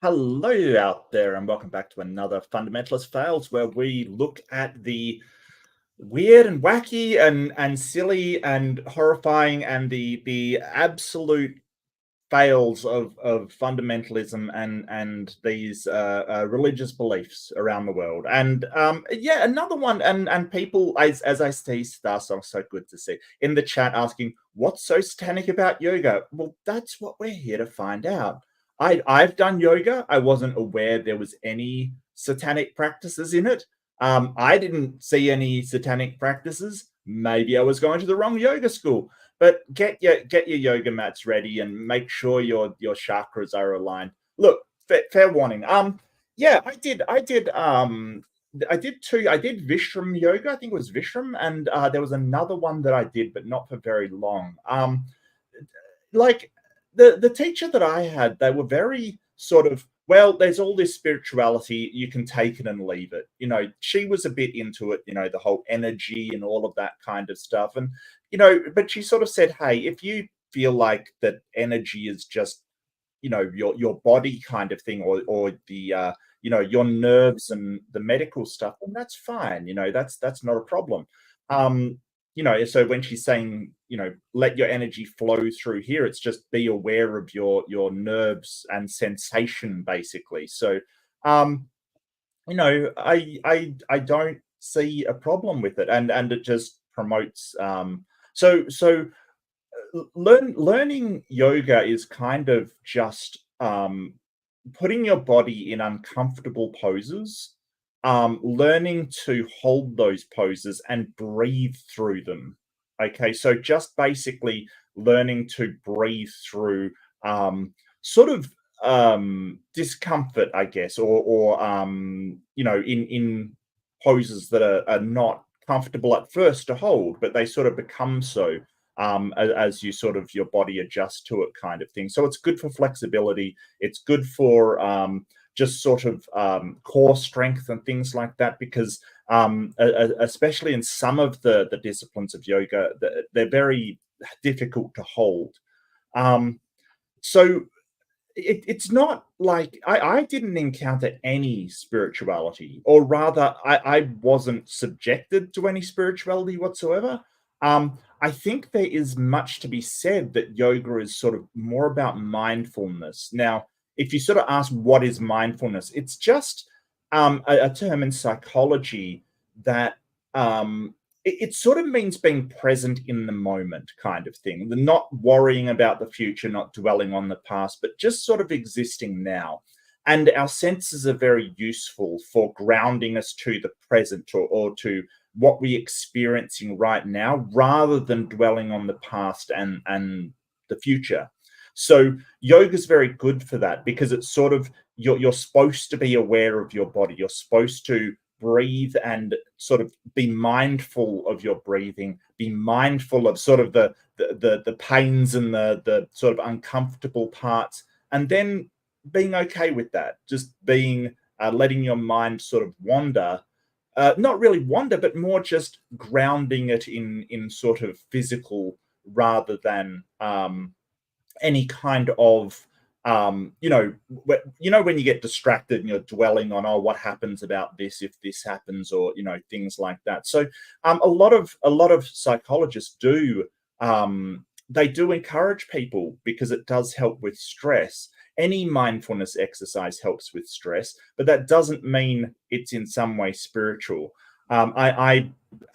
Hello out there, and welcome back to another Fundamentalist Fails, where we look at the weird and wacky and silly and horrifying and the absolute fails of fundamentalism and these religious beliefs around the world. And yeah, another one. And people, as I see, Star Song, so good to see in the chat asking, what's so satanic about yoga? Well, that's what we're here to find out. I've done yoga. I wasn't aware there was any satanic practices in it. I didn't see any satanic practices. Maybe I was going to the wrong yoga school. But get your yoga mats ready and make sure your chakras are aligned. Look, fair warning. Yeah, I did two. I did Vishram yoga. I think it was Vishram, and there was another one that I did, but not for very long. Like the teacher that I had, they were very sort of, well, there's all this spirituality, you can take it and leave it. She was a bit into it, the whole energy and all of that kind of stuff. And but she sort of said, hey, if you feel like that energy is just your body kind of thing, or the your nerves and the medical stuff, then that's fine. That's not a problem. um so when she's saying, let your energy flow through here, it's just be aware of your nerves and sensation, basically. So um I don't see a problem with it, and it just promotes so learning yoga is kind of just putting your body in uncomfortable poses, learning to hold those poses and breathe through them. Okay, so just basically learning to breathe through sort of discomfort, I guess, or in poses that are not comfortable at first to hold, but they sort of become so as you sort of your body adjusts to it, kind of thing. So it's good for flexibility. It's good for just sort of core strength and things like that, because especially in some of the disciplines of yoga, they're very difficult to hold. So it's not like I didn't encounter any spirituality, or rather, I wasn't subjected to any spirituality whatsoever. I think there is much to be said that yoga is sort of more about mindfulness. Now, if you sort of ask what is mindfulness, it's just a term in psychology that it sort of means being present in the moment, kind of thing. The not worrying about the future, not dwelling on the past, but just sort of existing now. And our senses are very useful for grounding us to the present, or to what we're experiencing right now, rather than dwelling on the past and the future. So yoga is very good for that, because it's sort of, you're supposed to be aware of your body. You're supposed to breathe and sort of be mindful of your breathing, be mindful of sort of the pains and the sort of uncomfortable parts, and then being okay with that, just being letting your mind sort of wander, not really wander, but more just grounding it in sort of physical, rather than any kind of when you get distracted and you're dwelling on, oh, what happens about this if this happens, or things like that. So a lot of psychologists do, they do encourage people, because it does help with stress. Any mindfulness exercise helps with stress, but that doesn't mean it's in some way spiritual. I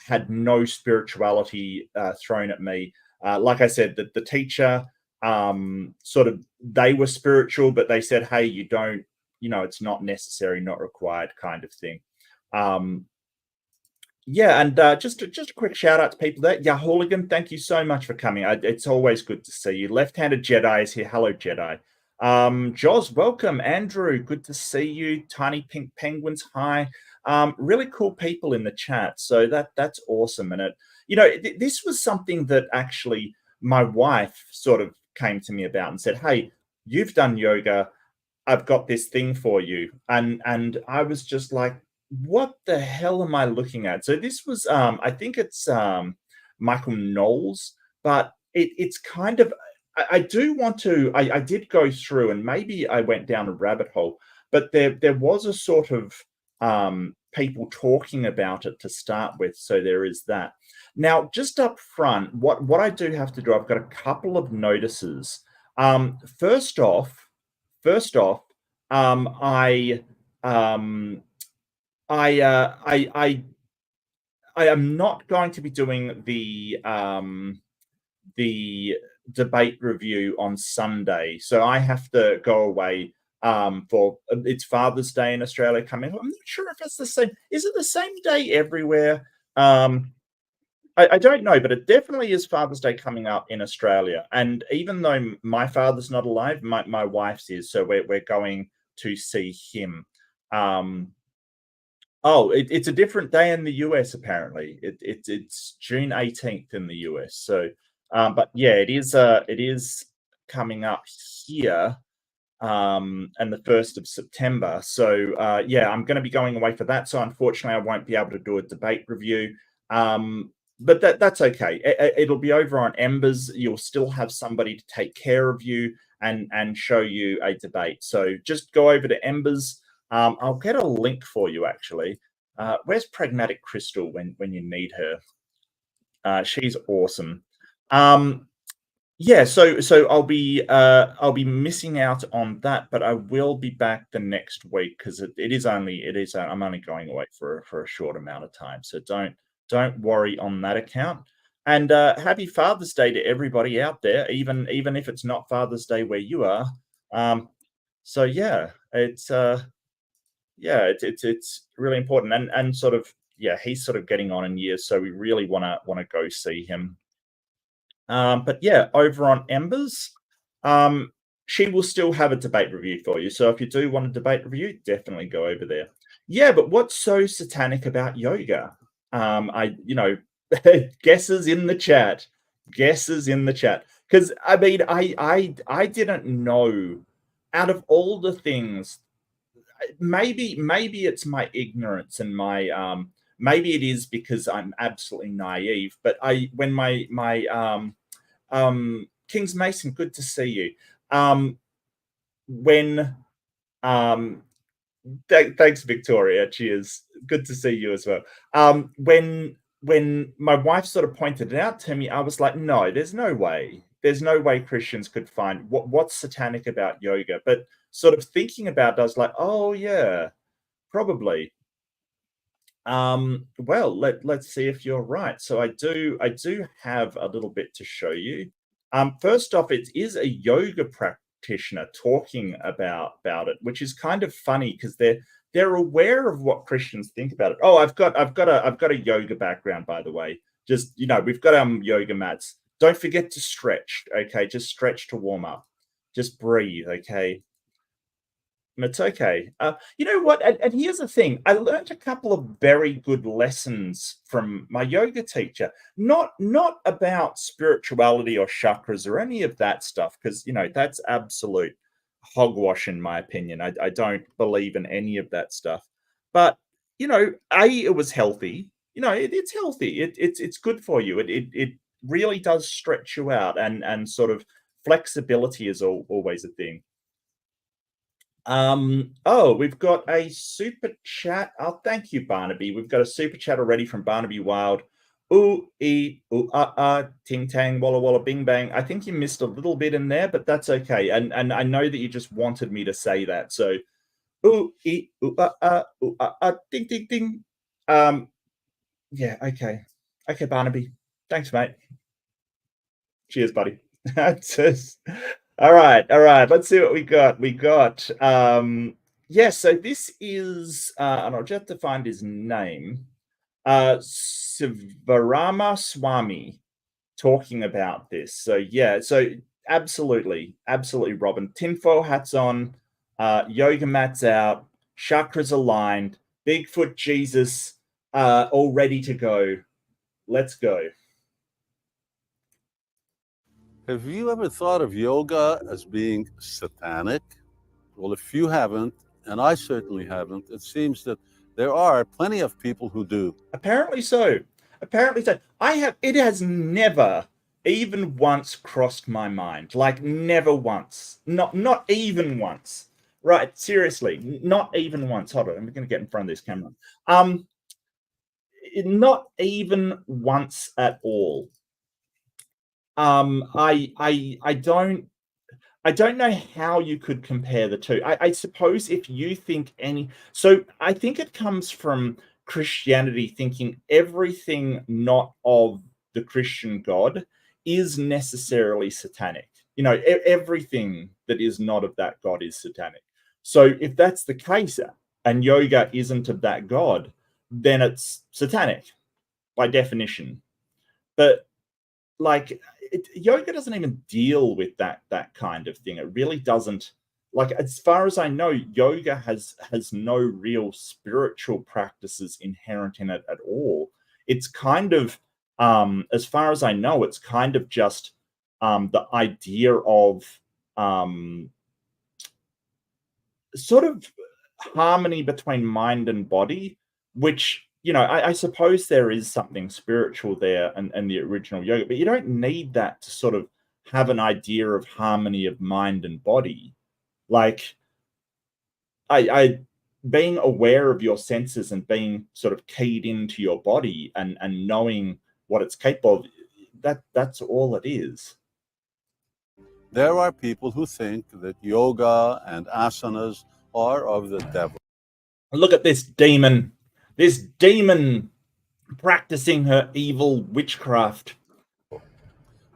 had no spirituality thrown at me. Like I said, the teacher, sort of, they were spiritual, but they said, hey, you don't, it's not necessary, not required, kind of thing. Yeah, and just a quick shout out to people there. Yeah, Hooligan, thank you so much for coming. It's always good to see you. Left-handed Jedi is here. Hello, Jedi. Joz, welcome. Andrew, good to see you. Tiny Pink Penguins, hi. Really cool people in the chat. So that's awesome. And this was something that actually my wife sort of came to me about and said, hey, you've done yoga, I've got this thing for you. And I was just like, what the hell am I looking at? So this was, I think it's Michael Knowles, but it's kind of I do want to. I did go through, and maybe I went down a rabbit hole, but there was a sort of people talking about it to start with. So there is that. Now, just up front, what I do have to do, I've got a couple of notices. First off, first off, I I I am not going to be doing the debate review on Sunday. So I have to go away for it's Father's Day in Australia coming. I'm not sure if it's the same. Is it the same day everywhere? I don't know, but it definitely is Father's Day coming up in Australia. And even though my father's not alive, my wife's is. So we're going to see him. Um, Oh, it's a different day in the US apparently. It's June 18th in the US. So, but yeah, it is coming up here, and the 1st of September. So, yeah, I'm going to be going away for that. So, unfortunately, I won't be able to do a debate review. But that's okay. It'll be over on Embers. You'll still have somebody to take care of you and show you a debate. So, just go over to Embers. I'll get a link for you actually. Where's Pragmatic Crystal when you need her? She's awesome. Yeah, so I'll be missing out on that, but I will be back the next week because I'm only going away for a short amount of time. So don't worry on that account. And happy Father's Day to everybody out there, even if it's not Father's Day where you are. So yeah, it's really important and sort of yeah, he's sort of getting on in years, so we really wanna go see him. But yeah, over on Embers, um, she will still have a debate review for you. So if you do want a debate review, definitely go over there. Yeah, but what's so satanic about yoga? Guesses in the chat, guesses in the chat. Because I mean, I didn't know out of all the things maybe it's my ignorance and my maybe it is because I'm absolutely naive. But I when my Kings Mason, good to see you. When thanks Victoria, cheers. Good to see you as well. When my wife sort of pointed it out to me, I was like, no, there's no way. There's no way Christians could find what's satanic about yoga. But sort of thinking about it, I was like, oh yeah, probably. Well, let's see if you're right. So I do have a little bit to show you. First off, it is a yoga practitioner talking about it, which is kind of funny because they're aware of what Christians think about it. Oh, I've got a yoga background, by the way. Just we've got yoga mats. Don't forget to stretch, okay? Just stretch to warm up. Just breathe, okay? It's okay. You know what? And here's the thing. I learned a couple of very good lessons from my yoga teacher. Not about spirituality or chakras or any of that stuff, because that's absolute hogwash in my opinion. I don't believe in any of that stuff. But it was healthy. It's healthy. It's good for you. It really does stretch you out, and sort of flexibility is always a thing. Oh, we've got a super chat. Oh, thank you, Barnaby. We've got a super chat already from Barnaby Wild. Ooh, ooh, ting tang, walla walla, bing bang. I think you missed a little bit in there, but that's okay. And I know that you just wanted me to say that. So, ooh, ding ding ding. Yeah, okay. Okay, Barnaby. Thanks, mate. Cheers, buddy. All right, all right. Let's see what we got. We got so this is and I'll just have to find his name. Sivarama Swami talking about this. So yeah, so absolutely, Robin. Tinfoil hats on, yoga mats out, chakras aligned, Bigfoot Jesus all ready to go. Let's go. Have you ever thought of yoga as being satanic? Well, if you haven't, and I certainly haven't, it seems that there are plenty of people who do. Apparently so. Apparently so. It has never even once crossed my mind. Like never once. Not even once. Right, seriously, not even once. Hold on, I'm gonna get in front of this camera. Um, not even once at all. I don't know how you could compare the two. I suppose if you think any, so I think it comes from Christianity thinking everything not of the Christian God is necessarily satanic. You know, everything that is not of that God is satanic. So if that's the case, and yoga isn't of that God, then it's satanic by definition. But like yoga doesn't even deal with that kind of thing. It really doesn't. Like as far as I know, yoga has no real spiritual practices inherent in it at all. It's kind of as far as I know, it's kind of just the idea of um sort of harmony between mind and body, which, you know, I suppose there is something spiritual there and the original yoga, but you don't need that to sort of have an idea of harmony of mind and body. Like I being aware of your senses and being sort of keyed into your body and knowing what it's capable of, that's all it is. There are people who think that yoga and asanas are of the devil. Look at this demon practicing her evil witchcraft.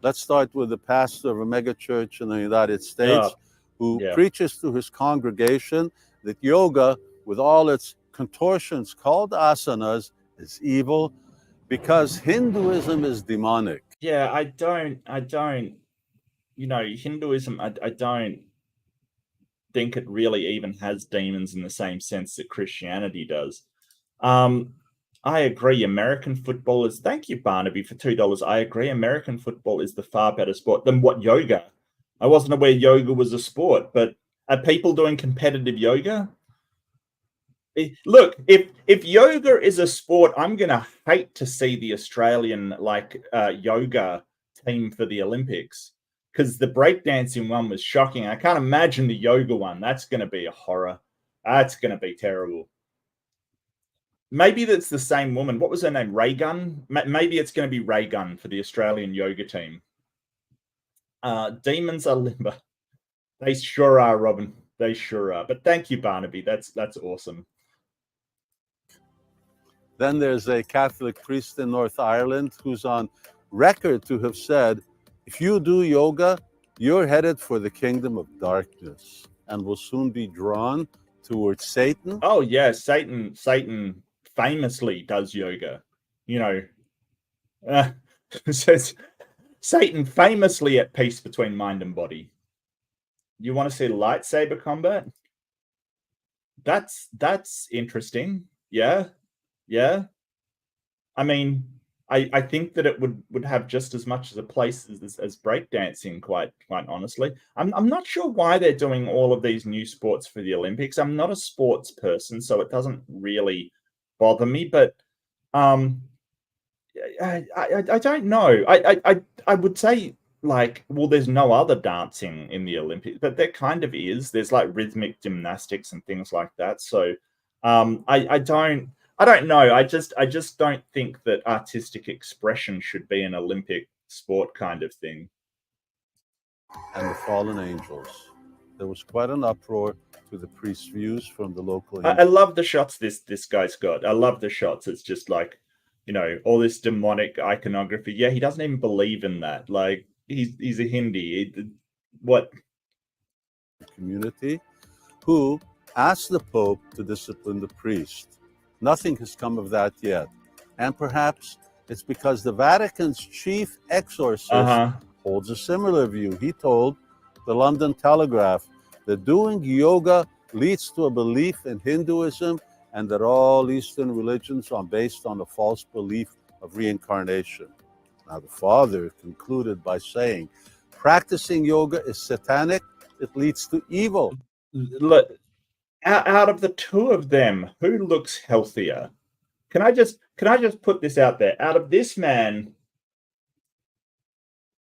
Let's start with the pastor of a megachurch in the United States who Yeah. preaches to his congregation that yoga, with all its contortions called asanas, is evil because Hinduism is demonic. Yeah, I don't, you know, Hinduism, I don't think it really even has demons in the same sense that Christianity does. Um, I agree. American football is, thank you, Barnaby, for $2. I agree. American football is the far better sport than what yoga. I wasn't aware yoga was a sport, but are people doing competitive yoga? Look, if yoga is a sport, I'm gonna hate to see the Australian yoga team for the Olympics, because the breakdancing one was shocking. I can't imagine the yoga one. That's gonna be a horror. That's gonna be terrible. Maybe that's the same woman. What was her name? Raygun? Maybe it's going to be Raygun for the Australian yoga team. Demons are limber. They sure are, Robin. They sure are. But thank you, Barnaby. That's awesome. Then there's a Catholic priest in North Ireland who's on record to have said, if you do yoga, you're headed for the kingdom of darkness and will soon be drawn towards Satan. Oh yeah, Satan famously does yoga. You know, says Satan famously at peace between mind and body. You want to see lightsaber combat? That's interesting. Yeah. Yeah. I mean, I think that it would have just as much as a place as breakdancing, quite honestly. I'm not sure why they're doing all of these new sports for the Olympics. I'm not a sports person, so it doesn't really bother me. But um, I don't know. I would say like, well, there's no other dancing in the Olympics, but there kind of is. There's like rhythmic gymnastics and things like that. So I don't know. I just don't think that artistic expression should be an Olympic sport kind of thing. And the fallen angels. There was quite an uproar to the priest's views from the local. I love the shots this guy's got. I love the shots. It's just like, you know, all this demonic iconography. Yeah, he doesn't even believe in that. Like he's a Hindi. What community who asked the Pope to discipline the priest. Nothing has come of that yet. And perhaps it's because the Vatican's chief exorcist holds a similar view. He told the London Telegraph that doing yoga leads to a belief in Hinduism and that all Eastern religions are based on a false belief of reincarnation. Now, the father concluded by saying, practicing yoga is satanic. It leads to evil. Look, out of the two of them, who looks healthier? Can I just put this out there? Out of this man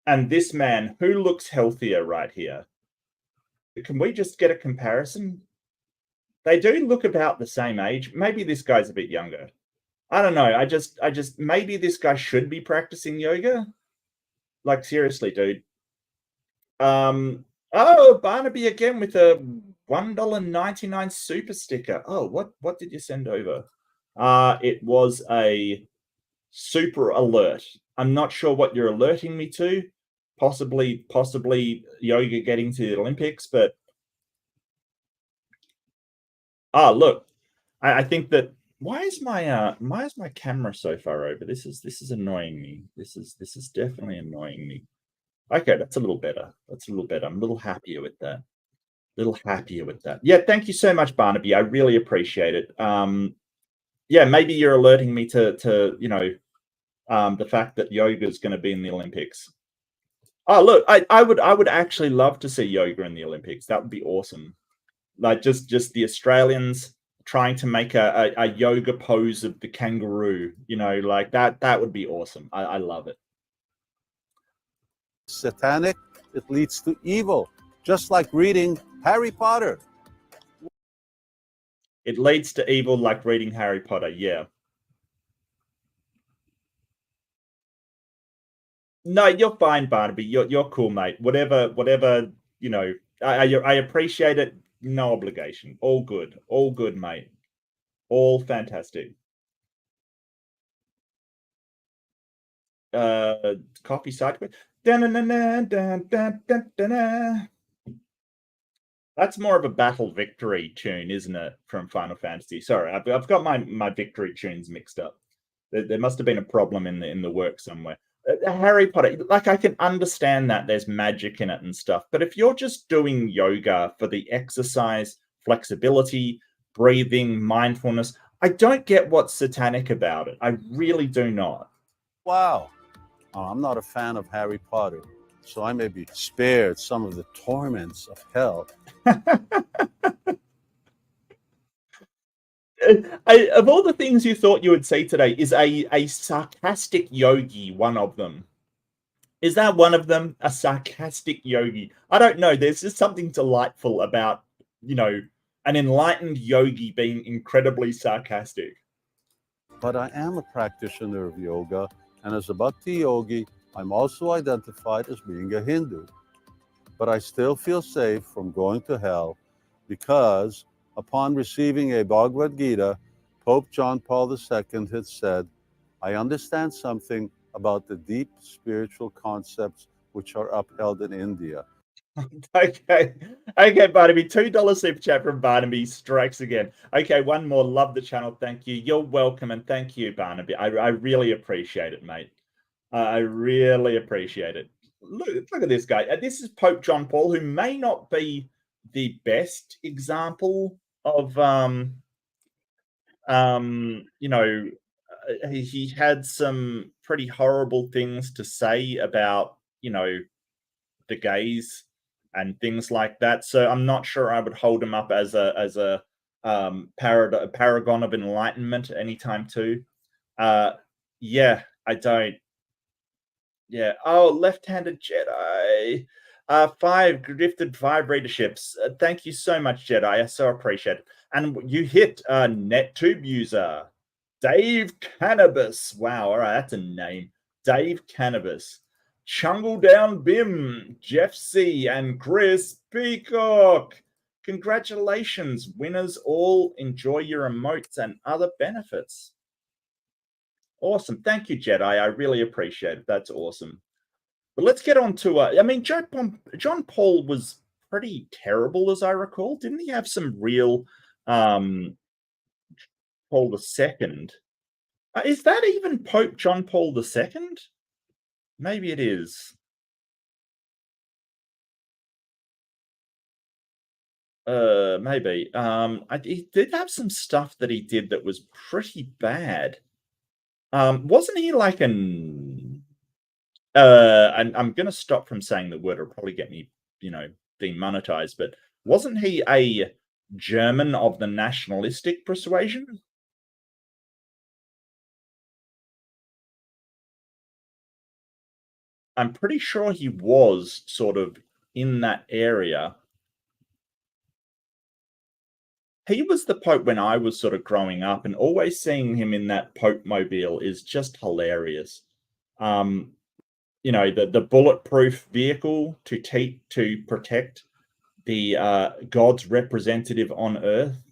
and this man who looks healthier right here. Can we just get a comparison? They do look about the same age. Maybe this guy's a bit younger. I don't know. I just maybe this guy should be practicing yoga. Like seriously, dude. Oh, Barnaby again with a $1.99 super sticker. Oh, what did you send over? It was a super alert. I'm not sure what you're alerting me to. Possibly yoga getting to the Olympics, but look, I think that why is my camera so far over? This is annoying me. This is definitely annoying me. Okay, that's a little better. That's a little better. I'm a little happier with that. Yeah, thank you so much, Barnaby. I really appreciate it. Yeah, maybe you're alerting me to the fact that yoga is going to be in the Olympics. Oh, look, I would actually love to see yoga in the Olympics. That would be awesome. Like just the Australians trying to make a yoga pose of the kangaroo, like that would be awesome. I love it. Satanic, it leads to evil, just like reading Harry Potter. It leads to evil like reading Harry Potter, yeah. No, you're fine, Barnaby. You're cool, mate. Whatever, I appreciate it. No obligation. All good, mate. All fantastic. Coffee sideways. That's more of a battle victory tune, isn't it? From Final Fantasy. Sorry, I've got my victory tunes mixed up. There must have been a problem in the work somewhere. Harry Potter, like I can understand that there's magic in it and stuff, but if you're just doing yoga for the exercise, flexibility, breathing, mindfulness, I don't get what's satanic about it. I really do not. Wow. I'm not a fan of Harry Potter, so I may be spared some of the torments of hell. Of all the things you thought you would see today, is a sarcastic yogi one of them? Is that one of them? A sarcastic yogi? I don't know. There's just something delightful about, an enlightened yogi being incredibly sarcastic. But I am a practitioner of yoga, and as a bhakti yogi, I'm also identified as being a Hindu. But I still feel safe from going to hell because upon receiving a Bhagavad Gita, Pope John Paul II had said, I understand something about the deep spiritual concepts which are upheld in India. Okay, Barnaby. $2 super chat from Barnaby strikes again. Okay, one more. Love the channel. Thank you. You're welcome, and thank you, Barnaby. I really appreciate it, mate. I really appreciate it. Look at this guy. This is Pope John Paul, who may not be the best example of he had some pretty horrible things to say about the gays and things like that. So I'm not sure I would hold him up as a paragon of enlightenment anytime too. Yeah, I don't. Yeah. Oh, left-handed Jedi. 5 gifted 5 readerships. Thank you so much, Jedi. I so appreciate it. And you hit a NetTube user, Dave Cannabis. Wow. All right, that's a name. Dave Cannabis. Chungle Down Bim, Jeff C, and Chris Peacock. Congratulations, winners all. Enjoy your emotes and other benefits. Awesome. Thank you, Jedi. I really appreciate it. That's awesome. But let's get on to, John Paul was pretty terrible, as I recall. Didn't he have some real Paul II? Is that even Pope John Paul II? Maybe it is. Maybe. He did have some stuff that he did that was pretty bad. Wasn't he like and I'm gonna stop from saying the word. It'll probably get me, demonetized. But wasn't he a German of the nationalistic persuasion? I'm pretty sure he was sort of in that area. He was the Pope when I was sort of growing up, and always seeing him in that Pope mobile is just hilarious. Um, the bulletproof vehicle to protect the God's representative on Earth.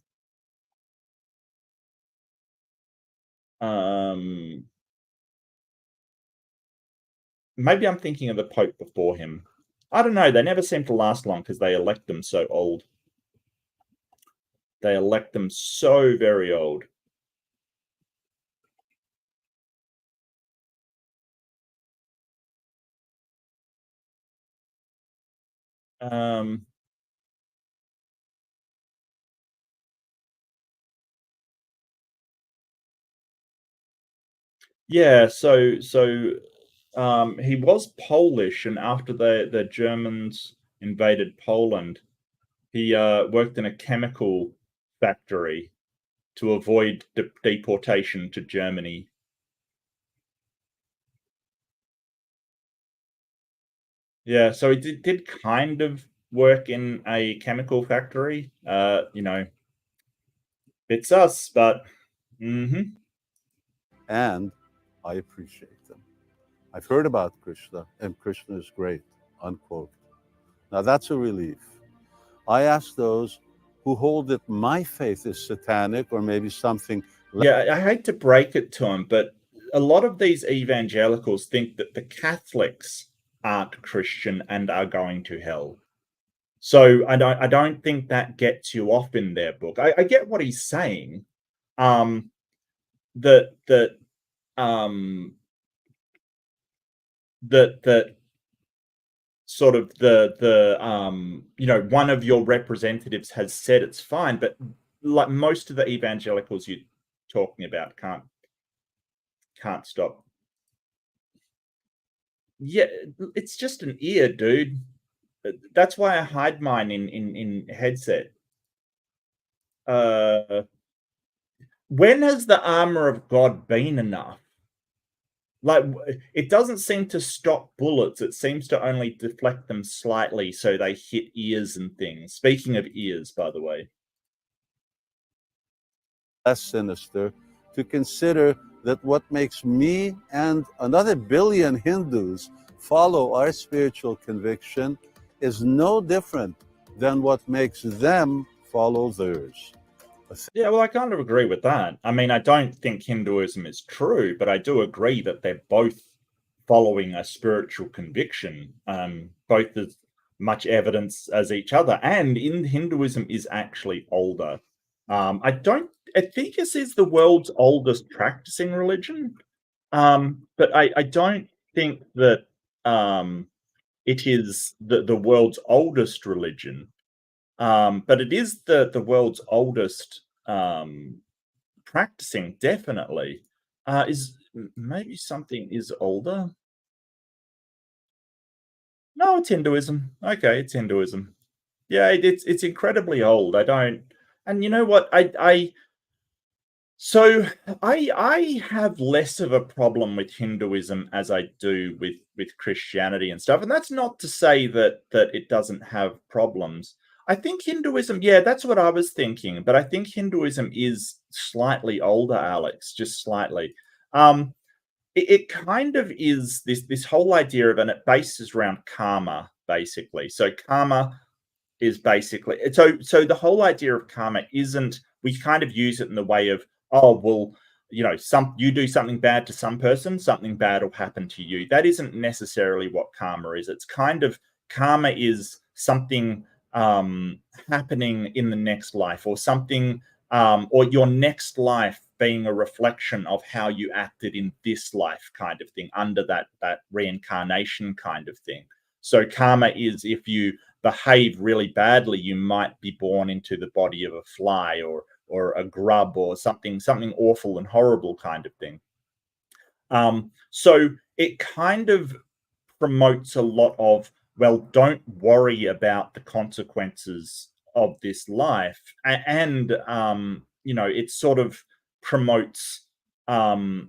Maybe I'm thinking of the Pope before him. I don't know. They never seem to last long because they elect them so old. They elect them so very old. Um, yeah, he was Polish, and after the Germans invaded Poland, he worked in a chemical factory to avoid deportation to Germany. Yeah, so he did kind of work in a chemical factory. It's us, but mhm. And I appreciate them. I've heard about Krishna, and Krishna is great, unquote. Now that's a relief. I ask those who hold that my faith is satanic or maybe something. Yeah, I hate to break it to him, but a lot of these evangelicals think that the Catholics aren't Christian and are going to hell. So I don't think that gets you off in their book. I get what he's saying. Um, that um that sort of one of your representatives has said it's fine, but like most of the evangelicals you're talking about can't stop. Yeah, it's just an ear, dude. That's why I hide mine in headset. Uh, when has the armor of God been enough? Like, it doesn't seem to stop bullets. It seems to only deflect them slightly so they hit ears and things. Speaking of ears, by the way. Less sinister to consider that what makes me and another billion Hindus follow our spiritual conviction is no different than what makes them follow theirs. Yeah, well, I kind of agree with that. I mean, I don't think Hinduism is true, but I do agree that they're both following a spiritual conviction, both as much evidence as each other. And in Hinduism is actually older. I think this is the world's oldest practicing religion. But I don't think that it is the world's oldest religion. But it is the world's oldest practicing, definitely. Is maybe something is older? No, it's Hinduism. Okay, it's Hinduism. Yeah, it's incredibly old. I don't, and you know what? So I have less of a problem with Hinduism as I do with Christianity and stuff. And that's not to say that it doesn't have problems. I think Hinduism, yeah, that's what I was thinking, but I think Hinduism is slightly older, Alex, just slightly. Um, it kind of is this whole idea of, and it bases around karma, basically. So karma is basically, so the whole idea of karma isn't, we kind of use it in the way of, oh well, you do something bad to some person, something bad will happen to you. That isn't necessarily what karma is. It's kind of, karma is something happening in the next life, or something, or your next life being a reflection of how you acted in this life, kind of thing, under that reincarnation kind of thing. So karma is, if you behave really badly, you might be born into the body of a fly, or a grub, or something awful and horrible kind of thing. So it kind of promotes a lot of, well, don't worry about the consequences of this life, and it sort of promotes, um,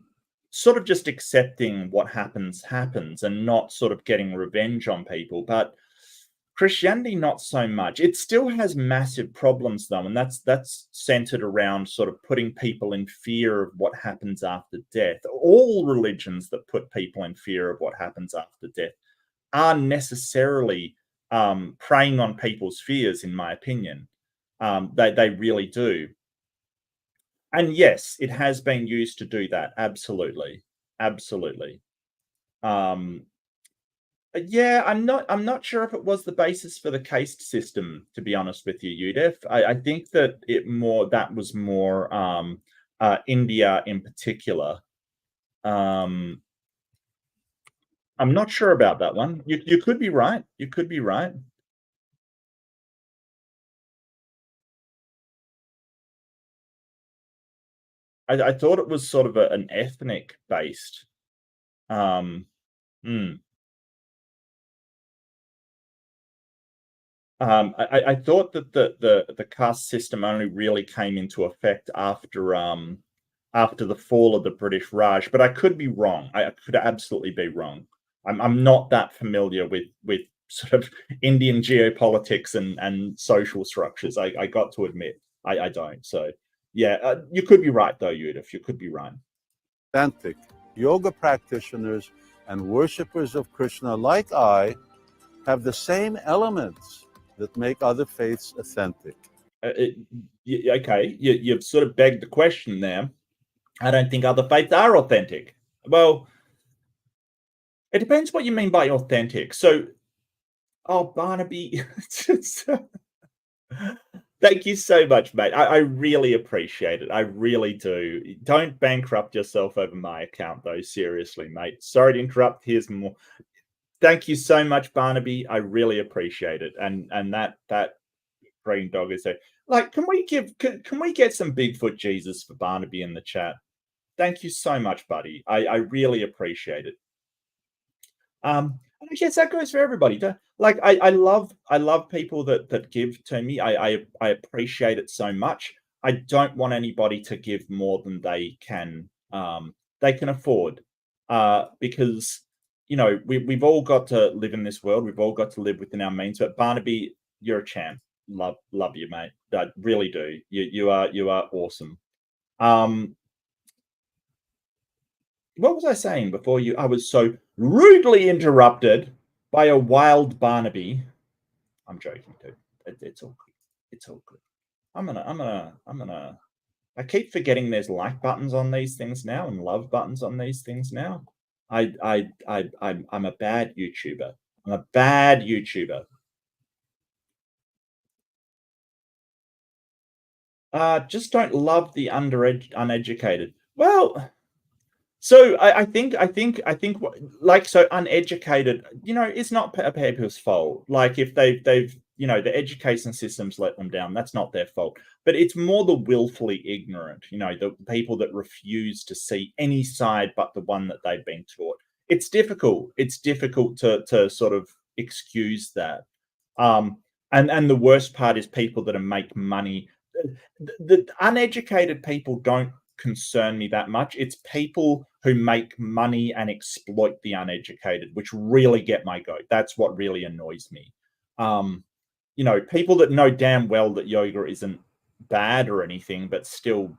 sort of just accepting what happens and not sort of getting revenge on people. But Christianity, not so much. It still has massive problems though, and that's centered around sort of putting people in fear of what happens after death. All religions that put people in fear of what happens after death are necessarily preying on people's fears, in my opinion. They really do. And yes, it has been used to do that. Absolutely. Absolutely. Yeah, I'm not sure if it was the basis for the caste system, to be honest with you, Udef. I think that was more India in particular. I'm not sure about that one. You could be right. You could be right. I thought it was sort of an ethnic based. Um, mm. I thought that the caste system only really came into effect after the fall of the British Raj, but I could be wrong. I could absolutely be wrong. I'm not that familiar with sort of Indian geopolitics and social structures. I got to admit I don't. So yeah, you could be right though, Yudif. You could be right. Authentic yoga practitioners and worshippers of Krishna, like I, have the same elements that make other faiths authentic. Okay, you've sort of begged the question there. I don't think other faiths are authentic. Well, it depends what you mean by authentic. So, oh, Barnaby, thank you so much, mate. I really appreciate it. I really do. Don't bankrupt yourself over my account, though. Seriously, mate. Sorry to interrupt. Here's more. Thank you so much, Barnaby. I really appreciate it. And that green dog is there. Like, can we get some Bigfoot Jesus for Barnaby in the chat? Thank you so much, buddy. I really appreciate it. And I guess that goes for everybody. Like, I love people that give to me. I appreciate it so much. I don't want anybody to give more than they can afford. Because we've all got to live in this world. We've all got to live within our means. But Barnaby, you're a champ. Love you, mate. I really do. You are awesome. What was I saying before I was so rudely interrupted by a wild Barnaby. I'm joking, dude. It's all good. It's all good. I keep forgetting there's like buttons on these things now and love buttons on these things now. I'm a bad YouTuber. I'm a bad YouTuber. Just don't love the uneducated. Well, so I think like, so uneducated, it's not people's fault. Like, if they've the education system's let them down, that's not their fault. But it's more the willfully ignorant, the people that refuse to see any side but the one that they've been taught. It's difficult. It's difficult to sort of excuse that. And the worst part is people that make money. The uneducated people don't concern me that much. It's people who make money and exploit the uneducated, which really get my goat. That's what really annoys me. People that know damn well that yoga isn't bad or anything, but still,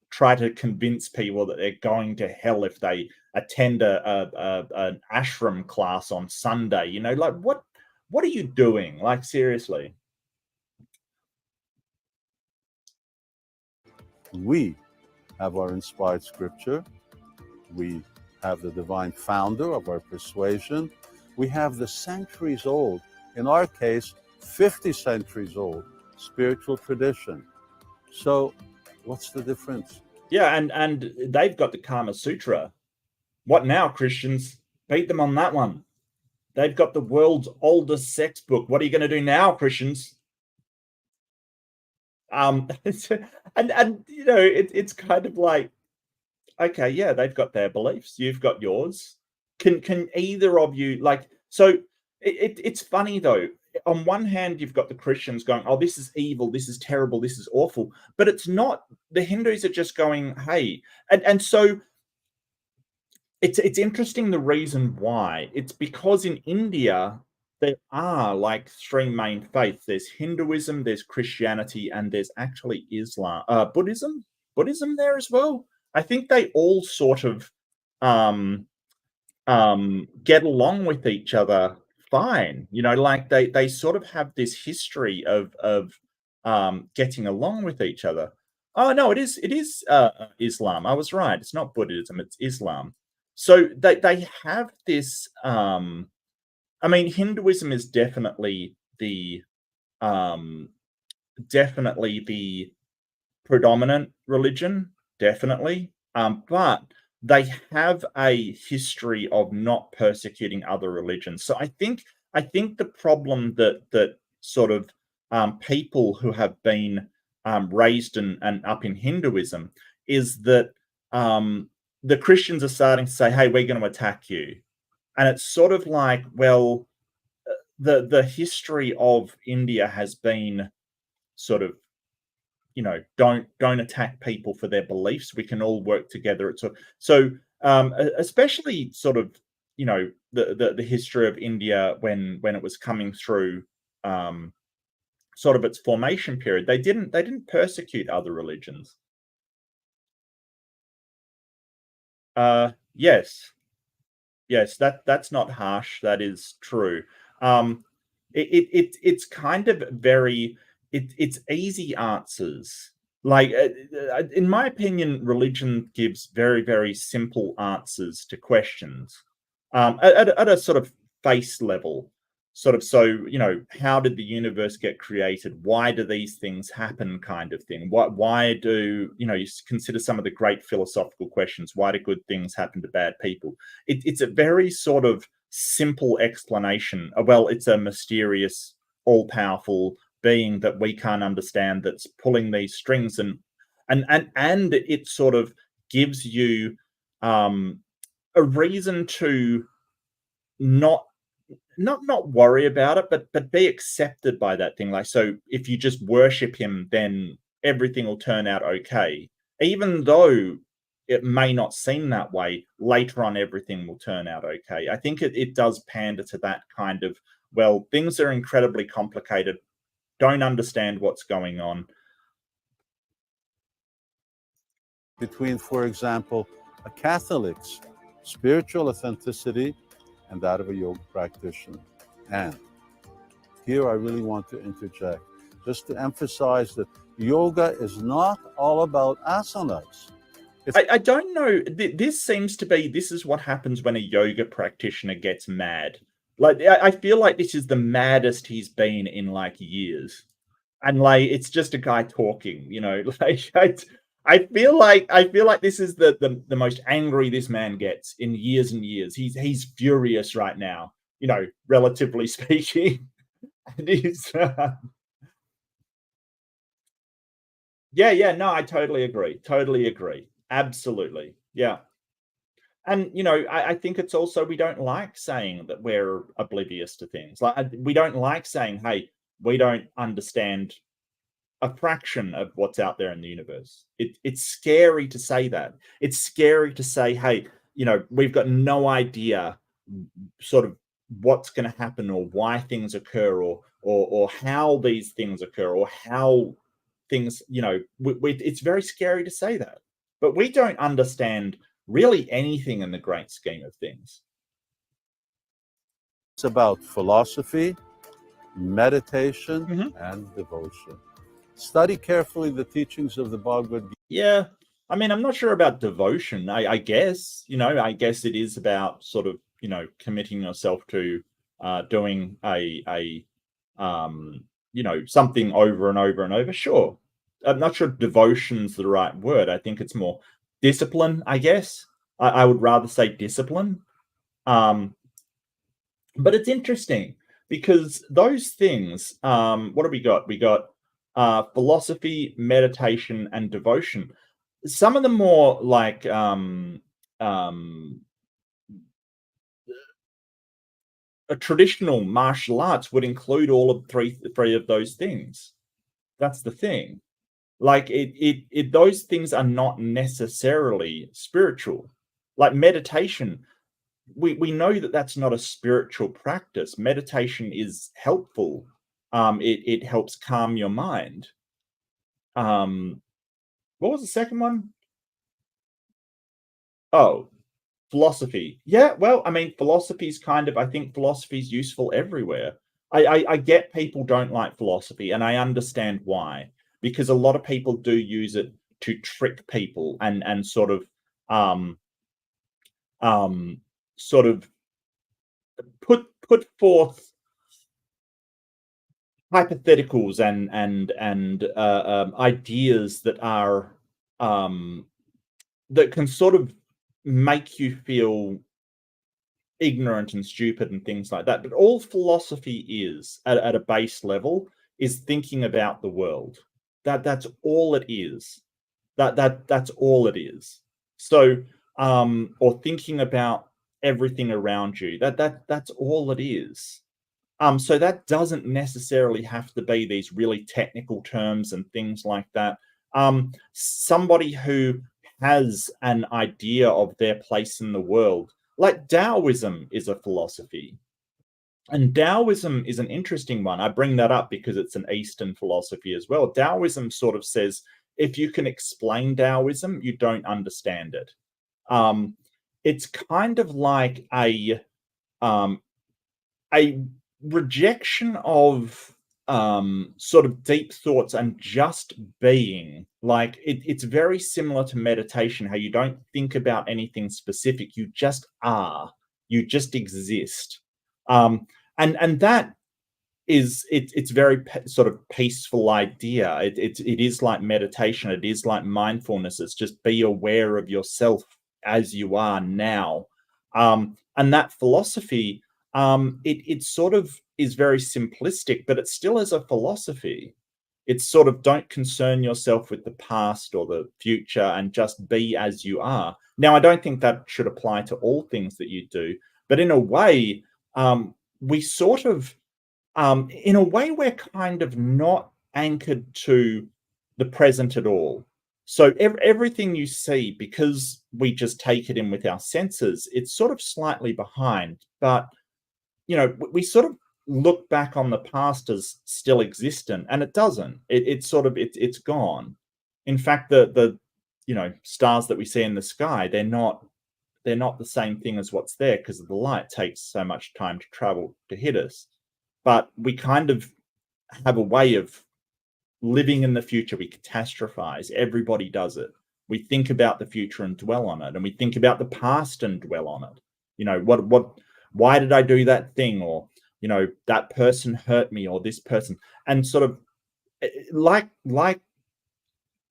try to convince people that they're going to hell if they attend an ashram class on Sunday. Like, what are you doing? Like, seriously. We have our inspired scripture. We have the divine founder of our persuasion. We have the centuries old, in our case, 50 centuries old, spiritual tradition. So what's the difference? Yeah, and they've got the Kama Sutra. What now, Christians? Beat them on that one. They've got the world's oldest sex book. What are you going to do now, Christians? And it's kind of like, okay, yeah, they've got their beliefs, you've got yours. Can either of you, like, so it's funny though. On one hand, you've got the Christians going, oh, this is evil, this is terrible, this is awful. But it's not. The Hindus are just going, hey. And so It's interesting the reason why. It's because in India there are like three main faiths. There's Hinduism, there's Christianity, and there's actually Islam, Buddhism there as well. I think they all sort of um, get along with each other fine. You know, like they sort of have this history of getting along with each other. Oh no, it is Islam. I was right. It's not Buddhism. It's Islam. So they have this. I mean, Hinduism is um, definitely the predominant religion, definitely. But they have a history of not persecuting other religions. So I think the problem that sort of people who have been raised and up in Hinduism is that the Christians are starting to say, "Hey, we're going to attack you," and it's sort of like, well, the history of India has been sort of, don't attack people for their beliefs. We can all work together. Especially sort of, the history of India when it was coming through sort of its formation period. They didn't persecute other religions. Yes, yes, that's not harsh. That is true. Um, it's kind of very it's easy answers. Like in my opinion, religion gives very very simple answers to questions. At a sort of face level, sort of, so how did the universe get created? Why do these things happen? Kind of thing. Why do you consider some of the great philosophical questions? Why do good things happen to bad people? It's a very sort of simple explanation. Well, it's a mysterious, all-powerful being that we can't understand that's pulling these strings, and it sort of gives you a reason to not not worry about it, but be accepted by that thing. Like, so if you just worship him, then everything will turn out okay. Even though it may not seem that way, later on everything will turn out okay. I think it does pander to that kind of, well, things are incredibly complicated, don't understand what's going on. Between, for example, a Catholic's spiritual authenticity and that of a yoga practitioner. And here I really want to interject, just to emphasize that yoga is not all about asanas. I don't know. This is what happens when a yoga practitioner gets mad. Like, I feel like this is the maddest he's been in like years, and like it's just a guy talking. Like I feel like this is the most angry this man gets in years and years. He's furious right now. Relatively speaking, and he's yeah, yeah. No, I totally agree. Totally agree. Absolutely. Yeah. And I think it's also, we don't like saying that we're oblivious to things. Like, we don't like saying, "Hey, we don't understand a fraction of what's out there in the universe." It's scary to say that. It's scary to say, "Hey, we've got no idea sort of what's going to happen, or why things occur, or how these things occur, or how things." It's very scary to say that, but we don't understand really anything in the great scheme of things. It's about philosophy, meditation, Mhm. and devotion. Study carefully the teachings of the Bhagavad Gita. Yeah. I mean, I'm not sure about devotion. I guess, I guess it is about sort of, committing yourself to doing a something over and over and over. Sure. I'm not sure devotion's the right word. I think it's more discipline, I guess. I would rather say discipline. Um, but it's interesting because those things, what do we got? We got philosophy, meditation, and devotion. Some of the more like a traditional martial arts would include all of three of those things. That's the thing. Like, those things are not necessarily spiritual. Like meditation, we know that that's not a spiritual practice. Meditation is helpful. It helps calm your mind. What was the second one? Oh, philosophy. Yeah, well, I mean, philosophy's kind of, I think philosophy's useful everywhere. I get people don't like philosophy, and I understand why, because a lot of people do use it to trick people and um um sort of put forth hypotheticals and ideas that are um that can sort of make you feel ignorant and stupid and things like that. But all philosophy is at a base level is thinking about the world. That's all it is. That's all it is. So or thinking about everything around you. That's all it is. So that doesn't necessarily have to be these really technical terms and things like that. Somebody who has an idea of their place in the world, like Taoism is a philosophy. And Taoism is an interesting one. I bring that up because it's an Eastern philosophy as well. Taoism sort of says if you can explain Taoism, you don't understand it. Um, it's kind of like um, a rejection of sort of deep thoughts and just being. Like it's very similar to meditation, how you don't think about anything specific, you just are, you just exist. Um and and that is it's very sort of peaceful idea. It is like meditation, it is like mindfulness. It's just be aware of yourself as you are now. And that philosophy, it sort of is very simplistic, but it still is a philosophy. It's sort of don't concern yourself with the past or the future and just be as you are. Now, I don't think that should apply to all things that you do, but in a way, we sort of in a way, we're kind of not anchored to the present at all. So everything you see, because we just take it in with our senses, it's sort of slightly behind. But we sort of look back on the past as still existent, and it doesn't. It's sort of it's gone. In fact, the stars that we see in the sky, they're not the same thing as what's there because the light takes so much time to travel to hit us. But we kind of have a way of living in the future. We catastrophize. Everybody does it. We think about the future and dwell on it, and we think about the past and dwell on it. Why did I do that thing? Or, that person hurt me, or this person. And sort of like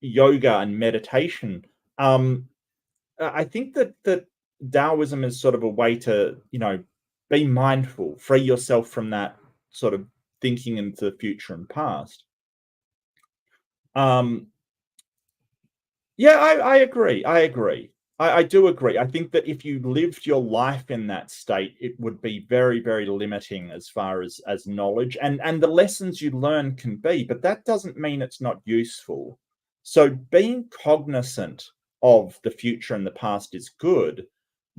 yoga and meditation, I think that Taoism is sort of a way to, be mindful, free yourself from that sort of thinking into the future and past. Um, yeah, I agree. I agree. I do agree. I think that if you lived your life in that state, it would be very, very limiting as far as knowledge and the lessons you learn can be, but that doesn't mean it's not useful. So being cognizant of the future and the past is good.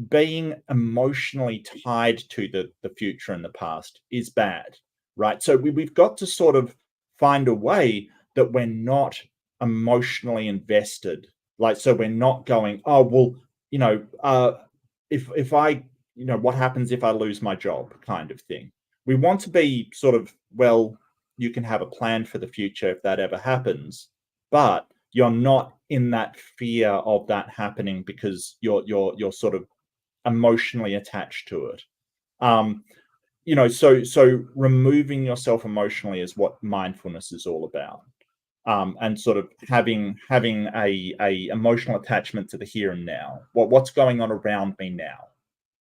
Being emotionally tied to the future and the past is bad, right? So we've got to sort of find a way that we're not emotionally invested. Like, so we're not going, oh, well, if I, what happens if I lose my job, kind of thing. We want to be sort of, well, you can have a plan for the future if that ever happens, but you're not in that fear of that happening because you're sort of emotionally attached to it. So removing yourself emotionally is what mindfulness is all about. And sort of having a emotional attachment to the here and now. What's going on around me now?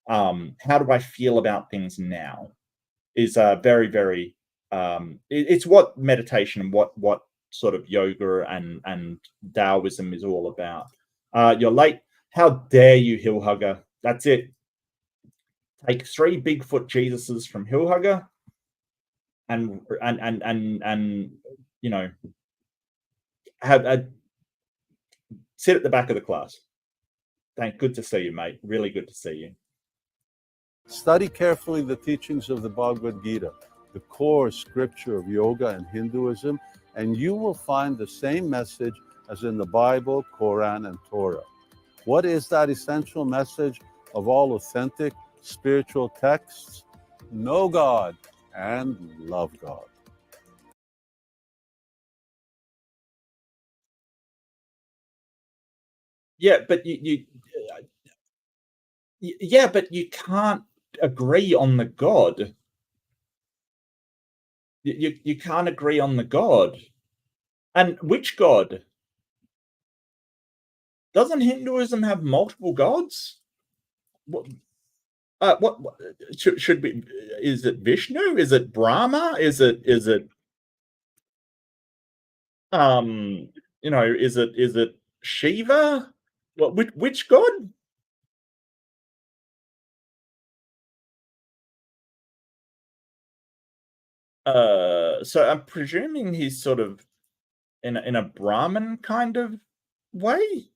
How do I feel about things now? Is very, very. It's what meditation and what sort of yoga and Taoism is all about. You're late. How dare you, hill hugger? That's it. Take 3 Bigfoot Jesuses from hill hugger, and have a sit at the back of the class. Good to see you, mate. Really good to see you. Study carefully the teachings of the Bhagavad Gita, the core scripture of yoga and Hinduism, and you will find the same message as in the Bible, Quran, and Torah. What is that essential message of all authentic spiritual texts? Know God and love God. Yeah, but but you can't agree on the God. You can't agree on the God. And which God? Doesn't Hinduism have multiple gods? What? What should be? Is it Vishnu? Is it Brahma? Is it is it Shiva? What? Which god? So I'm presuming he's sort of in a Brahmin kind of way.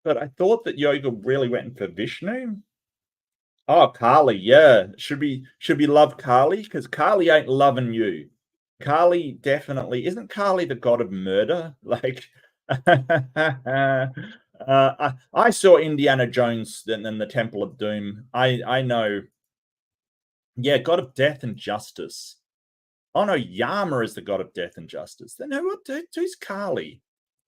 But I thought that yoga really went for Vishnu. Oh, Kali, yeah. Should we love Kali? Because Kali ain't loving you. Kali definitely isn't Kali the god of murder? Like, I saw Indiana Jones and the Temple of Doom. I know, yeah, god of death and justice. Oh no, Yama is the god of death and justice. Then who's Kali?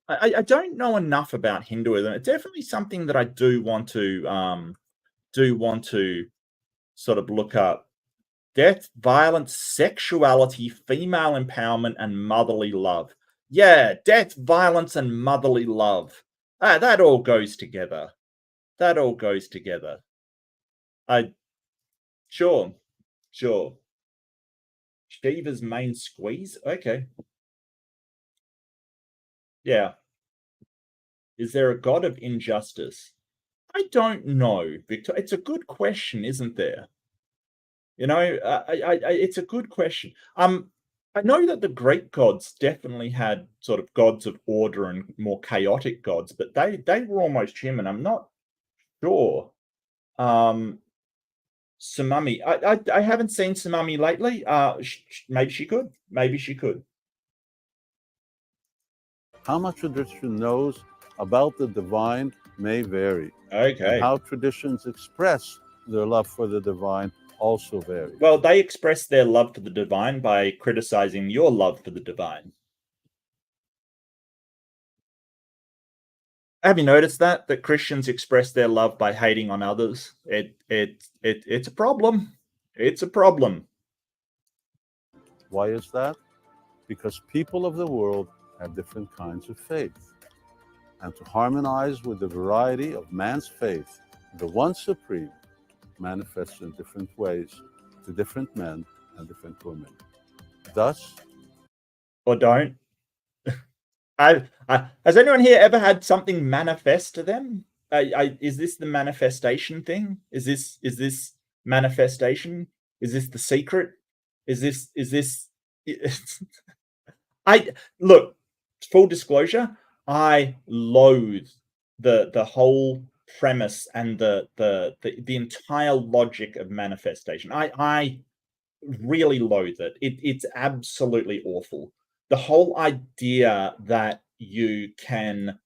I don't know enough about Hinduism. It's definitely something that I do want to sort of look up. Death, violence, sexuality, female empowerment, and motherly love. Yeah, death, violence, and motherly love. That all goes together. That all goes together. I sure, sure. Shiva's main squeeze. Okay, yeah. Is there a god of injustice? I don't know, Victor. It's a good question, isn't there? You know, it's a good question. I know that the Greek gods definitely had sort of gods of order and more chaotic gods, but they were almost human. I'm not sure. Um, Samami, I haven't seen Samami lately. Maybe she could. Maybe she could. How much tradition knows about the divine may vary, and Okay. how traditions express their love for the divine also vary. Well, they express their love for the divine by criticizing your love for the divine. Have you noticed that Christians express their love by hating on others? It's a problem. It's a problem. Why is that? Because people of the world have different kinds of faith. And to harmonize with the variety of man's faith, the one supreme manifests in different ways to different men and different women. Thus, Or don't. Has anyone here ever had something manifest to them? Is this the manifestation thing? Is this manifestation? Is this the secret? Is this? I look. Full disclosure. I loathe the whole premise and the entire logic of manifestation. I really loathe it. It's absolutely awful. The whole idea that you can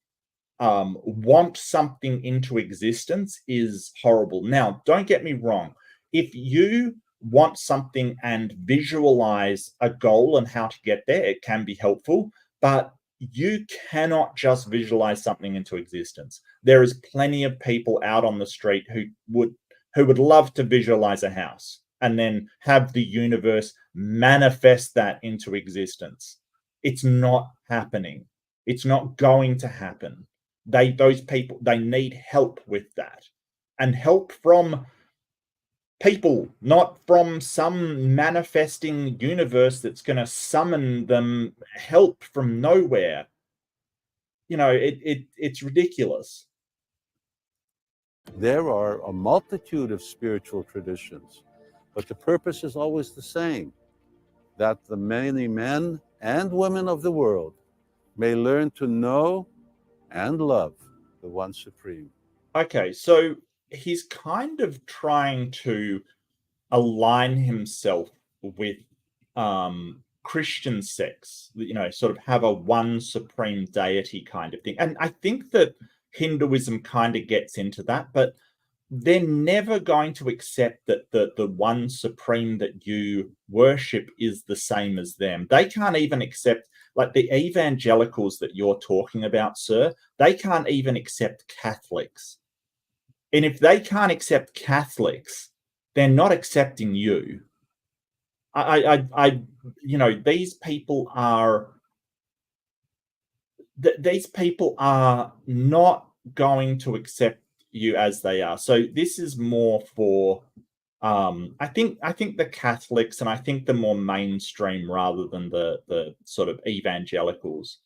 want something into existence is horrible. Now, don't get me wrong. If you want something and visualize a goal and how to get there, it can be helpful, but you cannot just visualize something into existence. There is plenty of people out on the street who would love to visualize a house and then have the universe manifest that into existence. It's not happening. It's not going to happen. Those people, they need help with that, and help from people, not from some manifesting universe that's going to summon them help from nowhere. It's ridiculous. there are a multitude of spiritual traditions, but the purpose is always the same, that the many men and women of the world may learn to know and love the One Supreme. Okay, so he's kind of trying to align himself with Christian sects, sort of have a one supreme deity kind of thing. And I think that Hinduism kind of gets into that, but they're never going to accept that the one supreme that you worship is the same as them. They can't even accept, like the evangelicals that you're talking about, sir, they can't even accept Catholics. And if they can't accept Catholics, they're not accepting you. These people are not going to accept you as they are. So this is more for I think the Catholics, and I think the more mainstream rather than the sort of evangelicals.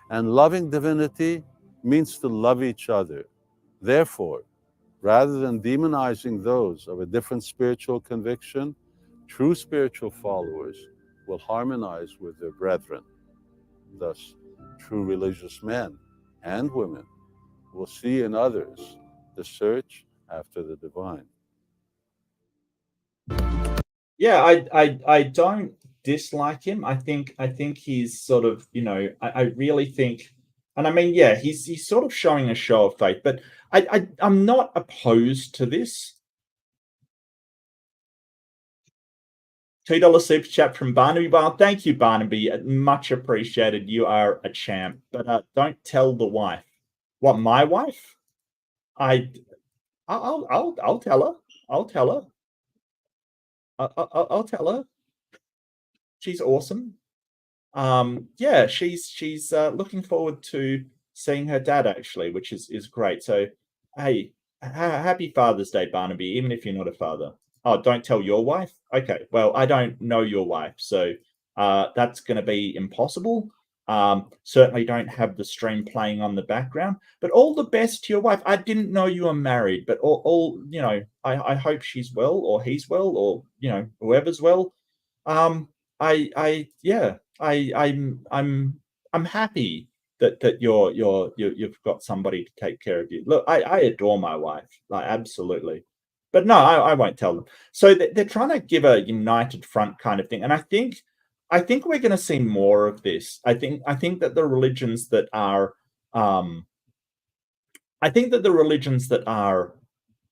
And loving divinity means to love each other. Therefore, rather than demonizing those of a different spiritual conviction, true spiritual followers will harmonize with their brethren. Thus, true religious men and women will see in others the search after the divine. Yeah, I don't dislike him. I think he's sort of, I really think, and I mean, yeah, he's sort of showing a show of faith, but I'm not opposed to this. $2 super chat from Barnaby. Well, thank you, Barnaby. Much appreciated. You are a champ. But don't tell the wife. What, my wife? I'll tell her. I'll tell her. I'll tell her. She's awesome. Yeah, she's looking forward to seeing her dad actually, which is great. So, hey, happy Father's Day, Barnaby. Even if you're not a father. Oh, don't tell your wife? Okay, well, I don't know your wife, so that's going to be impossible. Certainly don't have the stream playing on the background, but all the best to your wife. I didn't know you were married, but all I hope she's well, or he's well, or whoever's well. I'm happy that you've got somebody to take care of you. Look, I adore my wife, like absolutely. But no, I won't tell them. So they're trying to give a united front kind of thing, and I think we're going to see more of this. I think that the religions that are,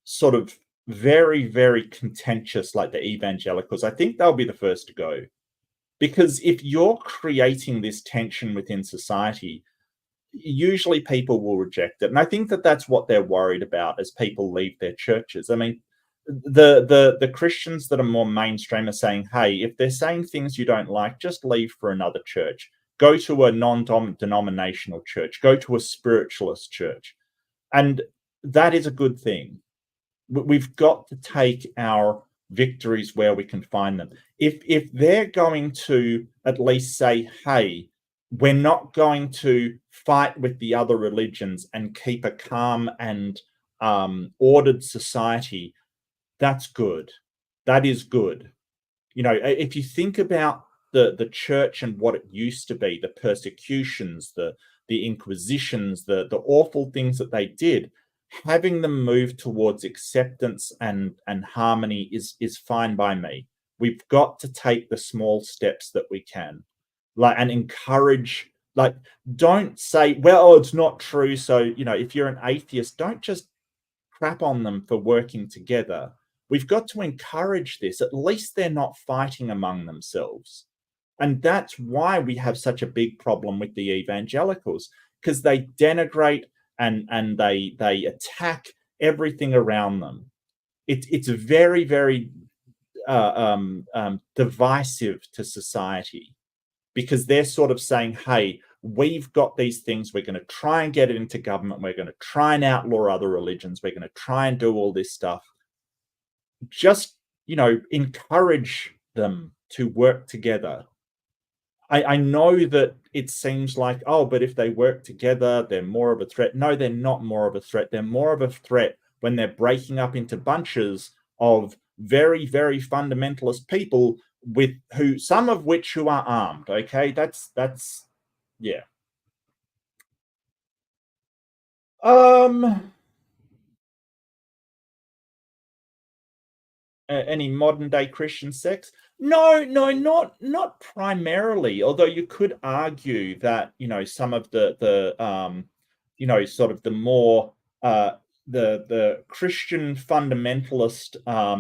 sort of very, very contentious, like the evangelicals, I think they'll be the first to go, because if you're creating this tension within society, usually people will reject it, and I think that that's what they're worried about as people leave their churches. I mean, the Christians that are more mainstream are saying, hey, if they're saying things you don't like, just leave for another church. Go to a non-denominational church. Go to a spiritualist church. And that is a good thing. We've got to take our victories where we can find them. If they're going to at least say, hey, we're not going to fight with the other religions and keep a calm and ordered society, that's good. That is good. If you think about the church and what it used to be, the persecutions, the inquisitions, the awful things that they did, having them move towards acceptance and harmony is fine by me. We've got to take the small steps that we can, and encourage. Don't say, well, it's not true. So if you're an atheist, don't just crap on them for working together. We've got to encourage this. At least they're not fighting among themselves. And that's why we have such a big problem with the evangelicals, because they denigrate and they attack everything around them. It's very, very divisive to society, because they're sort of saying, hey, we've got these things, we're going to try and get it into government, we're going to try and outlaw other religions, we're going to try and do all this stuff. Just encourage them to work together. I know that it seems like, oh, but if they work together, they're more of a threat. No, they're not more of a threat. They're more of a threat when they're breaking up into bunches of very, very fundamentalist people with who, some of which who are armed. Okay, that's yeah. Any modern day Christian sects? No, no, not primarily. Although you could argue that, some of the sort of the more the Christian fundamentalist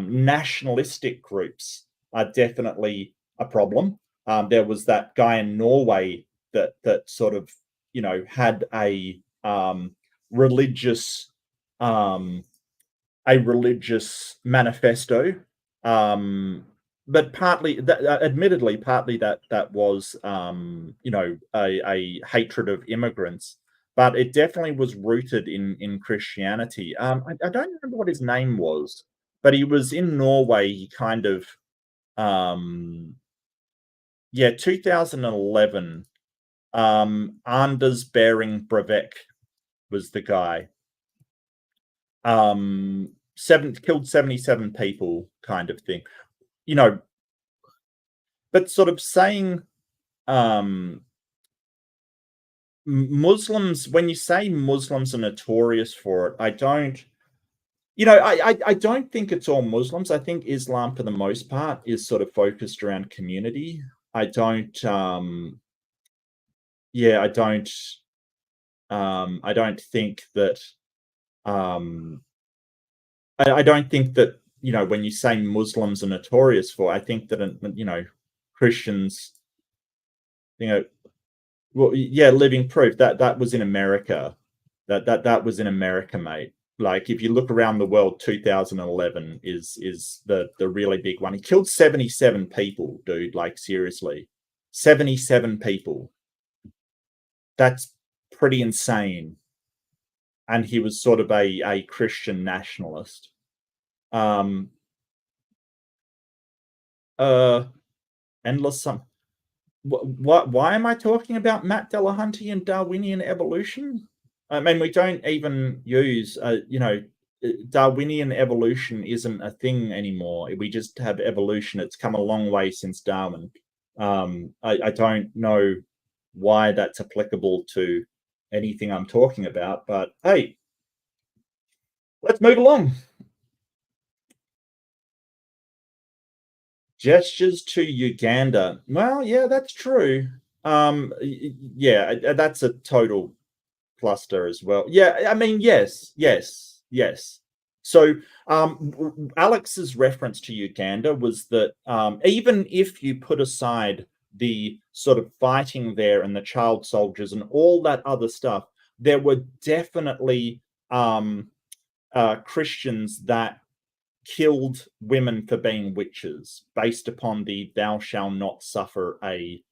nationalistic groups are definitely a problem. There was that guy in Norway that sort of had religious um, a religious manifesto. But partly that, admittedly, partly that was a hatred of immigrants, but it definitely was rooted in Christianity. I don't remember what his name was, but he was in Norway. He kind of yeah, 2011. Anders Behring Breivik was the guy. Killed 77 people, kind of thing. But sort of saying Muslims, when you say Muslims are notorious for it, I don't I don't think it's all Muslims. I think Islam, for the most part, is sort of focused around community. I don't yeah, I don't think that I don't think that, when you say Muslims are notorious for, I think that Christians, you know, well, yeah, living proof that was in America. That was in America, mate. Like, if you look around the world, 2011 is the really big one. He killed 77 people, dude. Like, seriously, 77 people. That's pretty insane. And he was sort of a Christian nationalist. Endless some. What? Why am I talking about Matt Delahunty and Darwinian evolution? I mean, we don't even use, Darwinian evolution isn't a thing anymore. We just have evolution. It's come a long way since Darwin. I don't know why that's applicable to anything I'm talking about, but hey, let's move along. Gestures to Uganda. Well, yeah, that's true. Yeah, that's a total cluster as well. Yeah, I mean, yes. So, Alex's reference to Uganda was that even if you put aside the sort of fighting there and the child soldiers and all that other stuff, there were definitely Christians that killed women for being witches based upon the "thou shalt not suffer a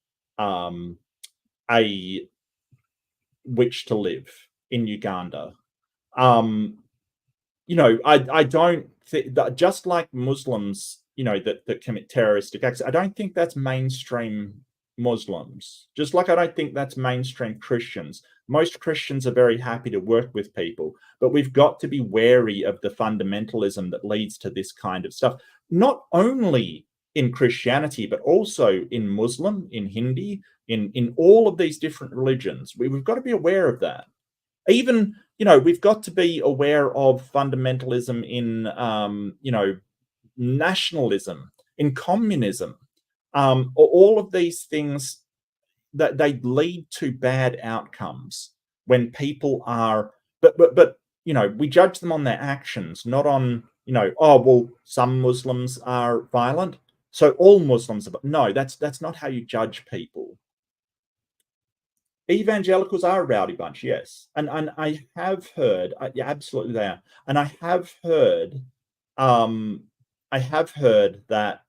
witch to live" in Uganda. I don't think that, just like Muslims, that commit terroristic acts, I don't think that's mainstream Muslims. Just like I don't think that's mainstream Christians. Most Christians are very happy to work with people, but we've got to be wary of the fundamentalism that leads to this kind of stuff. Not only in Christianity, but also in Muslim, in Hindi, in all of these different religions. We've got to be aware of that. Even, we've got to be aware of fundamentalism in, nationalism, in communism. All of these things, that they lead to bad outcomes when people are, but we judge them on their actions, not on, oh, well, some Muslims are violent, so all Muslims are. No, that's not how you judge people. Evangelicals are a rowdy bunch, yes, and I have heard, yeah, absolutely they are, and um, I have heard that.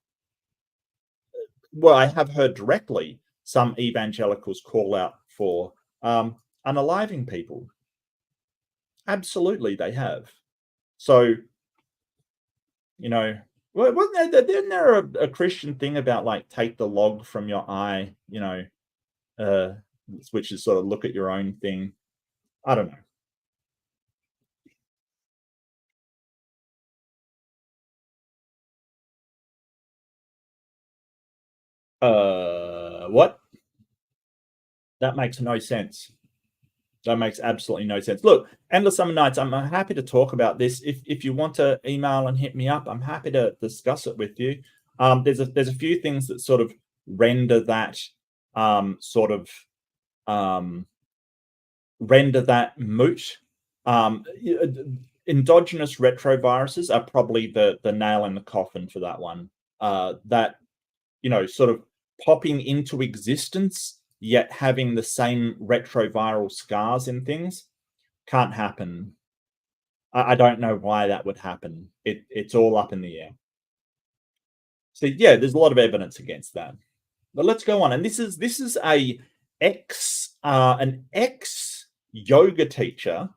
Well, I have heard directly some evangelicals call out for unaliving people. Absolutely, they have. So, wasn't didn't there a Christian thing about, like, take the log from your eye, uh, which is sort of look at your own thing. I don't know. What? That makes no sense. That makes absolutely no sense. Look, Endless Summer Nights, I'm happy to talk about this. If you want to email and hit me up, I'm happy to discuss it with you. There's a few things that sort of render that sort of render that moot. Endogenous retroviruses are probably the nail in the coffin for that one. That sort of popping into existence yet having the same retroviral scars in things can't happen. I don't know why that would happen. It's all up in the air. So yeah, there's a lot of evidence against that. But let's go on. And this is an ex yoga teacher,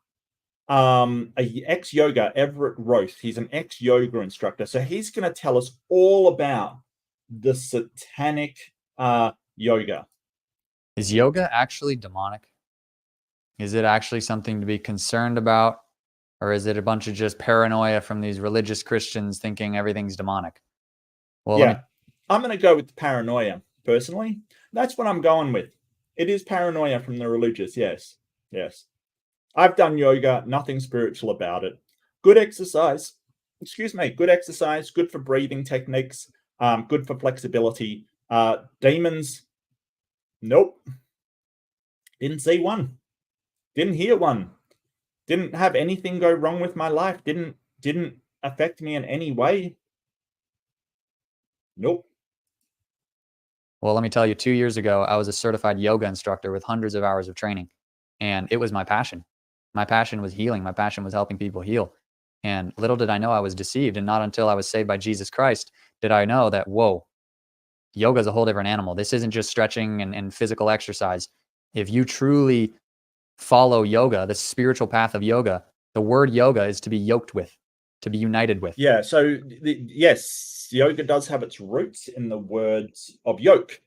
a ex yoga, Everett Roth. He's an ex yoga instructor. So he's going to tell us all about the satanic yoga. Is yoga actually demonic? Is it actually something to be concerned about? Or is it a bunch of just paranoia from these religious Christians thinking everything's demonic? Well, yeah, I'm going to go with paranoia, personally. That's what I'm going with. It is paranoia from the religious, yes. Yes. I've done yoga, nothing spiritual about it. Good exercise. Good exercise, good for breathing techniques, good for flexibility. Demons, nope. Didn't see one. Didn't hear one. Didn't have anything go wrong with my life. Didn't affect me in any way. Nope. Well, let me tell you, 2 years ago, I was a certified yoga instructor with hundreds of hours of training, and it was my passion. My passion was healing. My passion was helping people heal. And little did I know I was deceived. And not until I was saved by Jesus Christ did I know that, whoa, yoga is a whole different animal. This isn't just stretching and physical exercise. If you truly follow yoga, the spiritual path of yoga, the word yoga is to be yoked with, to be united with. Yeah, so yes, yoga does have its roots in the words of yoke.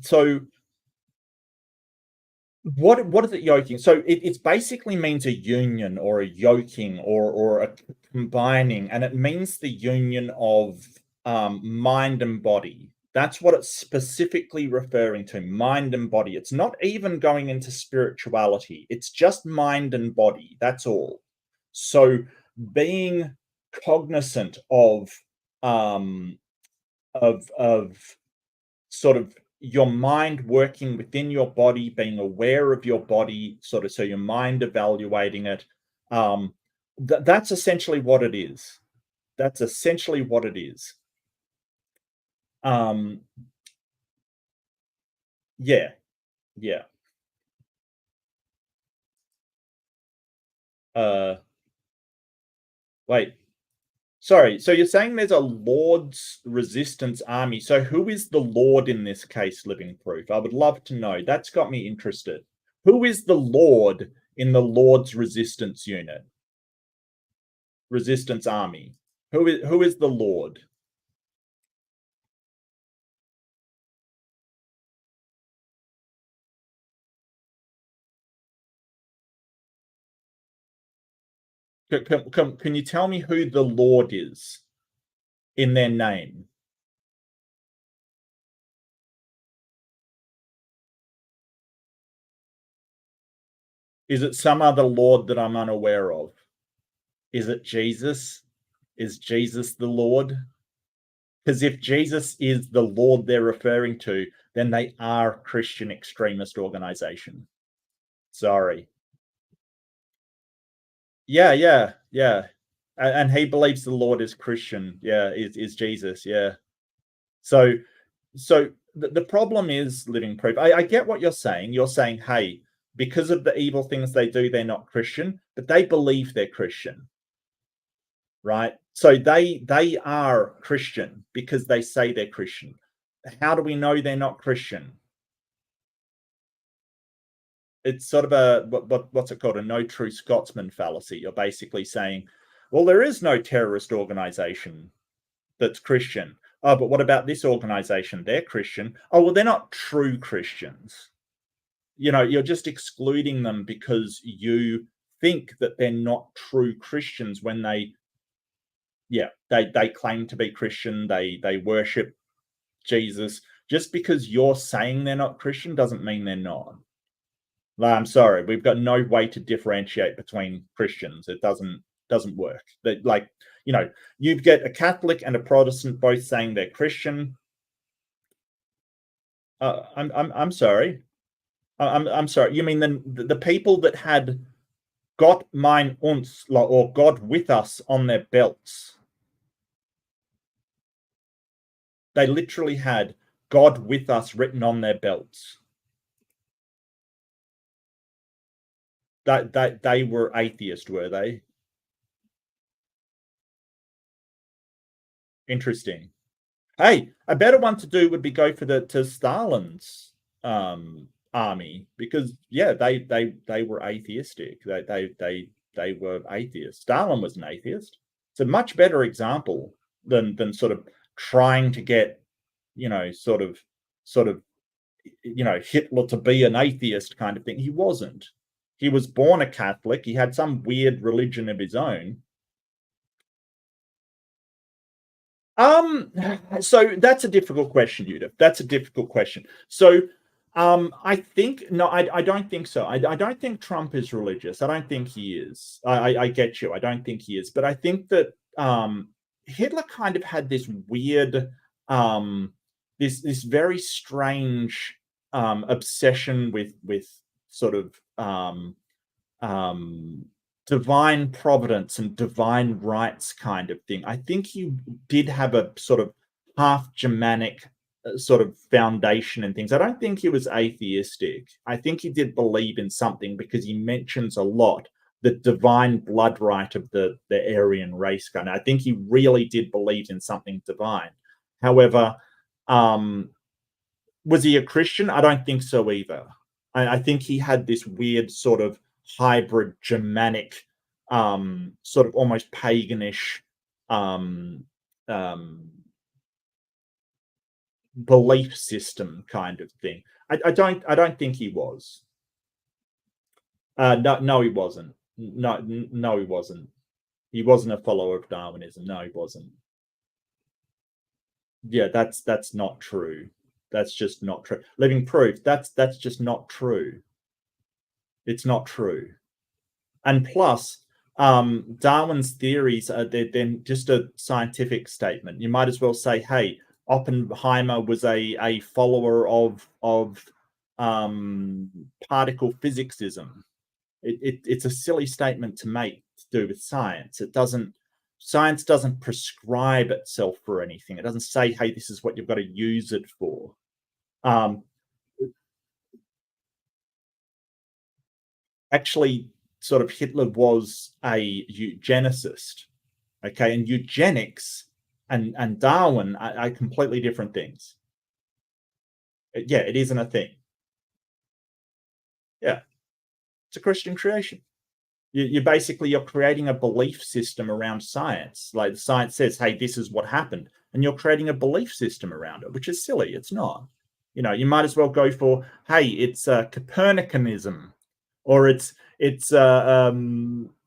So what is it yoking? So it basically means a union or a yoking or a combining, and it means the union of mind and body. That's what it's specifically referring to, mind and body. It's not even going into spirituality. It's just mind and body. That's all. So being cognizant of sort of your mind working within your body, being aware of your body, sort of, so your mind evaluating it. That's essentially what it is. That's essentially what it is. Yeah. Yeah. Wait. Sorry. So you're saying there's a Lord's resistance army. So who is the Lord in this case, Living Proof? I would love to know. That's got me interested. Who is the Lord in the Lord's resistance unit? Resistance army. Who is the Lord? Can you tell me who the Lord is in their name? Is it some other Lord that I'm unaware of? Is it Jesus? Is Jesus the Lord? Because if Jesus is the Lord they're referring to, then they are a Christian extremist organization. Sorry. Yeah. And he believes the Lord is Christian. Yeah, is Jesus. Yeah. So the problem is, Living Proof. I get what you're saying. You're saying, hey, because of the evil things they do, they're not Christian, but they believe they're Christian, right? So they are Christian because they say they're Christian. How do we know they're not Christian? It's sort of a what's it called? A no true Scotsman fallacy. You're basically saying, well, there is no terrorist organization that's Christian. Oh, but what about this organization? They're Christian. Oh, well, they're not true Christians. You're just excluding them because you think that they're not true Christians when they claim to be Christian. They worship Jesus, just because you're saying they're not Christian doesn't mean they're not. I'm sorry, we've got no way to differentiate between Christians. It doesn't work. That, like, you know, you get a Catholic and a Protestant both saying they're Christian. I'm sorry. I'm sorry. You mean the people that had Gott mein uns, or God with us on their belts? They literally had God with us written on their belts. That they were atheist, were they? Interesting. Hey, a better one to do would be go for to Stalin's army, because yeah, they were atheistic. They were atheists. Stalin was an atheist. It's a much better example than sort of trying to get, you know, sort of you know, Hitler to be an atheist kind of thing. He wasn't. He was born a Catholic. He had some weird religion of his own. So that's a difficult question, Judith. That's a difficult question. So I think, no, I don't think so. I don't think Trump is religious. I don't think he is. I get you. I don't think he is. But I think that Hitler kind of had this weird, this very strange obsession with sort of divine providence and divine rights kind of thing. I think he did have a sort of half Germanic sort of foundation and things. I don't think he was atheistic. I think he did believe in something, because he mentions a lot the divine blood right of the Aryan race kind of. I think he really did believe in something divine. However, was he a Christian? I don't think so either. I think he had this weird sort of hybrid Germanic, sort of almost paganish belief system kind of thing. I don't think he was. No, he wasn't. No, he wasn't. He wasn't a follower of Darwinism. No, he wasn't. Yeah, that's not true. That's just not true. Living proof. That's just not true. It's not true. And plus, Darwin's theories are they're just a scientific statement. You might as well say, hey, Oppenheimer was a follower of particle physicsism. It's a silly statement to make to do with science. Science doesn't prescribe itself for anything. It doesn't say, hey, this is what you've got to use it for. Actually, sort of Hitler was a eugenicist, okay? And eugenics and Darwin are completely different things. Yeah, it isn't a thing. Yeah, it's a Christian creation. You're creating a belief system around science. Like science says, hey, this is what happened. And you're creating a belief system around it, which is silly. It's not. You know, you might as well go for, hey, it's Copernicanism, or it's you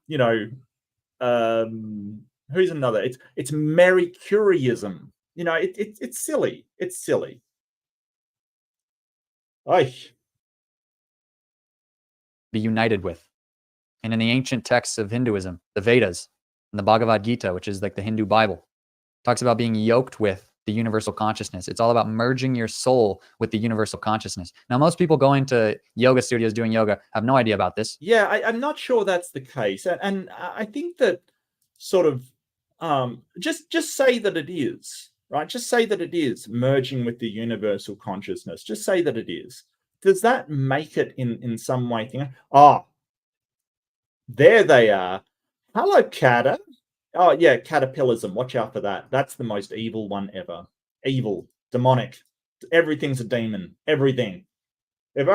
know, who's another? It's Mary Curieism. You know, it's silly. It's silly. Be united with. And in the ancient texts of Hinduism, the Vedas and the Bhagavad Gita, which is like the Hindu Bible, talks about being yoked with the universal consciousness. It's all about merging your soul with the universal consciousness. Now, most people going to yoga studios doing yoga have no idea about this. Yeah, I'm not sure that's the case. And I think that sort of just say that it is, right? Just say that it is merging with the universal consciousness. Just say that it is. Does that make it in some way? There they are. Hello, Cata. Oh, yeah, caterpillarism. Watch out for that. That's the most evil one ever. Evil, demonic. Everything's a demon. Everything. Yeah,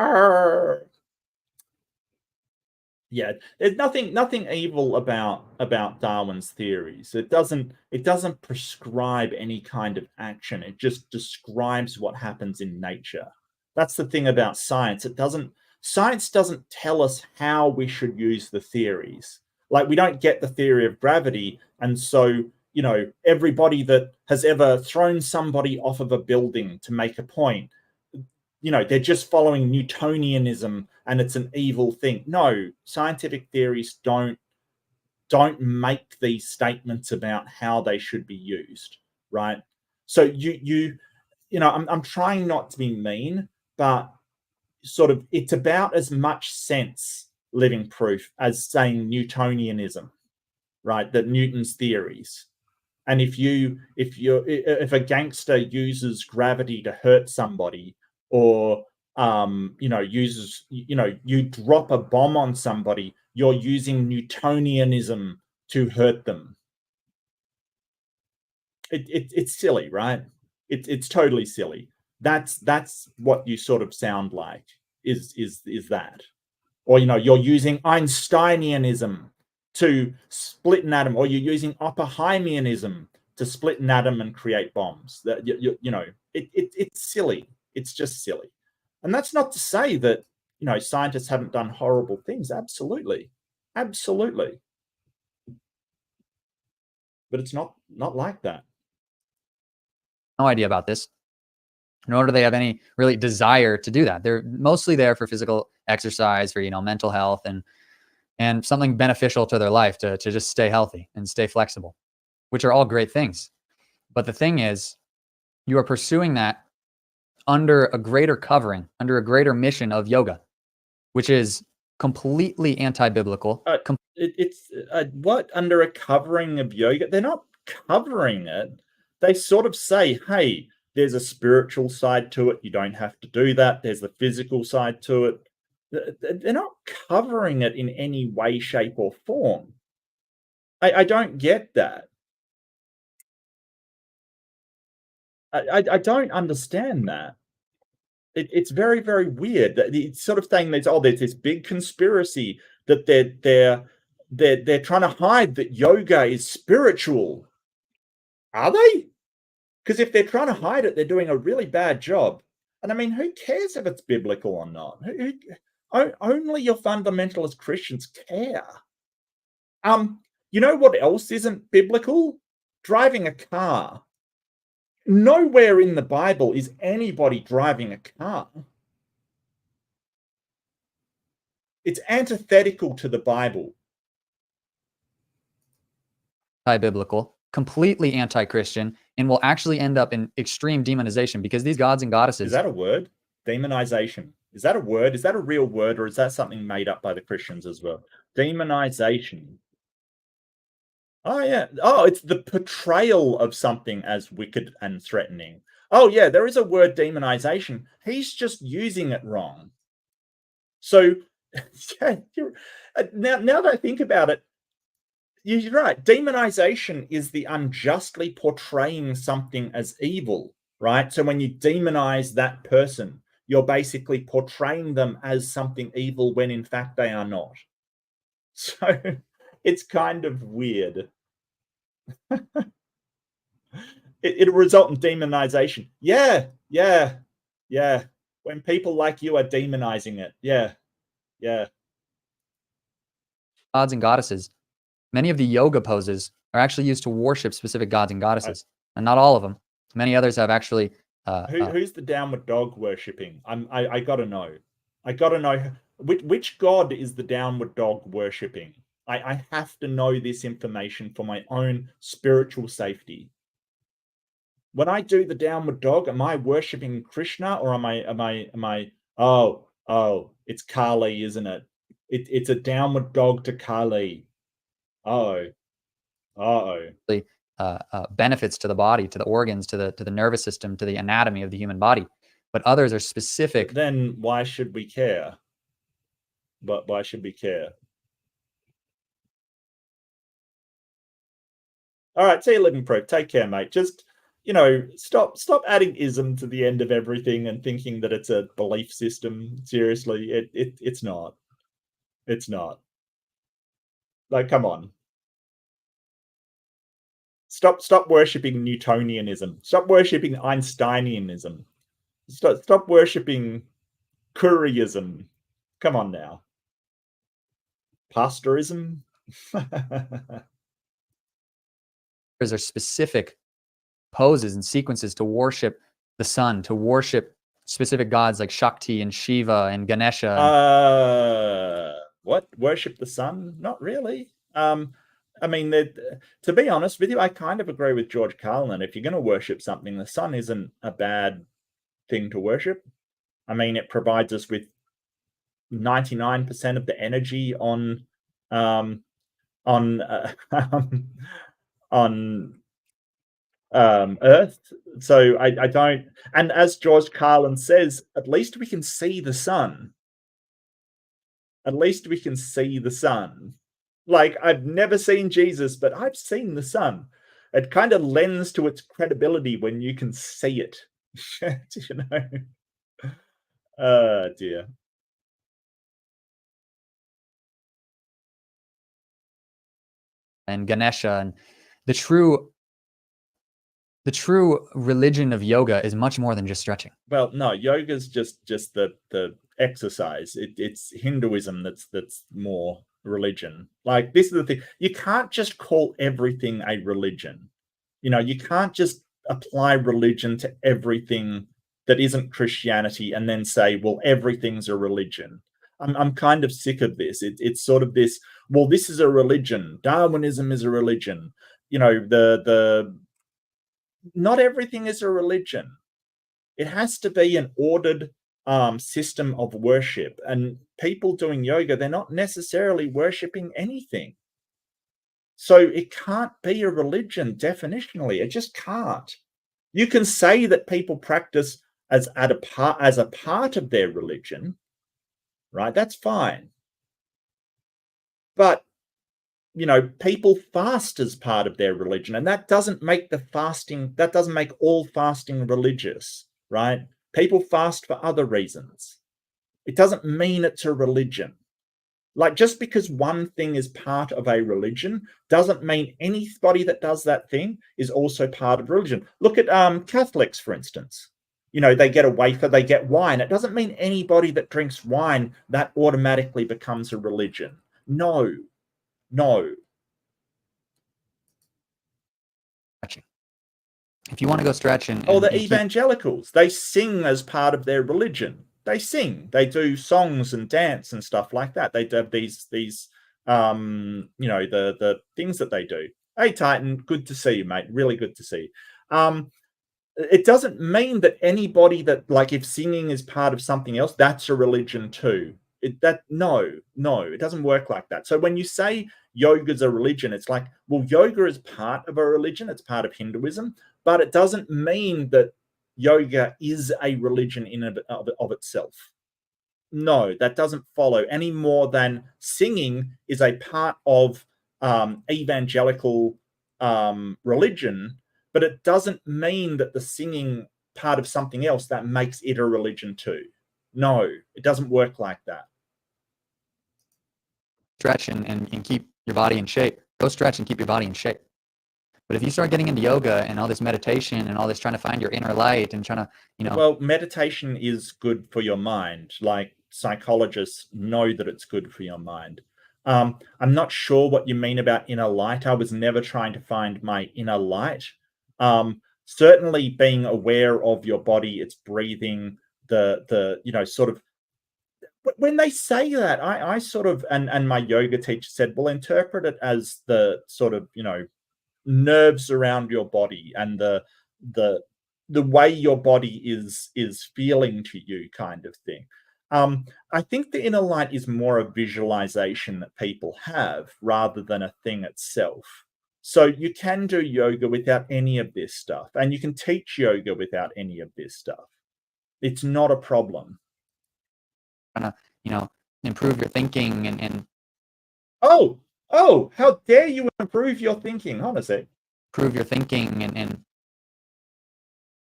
there's nothing evil about Darwin's theories. It doesn't prescribe any kind of action. It just describes what happens in nature. That's the thing about science. Science doesn't tell us how we should use the theories. Like, we don't get the theory of gravity, and so you know, everybody that has ever thrown somebody off of a building to make a point, you know, they're just following Newtonianism and it's an evil thing. No, scientific theories don't make these statements about how they should be used, right? So you know, I'm trying not to be mean, but sort of it's about as much sense living proof as saying Newtonianism, right? That Newton's theories. And if a gangster uses gravity to hurt somebody, or you know, you drop a bomb on somebody, you're using Newtonianism to hurt them. It's silly, right? It's totally silly. That's what you sort of sound like, is that. Or, you know, you're using Einsteinianism to split an atom, or you're using Oppenheimianism to split an atom and create bombs. That you know, it's silly. It's just silly. And that's not to say that, you know, scientists haven't done horrible things. Absolutely. Absolutely. But it's not like that. No idea about this, nor do they have any really desire to do that. They're mostly there for physical exercise, for, you know, mental health, and something beneficial to their life, to just stay healthy and stay flexible, which are all great things. But the thing is, you are pursuing that under a greater covering, under a greater mission of yoga, which is completely anti-biblical. It's what, under a covering of yoga? They're not covering it. They sort of say, hey, there's a spiritual side to it. You don't have to do that. There's the physical side to it. They're not covering it in any way, shape, or form. I don't get that. I don't understand that. It's very, very weird. It's sort of saying that, oh, there's this big conspiracy that they're trying to hide that yoga is spiritual. Are they? Because if they're trying to hide it, they're doing a really bad job. And I mean, who cares if it's biblical or not? Only your fundamentalist Christians care. You know what else isn't biblical? Driving a car. Nowhere in the Bible is anybody driving a car. It's antithetical to the Bible. Anti-biblical, completely anti-Christian, and will actually end up in extreme demonization, because these gods and goddesses... Is that a word? Demonization. Is that a word? Is that a real word, or is that something made up by the Christians as well? Demonization. Oh, yeah. Oh, it's the portrayal of something as wicked and threatening. Oh, yeah, there is a word, demonization. He's just using it wrong. So, yeah, now that I think about it, you're right. Demonization is the unjustly portraying something as evil, right? So when you demonize that person, you're basically portraying them as something evil when in fact they are not. So it's kind of weird. It'll result in demonization. Yeah. When people like you are demonizing it. Yeah. Gods and goddesses. Many of the yoga poses are actually used to worship specific gods and goddesses, and not all of them. Many others have actually... who's the downward dog worshipping? I gotta know. I gotta know which god is the downward dog worshipping. I have to know this information for my own spiritual safety. When I do the downward dog, am I worshipping Krishna, or am I? Oh, it's Kali, isn't it? It's a downward dog to Kali. benefits to the body, to the organs, to the nervous system, to the anatomy of the human body. But others are specific. But then why should we care? But why should we care? All right, see you, living proof. Take care, mate. Just, you know, stop adding ism to the end of everything and thinking that it's a belief system. Seriously, it's not. It's not. Like, come on. Stop worshipping Newtonianism. Stop worshipping Einsteinianism. Stop worshipping Curryism. Come on now. Pasteurism. are specific poses and sequences to worship the sun, to worship specific gods like Shakti and Shiva and Ganesha. What? Worship the sun? Not really. I mean, to be honest with you, I kind of agree with George Carlin. If you're going to worship something, the sun isn't a bad thing to worship. I mean, it provides us with 99% of the energy on Earth. So I don't. And as George Carlin says, at least we can see the sun. At least we can see the sun. Like, I've never seen Jesus, but I've seen the sun. It kind of lends to its credibility when you can see it. You know? Oh, dear. And Ganesha, and the true religion of yoga is much more than just stretching. Well, no, yoga's just the exercise. It's Hinduism that's more religion. Like, this is the thing. You can't just call everything a religion. You know, you can't just apply religion to everything that isn't Christianity and then say, well, everything's a religion. I'm kind of sick of this. It's sort of this, well, this is a religion. Darwinism is a religion. You know, not everything is a religion. It has to be an ordered system of worship. And people doing yoga, they're not necessarily worshiping anything. So it can't be a religion definitionally. It just can't. You can say that people practice as a part of their religion, right? That's fine. But, you know, people fast as part of their religion, and that doesn't make all fasting religious, right? People fast for other reasons. It doesn't mean it's a religion. Like, just because one thing is part of a religion doesn't mean anybody that does that thing is also part of religion. Look at Catholics, for instance. You know, they get a wafer, they get wine. It doesn't mean anybody that drinks wine, that automatically becomes a religion. No. If you want to go stretch the evangelicals, they sing as part of their religion. They sing, they do songs and dance and stuff like that. They have these you know, the things that they do. Hey, Titan, good to see you, mate. Really good to see you. It doesn't mean that anybody that, like, if singing is part of something else, that's a religion too. No, it doesn't work like that. So when you say yoga's a religion, it's like, well, yoga is part of a religion. It's part of Hinduism, but it doesn't mean that yoga is a religion in of itself. No, that doesn't follow any more than singing is a part of evangelical religion, but it doesn't mean that the singing part of something else that makes it a religion too. No, it doesn't work like that. Stretch and keep your body in shape. Go stretch and keep your body in shape. But if you start getting into yoga and all this meditation and all this trying to find your inner light and trying to, you know. Well, meditation is good for your mind. Like, psychologists know that it's good for your mind. I'm not sure what you mean about inner light. I was never trying to find my inner light. Certainly being aware of your body, its breathing, the you know, sort of, when they say that, I sort of, and my yoga teacher said, well, interpret it as the sort of, you know, nerves around your body and the way your body is feeling to you, kind of thing. I think the inner light is more a visualization that people have rather than a thing itself. So you can do yoga without any of this stuff, and you can teach yoga without any of this stuff. It's not a problem. Trying to, you know, improve your thinking and oh, how dare you improve your thinking? Honestly, improve your thinking and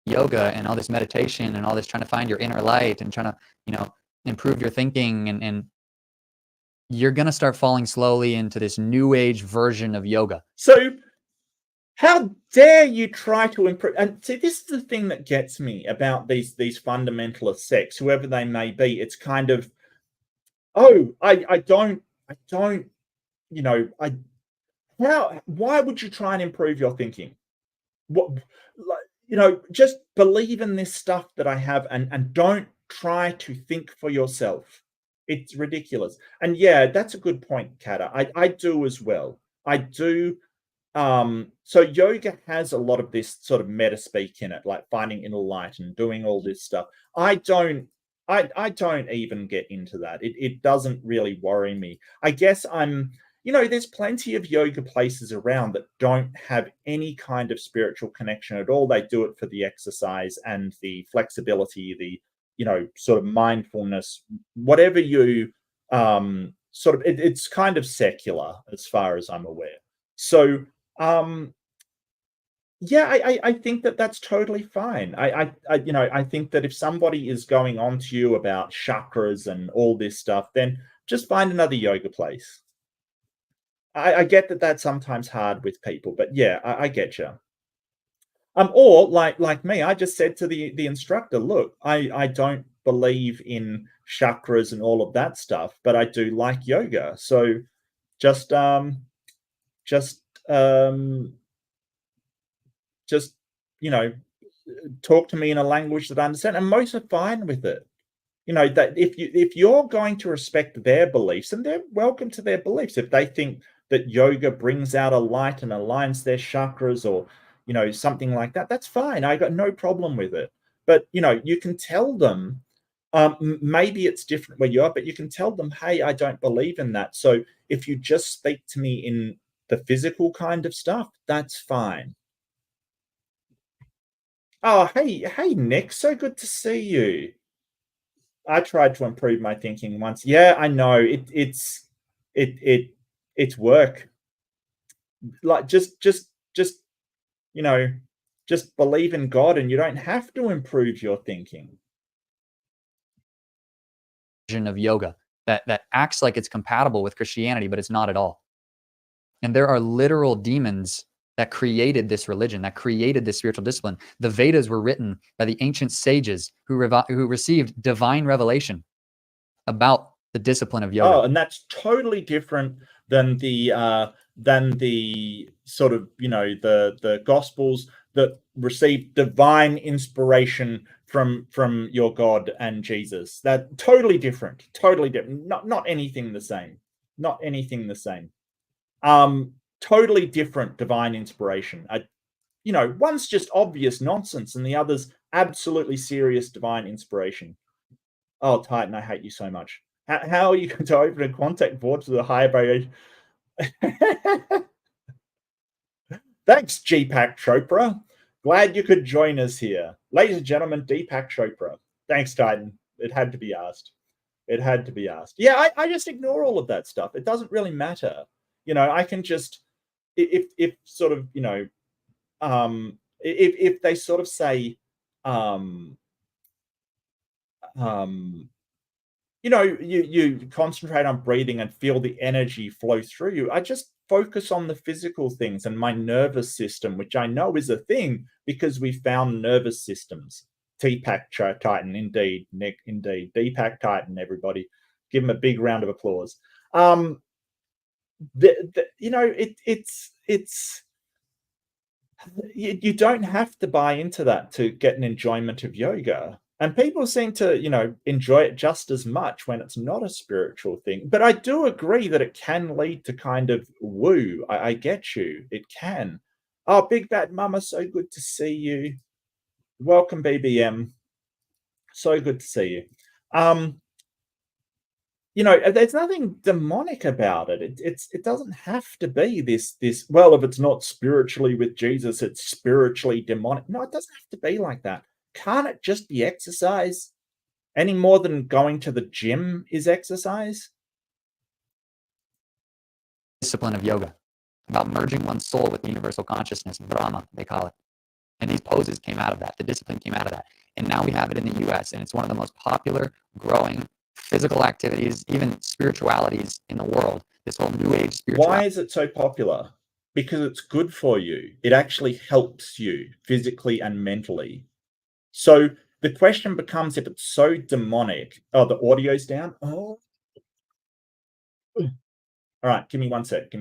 yoga and all this meditation and all this trying to find your inner light and trying to, you know, improve your thinking, and you're going to start falling slowly into this new age version of yoga. So how dare you try to improve? And see, this is the thing that gets me about these fundamentalist sects, whoever they may be. It's kind of, I don't, you know, Why would you try and improve your thinking? What, just believe in this stuff that I have, and don't try to think for yourself. It's ridiculous. And yeah, that's a good point, Kata. I do as well. I do. So yoga has a lot of this sort of meta speak in it, like finding inner light and doing all this stuff. I don't even get into that. It doesn't really worry me. I guess there's plenty of yoga places around that don't have any kind of spiritual connection at all. They do it for the exercise and the flexibility, the sort of mindfulness, whatever you it's kind of secular as far as I'm aware. So yeah, I think that that's totally fine. I think that if somebody is going on to you about chakras and all this stuff, then just find another yoga place. I get that that's sometimes hard with people, but yeah, I get you. Or like me, I just said to the instructor, look, I don't believe in chakras and all of that stuff, but I do like yoga. So just talk to me in a language that I understand, and most are fine with it. That if you're going to respect their beliefs, and they're welcome to their beliefs, if they think that yoga brings out a light and aligns their chakras, or something like that, that's fine. I got no problem with it. But you can tell them, maybe it's different where you are, but you can tell them, hey, I don't believe in that. So if you just speak to me in the physical kind of stuff, that's fine. Oh, hey, Nick, so good to see you. I tried to improve my thinking once. Yeah, I know it's work. Like just believe in God, and you don't have to improve your thinking. Of yoga that acts like it's compatible with Christianity, but it's not at all. And there are literal demons that created this religion, that created this spiritual discipline. The Vedas were written by the ancient sages who received divine revelation about the discipline of yoga. Oh, and that's totally different than the sort of the Gospels that received divine inspiration from your God and Jesus. That totally different. Not anything the same. Not anything the same. Totally different divine inspiration. One's just obvious nonsense, and the other's absolutely serious divine inspiration. Oh, Titan, I hate you so much. How are you going to open a contact board to the higher variation? Thanks, Deepak Chopra. Glad you could join us here. Ladies and gentlemen, Deepak Chopra. Thanks, Titan. It had to be asked. It had to be asked. Yeah, I just ignore all of that stuff. It doesn't really matter. I can just, if sort of, if they sort of say, you concentrate on breathing and feel the energy flow through you. I just focus on the physical things and my nervous system, which I know is a thing because we found nervous systems. Deepak Titan, indeed, Nick, indeed. Deepak Titan, everybody. Give him a big round of applause. It's you don't have to buy into that to get an enjoyment of yoga. And people seem to, enjoy it just as much when it's not a spiritual thing. But I do agree that it can lead to kind of woo. I get you. It can. Oh, Big Bad Mama, so good to see you. Welcome, BBM. So good to see you. There's nothing demonic about it. It doesn't have to be this. Well, if it's not spiritually with Jesus, it's spiritually demonic. No, it doesn't have to be like that. Can't it just be exercise? Any more than going to the gym is exercise? Discipline of yoga, about merging one's soul with the universal consciousness, Brahma, they call it. And these poses came out of that. The discipline came out of that. And now we have it in the US, and it's one of the most popular, growing physical activities, even spiritualities in the world. This whole new age spirituality. Why is it so popular? Because it's good for you. It actually helps you physically and mentally. So the question becomes, if it's so demonic. Oh, the audio's down. Oh. All right, give me one sec.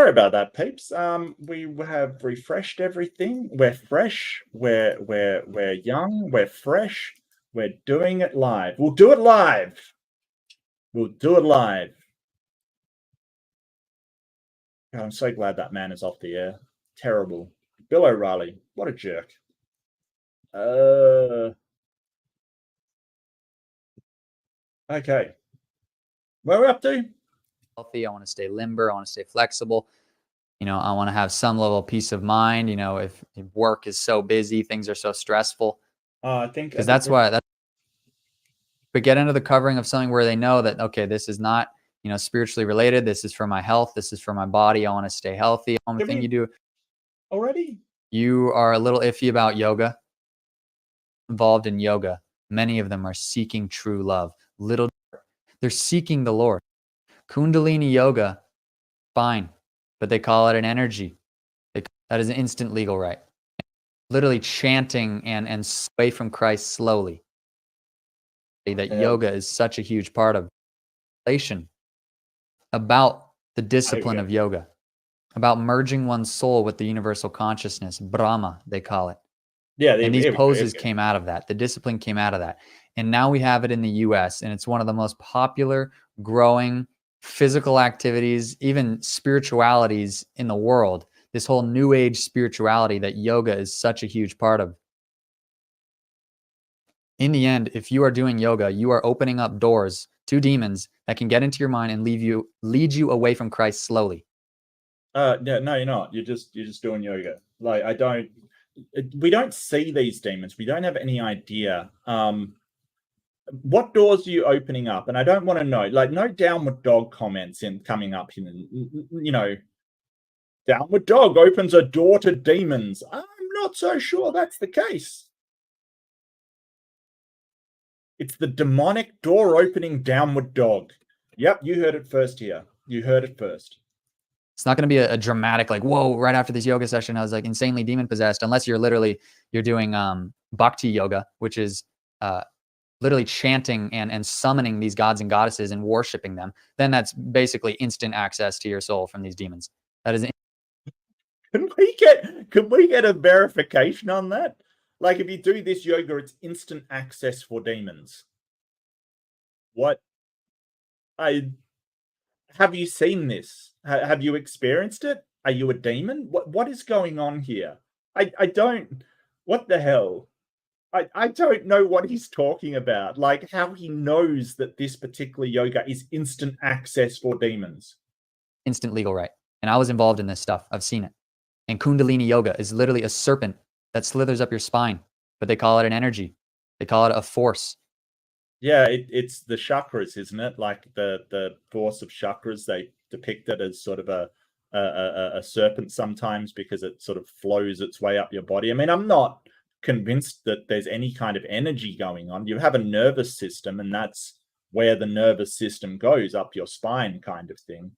sorry about that, peeps. We have refreshed everything. We're fresh. We're young. We're fresh. We're doing it live. We'll do it live. We'll do it live. God, I'm so glad that man is off the air. Terrible. Bill O'Reilly, what a jerk. Okay. Where are we up to? Healthy. I want to stay limber. I want to stay flexible. You know, I want to have some level of peace of mind. You know, if work is so busy, things are so stressful. I think because that's why. But get under the covering of something where they know that, okay, this is not, you know, spiritually related. This is for my health. This is for my body. I want to stay healthy. The only thing you do already. You are a little iffy about yoga. Involved in yoga, many of them are seeking true love. They're seeking the Lord. Kundalini yoga, fine, but they call it an energy. That is an instant legal right. Literally chanting and away from Christ slowly. That yoga is such a huge part of relation about the discipline of yoga, about merging one's soul with the universal consciousness, Brahma, they call it. Yeah, and these poses came out of that. The discipline came out of that. And now we have it in the US, and it's one of the most popular, growing physical activities, even spiritualities in the world. This whole new age spirituality that yoga is such a huge part of. In the end, if you are doing yoga, you are opening up doors to demons that can get into your mind and lead you away from Christ slowly. No, you're not. You're just doing yoga. Like, we don't see these demons. We don't have any idea. What doors are you opening up? And I don't want to know. Like, no downward dog comments coming up. You know, downward dog opens a door to demons. I'm not so sure that's the case. It's the demonic door opening downward dog. Yep, you heard it first here. You heard it first. It's not going to be a dramatic, like, whoa, right after this yoga session, I was like insanely demon possessed, unless you're doing bhakti yoga, which is literally chanting and summoning these gods and goddesses and worshiping them. Then that's basically instant access to your soul from these demons. That is. Can we get a verification on that? Like, if you do this yoga, it's instant access for demons. What? Have you seen this? Have you experienced it? Are you a demon? What is going on here? I don't. What the hell? I don't know what he's talking about. Like, how he knows that this particular yoga is instant access for demons. Instant legal right. And I was involved in this stuff. I've seen it. And Kundalini yoga is literally a serpent that slithers up your spine, but they call it an energy. They call it a force. Yeah, it's the chakras, isn't it? Like the force of chakras. They depict it as sort of a serpent sometimes because it sort of flows its way up your body. I mean, I'm not convinced that there's any kind of energy going on. You have a nervous system, and that's where the nervous system goes, up your spine, kind of thing.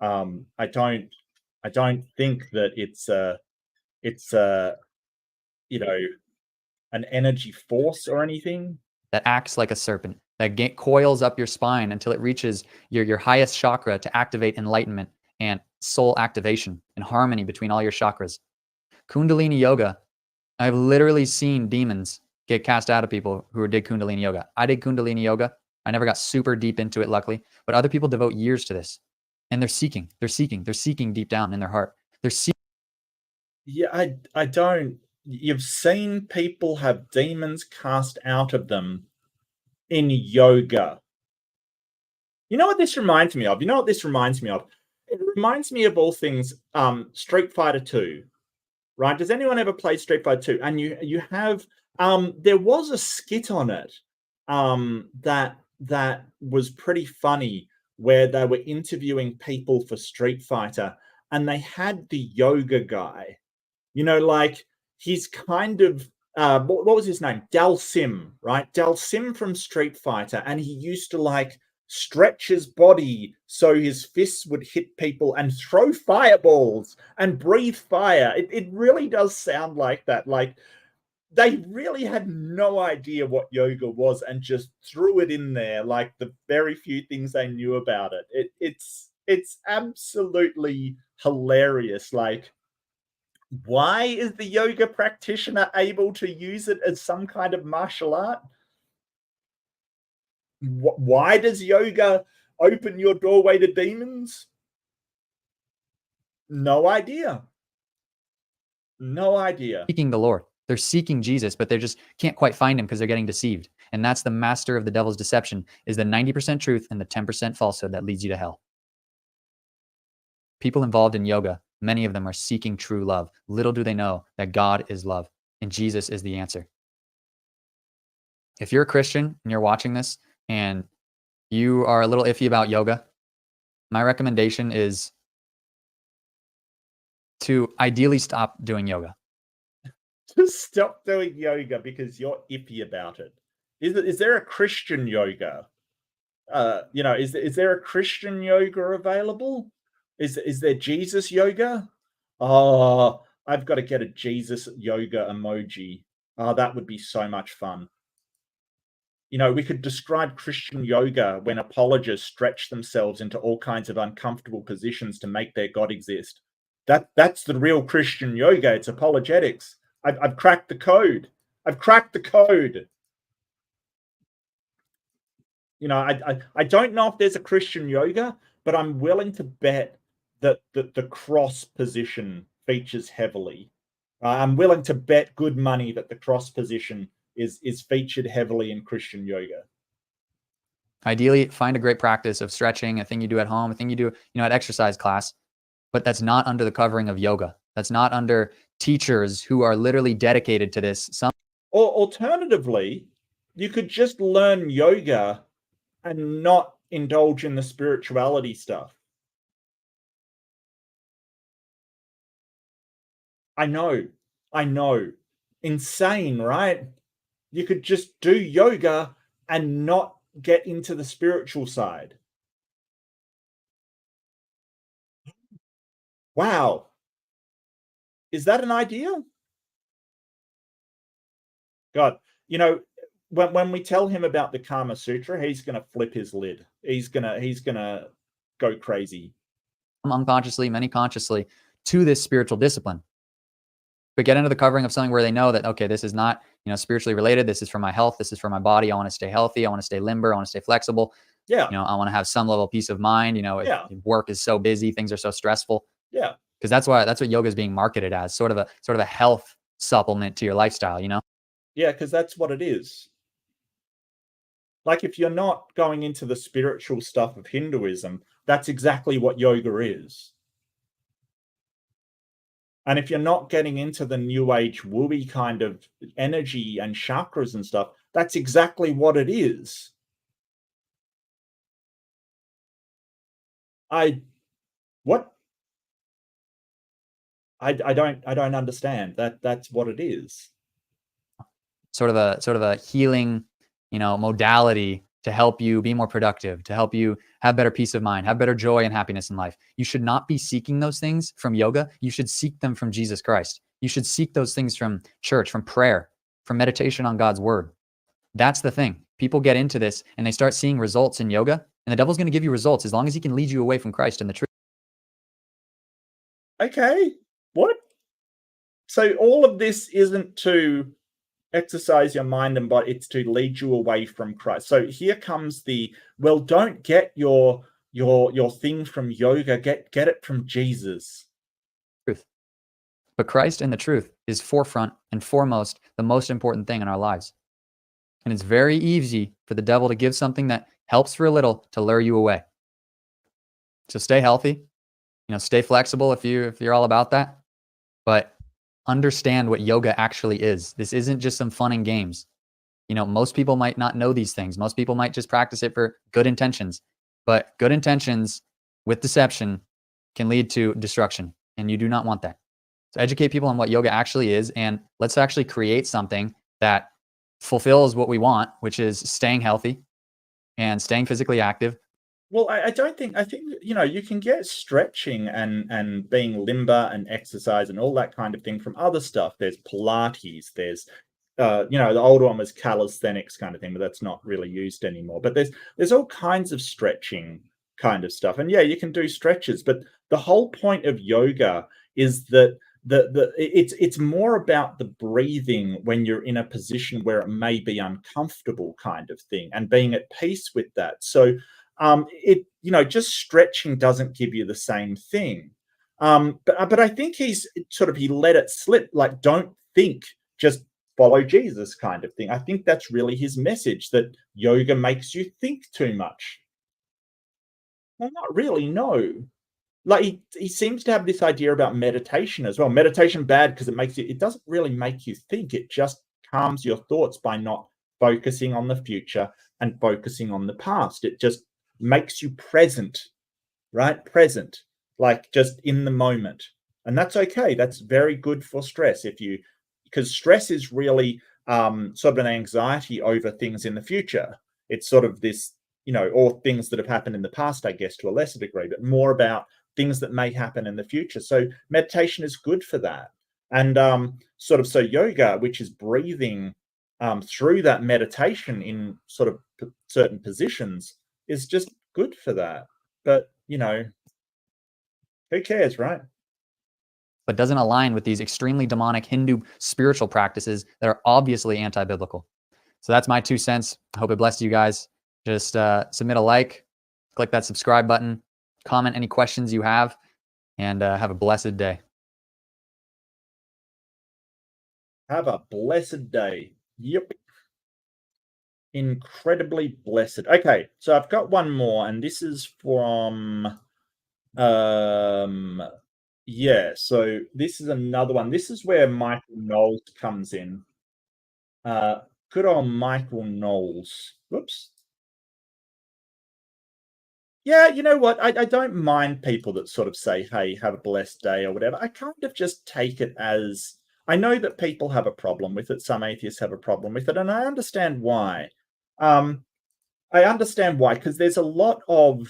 I don't think that it's you know, an energy force or anything that acts like a serpent, that coils up your spine until it reaches your highest chakra to activate enlightenment and soul activation and harmony between all your chakras. Kundalini yoga, I've literally seen demons get cast out of people who did Kundalini yoga. I did Kundalini yoga. I never got super deep into it, luckily, but other people devote years to this. And they're seeking deep down in their heart. They're seeking. Yeah, I don't. You've seen people have demons cast out of them in yoga. You know what this reminds me of? It reminds me of all things Street Fighter 2. Right? Does anyone ever play Street Fighter 2? And you have there was a skit on it that was pretty funny, where they were interviewing people for Street Fighter, and they had the yoga guy. You know, like, he's kind of what was his name? Dalsim, right? Dalsim from Street Fighter, and he used to like stretch his body so his fists would hit people and throw fireballs and breathe fire. It really does sound like that. Like, they really had no idea what yoga was and just threw it in there, like the very few things they knew about it. It's It's absolutely hilarious. Like, why is the yoga practitioner able to use it as some kind of martial art? Why does yoga open your doorway to demons? No idea. No idea. Seeking the Lord. They're seeking Jesus, but they just can't quite find him because they're getting deceived. And that's the master of the devil's deception, is the 90% truth and the 10% falsehood that leads you to hell. People involved in yoga, many of them are seeking true love. Little do they know that God is love and Jesus is the answer. If you're a Christian and you're watching this and you are a little iffy about yoga, my recommendation is to ideally stop doing yoga. Just stop doing yoga because you're iffy about it. Is there a Christian yoga? Is there a Christian yoga available? Is there Jesus yoga? Oh, I've got to get a Jesus yoga emoji. Oh, that would be so much fun. We could describe Christian yoga when apologists stretch themselves into all kinds of uncomfortable positions to make their God exist. That's the real Christian yoga. It's apologetics. I've cracked the code. I've cracked the code. I don't know if there's a Christian yoga, but I'm willing to bet that the cross position features heavily. I'm willing to bet good money that the cross position is featured heavily in Christian yoga. Ideally, find a great practice of stretching, a thing you do at home, a thing you do, at exercise class, but that's not under the covering of yoga. That's not under teachers who are literally dedicated to this. Or alternatively, you could just learn yoga and not indulge in the spirituality stuff. I know. Insane, right? You could just do yoga and not get into the spiritual side. Wow. Is that an idea? God, when we tell him about the Kama Sutra, he's going to flip his lid. He's going to go crazy. Unconsciously, many consciously, to this spiritual discipline. But get into the covering of something where they know that, okay, this is not, spiritually related. This is for my health. This is for my body. I want to stay healthy. I want to stay limber. I want to stay flexible. Yeah. I want to have some level of peace of mind. Work is so busy. Things are so stressful. Yeah. Because that's what yoga is being marketed as, sort of a health supplement to your lifestyle, Yeah, because that's what it is. Like, if you're not going into the spiritual stuff of Hinduism, that's exactly what yoga is. And if you're not getting into the new age wooey kind of energy and chakras and stuff, that's exactly what it is. What? I don't understand. That's what it is. Sort of a healing, modality to help you be more productive, to help you have better peace of mind, have better joy and happiness in life. You should not be seeking those things from yoga. You should seek them from Jesus Christ. You should seek those things from church, from prayer, from meditation on God's word. That's the thing. People get into this and they start seeing results in yoga, and the devil's going to give you results as long as he can lead you away from Christ and the truth. Okay. What? So all of this isn't to exercise your mind and body, it's to lead you away from Christ. So here comes don't get your thing from yoga, get it from Jesus. Truth. But Christ and the truth is forefront and foremost the most important thing in our lives. And it's very easy for the devil to give something that helps for a little to lure you away. So stay healthy, stay flexible if you're all about that. But understand what yoga actually is. This isn't just some fun and games. Most people might not know these things. Most people might just practice it for good intentions. But good intentions with deception can lead to destruction, and you do not want that. So educate people on what yoga actually is, and let's actually create something that fulfills what we want, which is staying healthy and staying physically active. Well, I think you can get stretching and being limber and exercise and all that kind of thing from other stuff. There's Pilates, there's the old one was calisthenics kind of thing, but that's not really used anymore. But there's all kinds of stretching kind of stuff. And yeah, you can do stretches, but the whole point of yoga is that it's more about the breathing when you're in a position where it may be uncomfortable, kind of thing, and being at peace with that. So just stretching doesn't give you the same thing. But I think he let it slip, like, don't think, just follow Jesus, kind of thing. I think that's really his message, that yoga makes you think too much. Well, not really, no. Like, he seems to have this idea about meditation as well. Meditation bad because it doesn't really make you think. It just calms your thoughts by not focusing on the future and focusing on the past. It just makes you present, right? Present, like just in the moment. And that's okay. That's very good for stress. Because stress is really sort of an anxiety over things in the future. It's sort of this, or things that have happened in the past, I guess, to a lesser degree, but more about things that may happen in the future. So meditation is good for that. And so yoga, which is breathing through that meditation in sort of certain positions, is just good for that. But, who cares, right? But doesn't align with these extremely demonic Hindu spiritual practices that are obviously anti-biblical. So that's my 2 cents. I hope it blessed you guys. Just submit a like, click that subscribe button, comment any questions you have, and have a blessed day. Have a blessed day. Yep. Incredibly blessed. Okay, so I've got one more, and this is from so this is another one. This is where Michael Knowles comes in. Good old Michael Knowles. Whoops. Yeah, you know what? I don't mind people that sort of say, hey, have a blessed day or whatever. I kind of just take it as, I know that people have a problem with it. Some atheists have a problem with it, and I understand why. Because there's a lot of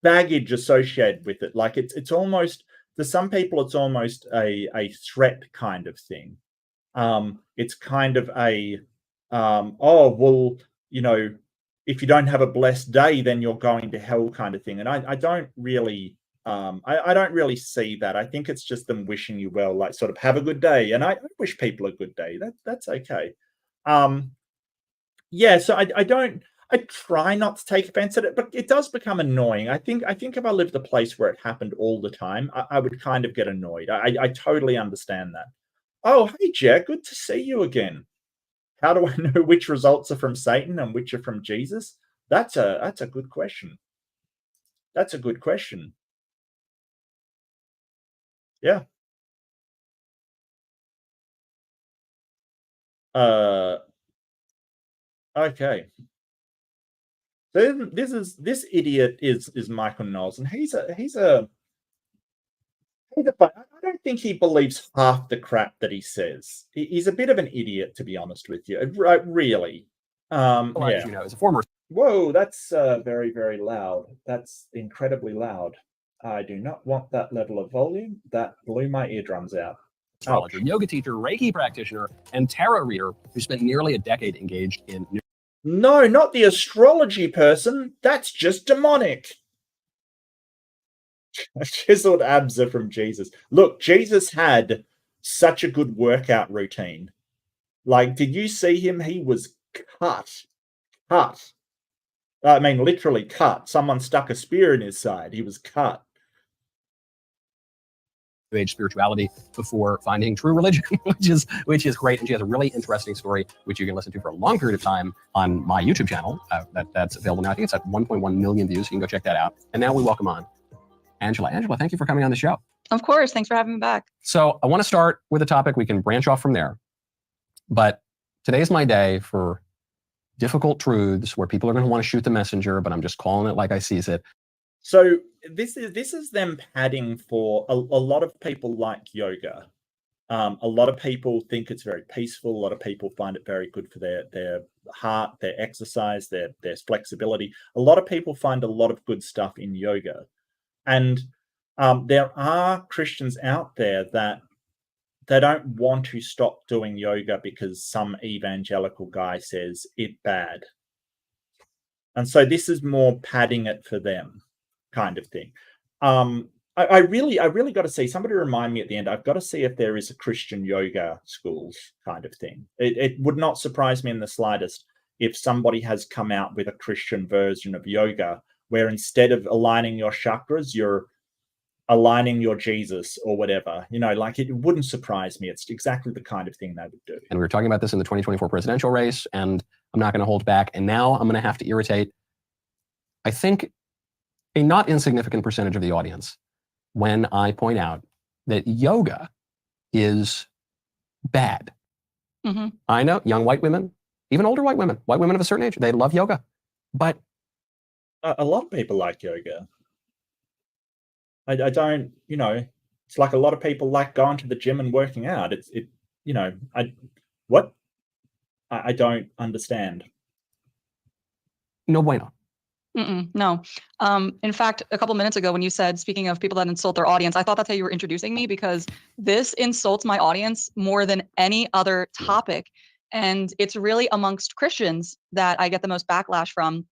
baggage associated with it. Like, it's almost, to some people, it's almost a threat kind of thing. It's kind of a if you don't have a blessed day, then you're going to hell, kind of thing. And I don't really I don't really see that. I think it's just them wishing you well, like, sort of, have a good day. And I wish people a good day. That's okay. So I try not to take offense at it, but it does become annoying. I think if I lived a place where it happened all the time, I would kind of get annoyed. I totally understand that. Oh, hey, Jack, good to see you again. How do I know which results are from Satan and which are from Jesus? That's a good question. That's a good question. Yeah. Okay. So this idiot is Michael Knowles, and I don't think he believes half the crap that he says. He's a bit of an idiot, to be honest with you. Really. As you know, as a former. Whoa, that's very, very loud. That's incredibly loud. I do not want that level of volume. That blew my eardrums out. Astrologer, yoga teacher, Reiki practitioner, and tarot reader who spent nearly a decade engaged in. No, not the astrology person. That's just demonic. Chiseled abs are from Jesus. Look, Jesus had such a good workout routine. Like, did you see him? He was cut. I mean, literally cut. Someone stuck a spear in his side. He was cut. Age spirituality before finding true religion, which is great. And she has a really interesting story, which you can listen to for a long period of time on my YouTube channel. That's available now. I think it's at 1.1 million views. You can go check that out. And now we welcome on Angela. Angela, thank you for coming on the show. Of course. Thanks for having me back. So I want to start with a topic. We can branch off from there. But today's my day for difficult truths where people are going to want to shoot the messenger, but I'm just calling it like I sees it. So this is them padding for a lot of people like yoga. A lot of people think it's very peaceful. A lot of people find it very good for their heart, their exercise, their flexibility. A lot of people find a lot of good stuff in yoga. And there are Christians out there that they don't want to stop doing yoga because some evangelical guy says it's bad. And so this is more padding it for them kind of thing. I really got to see, somebody remind me at the end, I've got to see if there is a Christian yoga schools kind of thing. It would not surprise me in the slightest if somebody has come out with a Christian version of yoga where instead of aligning your chakras, you're aligning your Jesus or whatever, you know, like it wouldn't surprise me. It's exactly the kind of thing they would do. And we were talking about this in the 2024 presidential race, and I'm not going to hold back. And now I'm going to have to irritate, I think, a not insignificant percentage of the audience when I point out that yoga is bad. Mm-hmm. I know young white women, even older white women of a certain age, they love yoga. But a lot of people like yoga. I don't, you know, it's like a lot of people like going to the gym and working out. You know, I don't understand. No bueno. No. In fact, a couple minutes ago when you said, speaking of people that insult their audience, I thought that's how you were introducing me, because this insults my audience more than any other topic. And it's really amongst Christians that I get the most backlash from.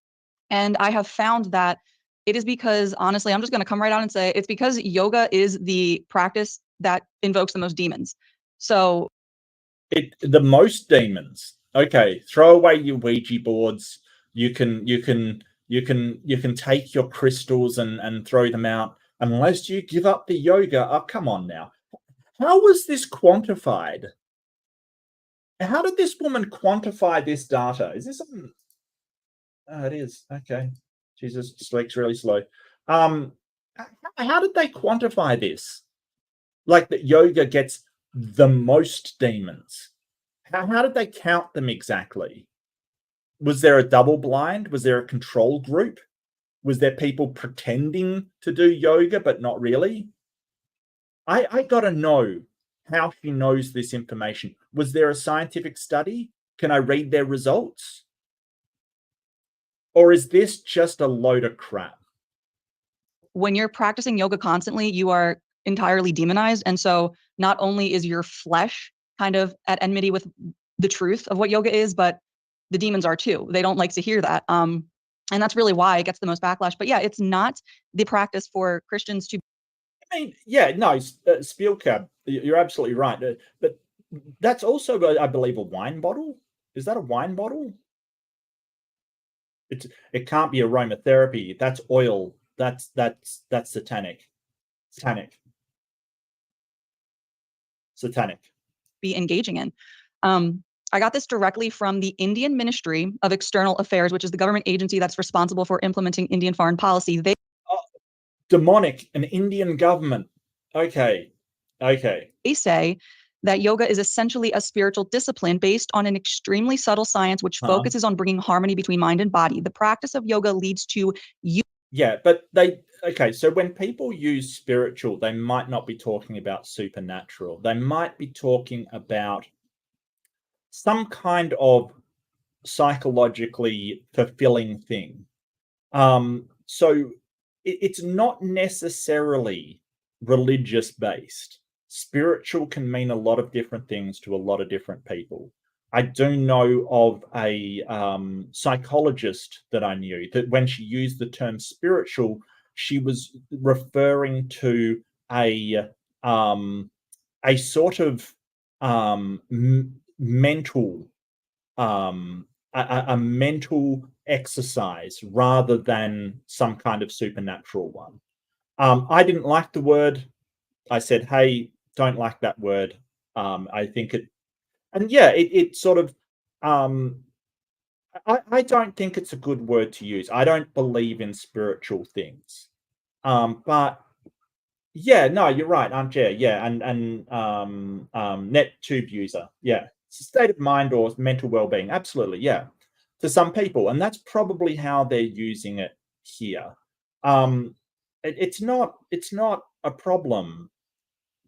And I have found that it is because, honestly, I'm just going to come right out and say it's because yoga is the practice that invokes the most demons. So the most demons. Okay, throw away your Ouija boards. You can take your crystals and throw them out unless you give up the yoga. Oh, come on now. How was this quantified? How did this woman quantify this data? Is this something? Oh, it is. Okay. Jesus, speaks really slow. How did they quantify this? Like that yoga gets the most demons. How did they count them exactly? Was there a double blind? Was there a control group? Was there people pretending to do yoga but not really? I gotta know how she knows this information. Was there a scientific study? Can I read their results? Or is this just a load of crap? When you're practicing yoga constantly, you are entirely demonized. And so not only is your flesh kind of at enmity with the truth of what yoga is, but the demons are too. They don't like to hear that. And that's really why it gets the most backlash. But yeah, it's not the practice for Christians to. I mean, yeah, no, Spielcab, you're absolutely right. But that's also, I believe, a wine bottle. Is that a wine bottle? It can't be aromatherapy. That's oil. That's satanic. Satanic. Be engaging in. I got this directly from the Indian Ministry of External Affairs, which is the government agency that's responsible for implementing Indian foreign policy. Demonic, an Indian government. Okay. They say that yoga is essentially a spiritual discipline based on an extremely subtle science which focuses on bringing harmony between mind and body. The practice of yoga leads to you. Yeah, but so when people use spiritual, they might not be talking about supernatural. They might be talking about some kind of psychologically fulfilling thing. So it's not necessarily religious based. Spiritual can mean a lot of different things to a lot of different people. I do know of a psychologist that I knew that when she used the term spiritual, she was referring to a sort of mental a mental exercise rather than some kind of supernatural one. I didn't like the word. I said, hey, don't like that word. I think it, and yeah, it sort of, I don't think it's a good word to use. I don't believe in spiritual things. But yeah, no, you're right, Armchair. Yeah, and net tube user. Yeah, it's a state of mind or mental well-being. Absolutely, yeah, to some people, and that's probably how they're using it here. It's not a problem,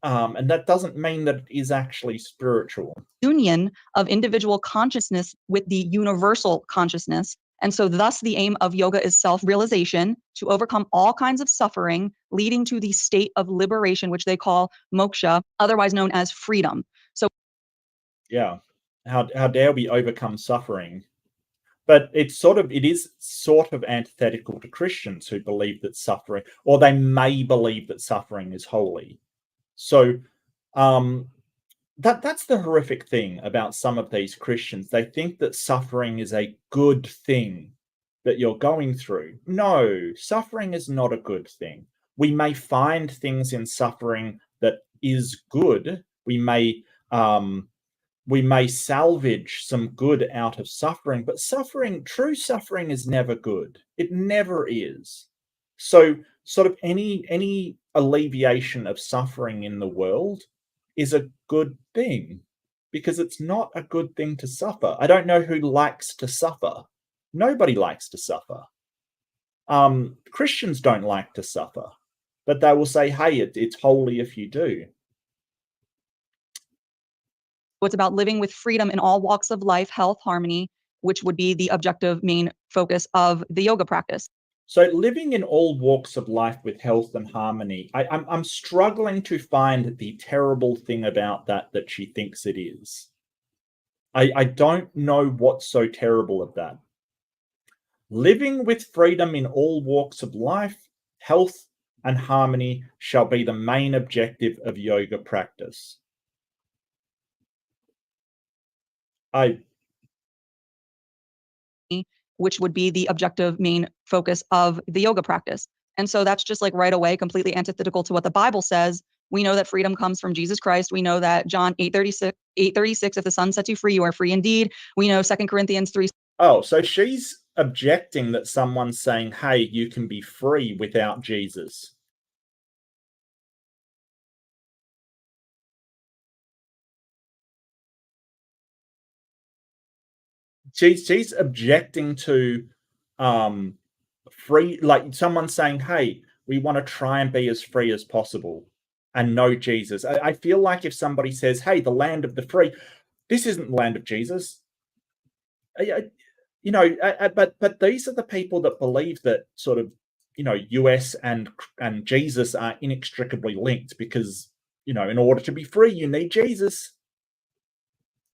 and that doesn't mean that it is actually spiritual. Union of individual consciousness with the universal consciousness. And so thus the aim of yoga is self-realization, to overcome all kinds of suffering, leading to the state of liberation, which they call moksha, otherwise known as freedom. So yeah, how dare we overcome suffering? But it is sort of antithetical to Christians who believe that suffering, or they may believe that suffering is holy. So that's the horrific thing about some of these Christians. They think that suffering is a good thing that you're going through. No, suffering is not a good thing. We may find things in suffering that is good. We may salvage some good out of suffering, but true suffering is never good. It never is. So sort of any alleviation of suffering in the world is a good thing, because it's not a good thing to suffer. I don't know who likes to suffer. Nobody likes to suffer. Christians don't like to suffer, but they will say, hey, it's holy if you do. It's about living with freedom in all walks of life, health, harmony, which would be the objective main focus of the yoga practice. So living in all walks of life with health and harmony, I'm struggling to find the terrible thing about that she thinks it is. I don't know what's so terrible of that. Living with freedom in all walks of life, health and harmony shall be the main objective of yoga practice. Which would be the objective main focus of the yoga practice. And so that's just like right away completely antithetical to what the Bible says. We know that freedom comes from Jesus Christ. We know that John 8:36, if the Son sets you free, you are free indeed. We know 2 Corinthians 3. Oh, so she's objecting that someone's saying, hey, you can be free without Jesus. She's objecting to free, like someone saying, hey, we want to try and be as free as possible and know Jesus. I feel like if somebody says, hey, the land of the free, this isn't the land of Jesus. But these are the people that believe that sort of, US and Jesus are inextricably linked, because, in order to be free, you need Jesus.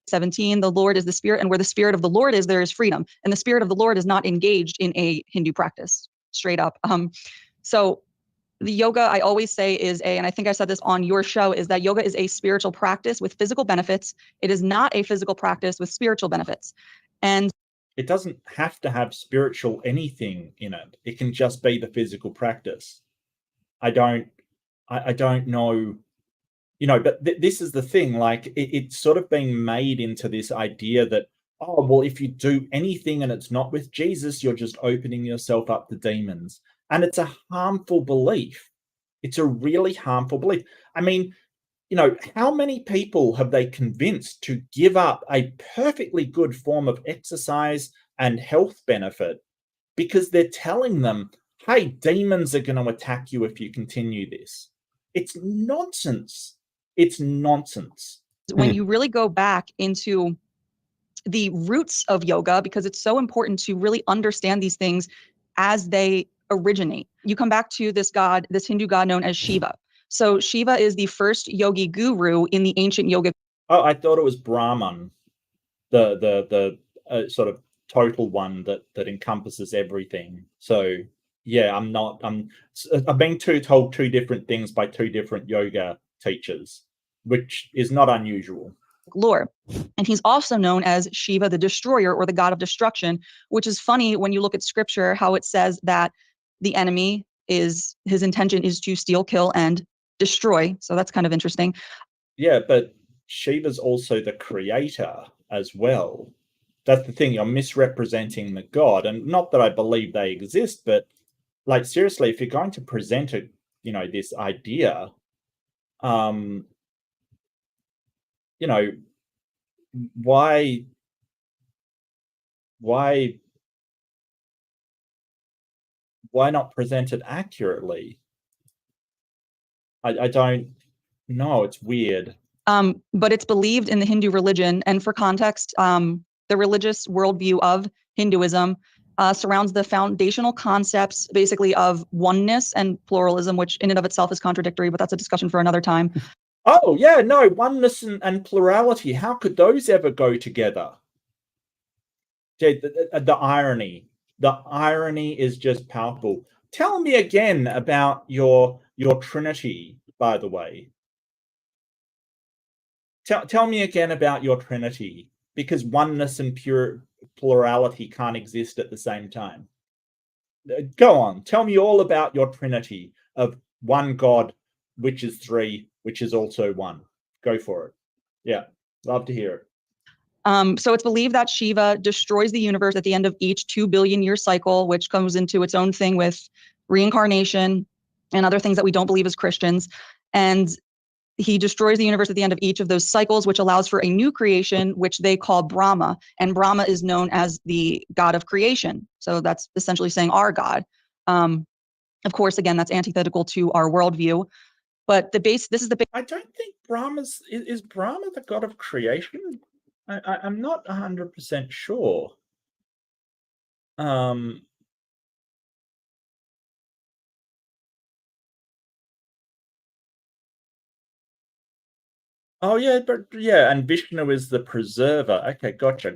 17, the Lord is the Spirit, and where the Spirit of the Lord is, there is freedom. And the Spirit of the Lord is not engaged in a Hindu practice, straight up. So the yoga, I always say, is and I think I said this on your show, is that yoga is a spiritual practice with physical benefits. It is not a physical practice with spiritual benefits. And it doesn't have to have spiritual anything in it. It can just be the physical practice. I don't know. But this is the thing, like it's sort of being made into this idea that, oh, well, if you do anything and it's not with Jesus, you're just opening yourself up to demons. And it's a harmful belief. It's a really harmful belief. I mean, how many people have they convinced to give up a perfectly good form of exercise and health benefit because they're telling them, hey, demons are going to attack you if you continue this? It's nonsense. It's nonsense. When you really go back into the roots of yoga, because it's so important to really understand these things as they originate. You come back to this god, this Hindu god known as Shiva. So Shiva is the first yogi guru in the ancient yoga. Oh, I thought it was Brahman, the sort of total one that encompasses everything. So yeah, I've been told two different things by two different yoga teachers, which is not unusual. Lore. And he's also known as Shiva the Destroyer, or the god of destruction, which is funny when you look at scripture, how it says that the enemy his intention is to steal, kill, and destroy. So that's kind of interesting. Yeah, but Shiva's also the creator as well. That's the thing, you're misrepresenting the god. And not that I believe they exist, but like seriously, if you're going to present this idea, why not present it accurately? I don't know. It's weird. But it's believed in the Hindu religion, and for context, the religious worldview of Hinduism surrounds the foundational concepts, basically, of oneness and pluralism, which in and of itself is contradictory, but that's a discussion for another time. Oh, yeah, no, oneness and plurality. How could those ever go together? The irony is just palpable. Tell me again about your Trinity, by the way. Tell me again about your Trinity, because oneness and plurality can't exist at the same time. Go on, tell me all about your Trinity of one God, which is three, which is also one. Go for it. Yeah, love to hear it. So it's believed that Shiva destroys the universe at the end of each 2 billion year cycle, which comes into its own thing with reincarnation and other things that we don't believe as Christians. And he destroys the universe at the end of each of those cycles, which allows for a new creation, which they call Brahma. And Brahma is known as the god of creation. So that's essentially saying our God. Of course, again, that's antithetical to our worldview. But this is the base. I don't think is Brahma the god of creation? I'm not 100% sure. Oh yeah, but yeah, and Vishnu is the preserver. Okay, gotcha.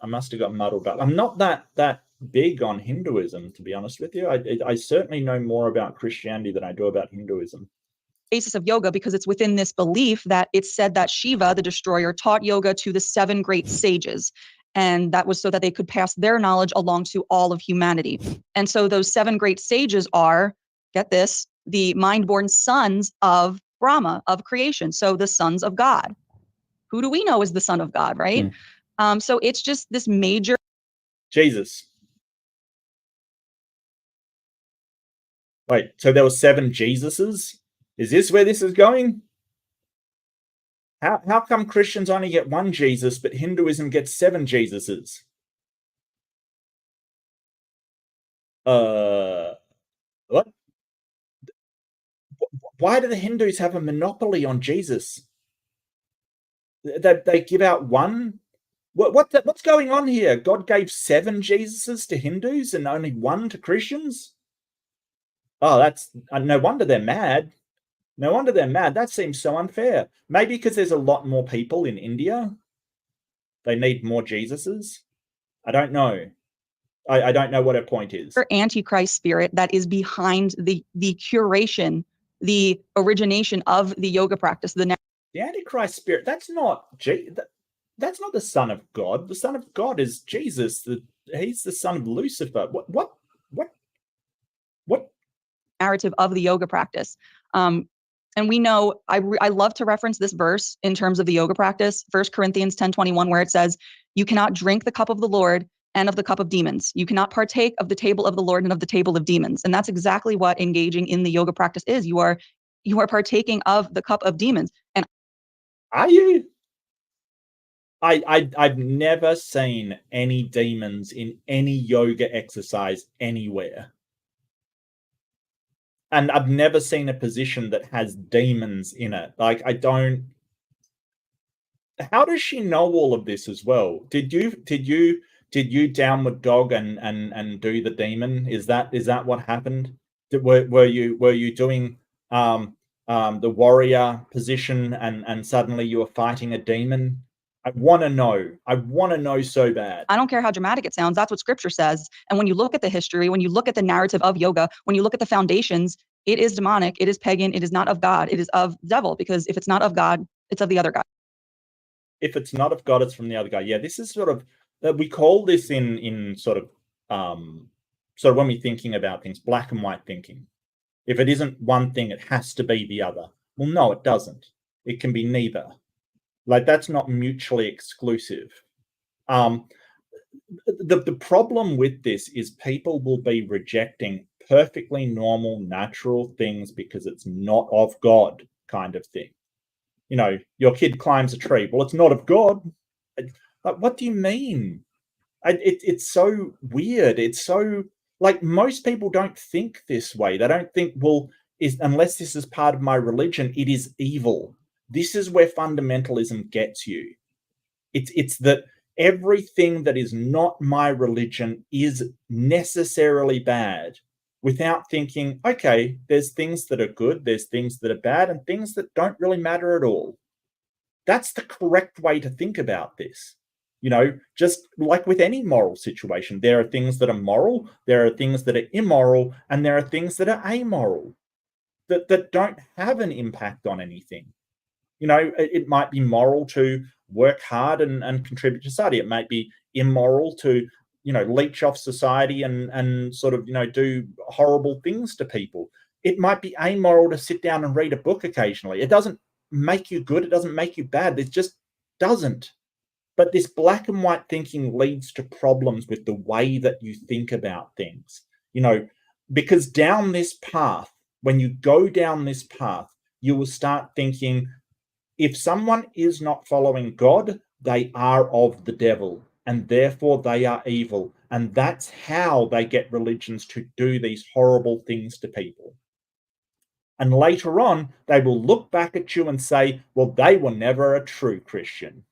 I must have got muddled up. I'm not that big on Hinduism, to be honest with you. I certainly know more about Christianity than I do about Hinduism. Basis of yoga, because it's within this belief that it's said that Shiva, the destroyer, taught yoga to the 7 great sages. And that was so that they could pass their knowledge along to all of humanity. And so those 7 great sages are, get this, the mind-born sons of Brahma, of creation. So the sons of God. Who do we know is the son of God, right? So it's just this major. Jesus. Wait, so there were 7 Jesuses? Is this where this is going? How come Christians only get 1 Jesus, but Hinduism gets 7 Jesuses? What? Why do the Hindus have a monopoly on Jesus? They give out 1? What's going on here? God gave 7 Jesuses to Hindus and only 1 to Christians? Oh, that's no wonder they're mad. No wonder they're mad. That seems so unfair. Maybe because there's a lot more people in India. They need more Jesuses. I don't know. I don't know what her point is. Antichrist spirit that is behind the curation, the origination of the yoga practice. The Antichrist spirit. That's not that's not the son of God. The son of God is Jesus. He's the son of Lucifer. What narrative of the yoga practice. And we know, I love to reference this verse in terms of the yoga practice, 1 Corinthians 10:21, where it says, you cannot drink the cup of the Lord and of the cup of demons. You cannot partake of the table of the Lord and of the table of demons. And that's exactly what engaging in the yoga practice is. You are partaking of the cup of demons. And are you? I've never seen any demons in any yoga exercise anywhere. And I've never seen a position that has demons in it. Like, I don't. How does she know all of this as well? Did you downward dog and do the demon? Is that what happened? Were you doing the warrior position and suddenly you were fighting a demon? I want to know. I want to know so bad. I don't care how dramatic it sounds. That's what scripture says. And when you look at the history, when you look at the narrative of yoga, when you look at the foundations, it is demonic. It is pagan. It is not of God. It is of devil. Because if it's not of God, it's of the other guy. If it's not of God, it's from the other guy. Yeah, this is sort of, we call this in sort of when we're thinking about things, black and white thinking. If it isn't one thing, it has to be the other. Well, no, it doesn't. It can be neither. Like, that's not mutually exclusive. The problem with this is people will be rejecting perfectly normal, natural things because it's not of God kind of thing. You know, your kid climbs a tree. Well, it's not of God. Like, what do you mean? It's so weird. It's so, like, most people don't think this way. They don't think, well, unless this is part of my religion, it is evil. This is where fundamentalism gets you. It's that everything that is not my religion is necessarily bad, without thinking, okay, there's things that are good, there's things that are bad, and things that don't really matter at all. That's the correct way to think about this. You know, just like with any moral situation, there are things that are moral, there are things that are immoral, and there are things that are amoral that don't have an impact on anything. You know, it might be moral to work hard and contribute to society. It might be immoral to, you know, leech off society and sort of, you know, do horrible things to people. It might be amoral to sit down and read a book occasionally. It doesn't make you good. It doesn't make you bad. It just doesn't. But this black and white thinking leads to problems with the way that you think about things, you know, because down this path, when you go down this path, you will start thinking, if someone is not following God, they are of the devil, and therefore they are evil. And that's how they get religions to do these horrible things to people. And later on, they will look back at you and say, well, they were never a true Christian.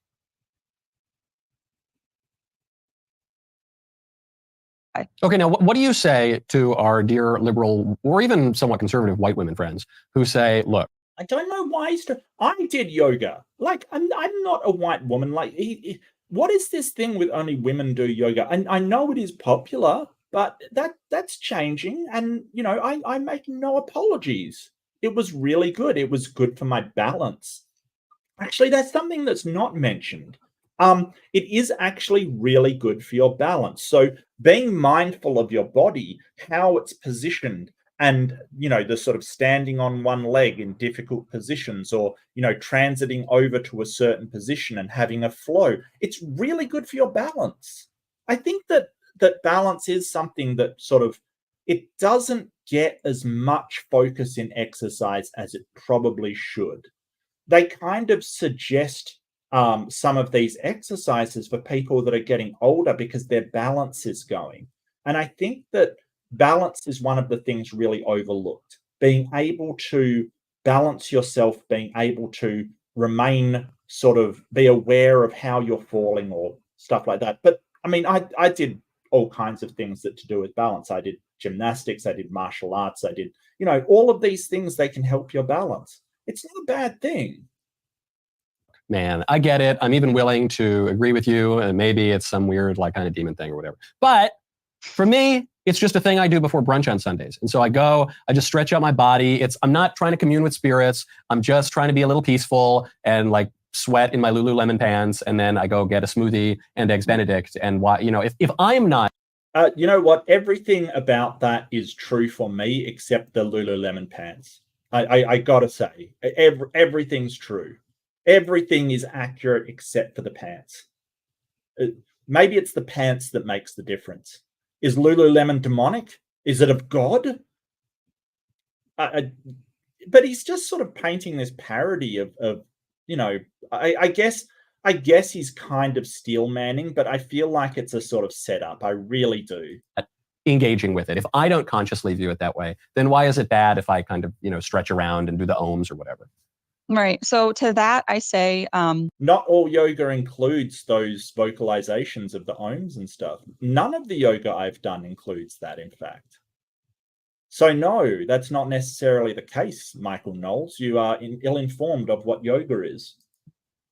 Okay, now what do you say to our dear liberal or even somewhat conservative white women friends who say, look, I don't know why I did yoga. Like, I'm not a white woman. Like, what is this thing with only women do yoga? And I know it is popular, but that's changing. And, you know, I make no apologies. It was really good. It was good for my balance. Actually, that's something that's not mentioned. It is actually really good for your balance. So being mindful of your body, how it's positioned, and, you know, the sort of standing on one leg in difficult positions, or, you know, transiting over to a certain position and having a flow, it's really good for your balance. I think that balance is something that sort of, it doesn't get as much focus in exercise as it probably should. They kind of suggest some of these exercises for people that are getting older because their balance is going. And I think that balance is one of the things really overlooked. Being able to balance yourself, being able to remain sort of, be aware of how you're falling or stuff like that. But I mean, I did all kinds of things that to do with balance. I did gymnastics, I did martial arts, I did, you know, all of these things, they can help your balance. It's not a bad thing. Man, I get it. I'm even willing to agree with you. And maybe it's some weird, like, kind of demon thing or whatever. But for me, it's just a thing I do before brunch on Sundays. And so I go, I just stretch out my body. I'm not trying to commune with spirits. I'm just trying to be a little peaceful and like sweat in my Lululemon pants. And then I go get a smoothie and eggs Benedict. And why, you know, if I'm not. You know what? Everything about that is true for me, except the Lululemon pants. I gotta say, everything's true. Everything is accurate except for the pants. Maybe it's the pants that makes the difference. Is Lululemon demonic? Is it of God? But he's just sort of painting this parody of you know, I guess he's kind of steel manning, but I feel like it's a sort of setup. I really do. Engaging with it. If I don't consciously view it that way, then why is it bad if I kind of, you know, stretch around and do the ohms or whatever? Right. So to that, I say, not all yoga includes those vocalizations of the ohms and stuff. None of the yoga I've done includes that, in fact. So no, that's not necessarily the case, Michael Knowles. You are ill-informed of what yoga is.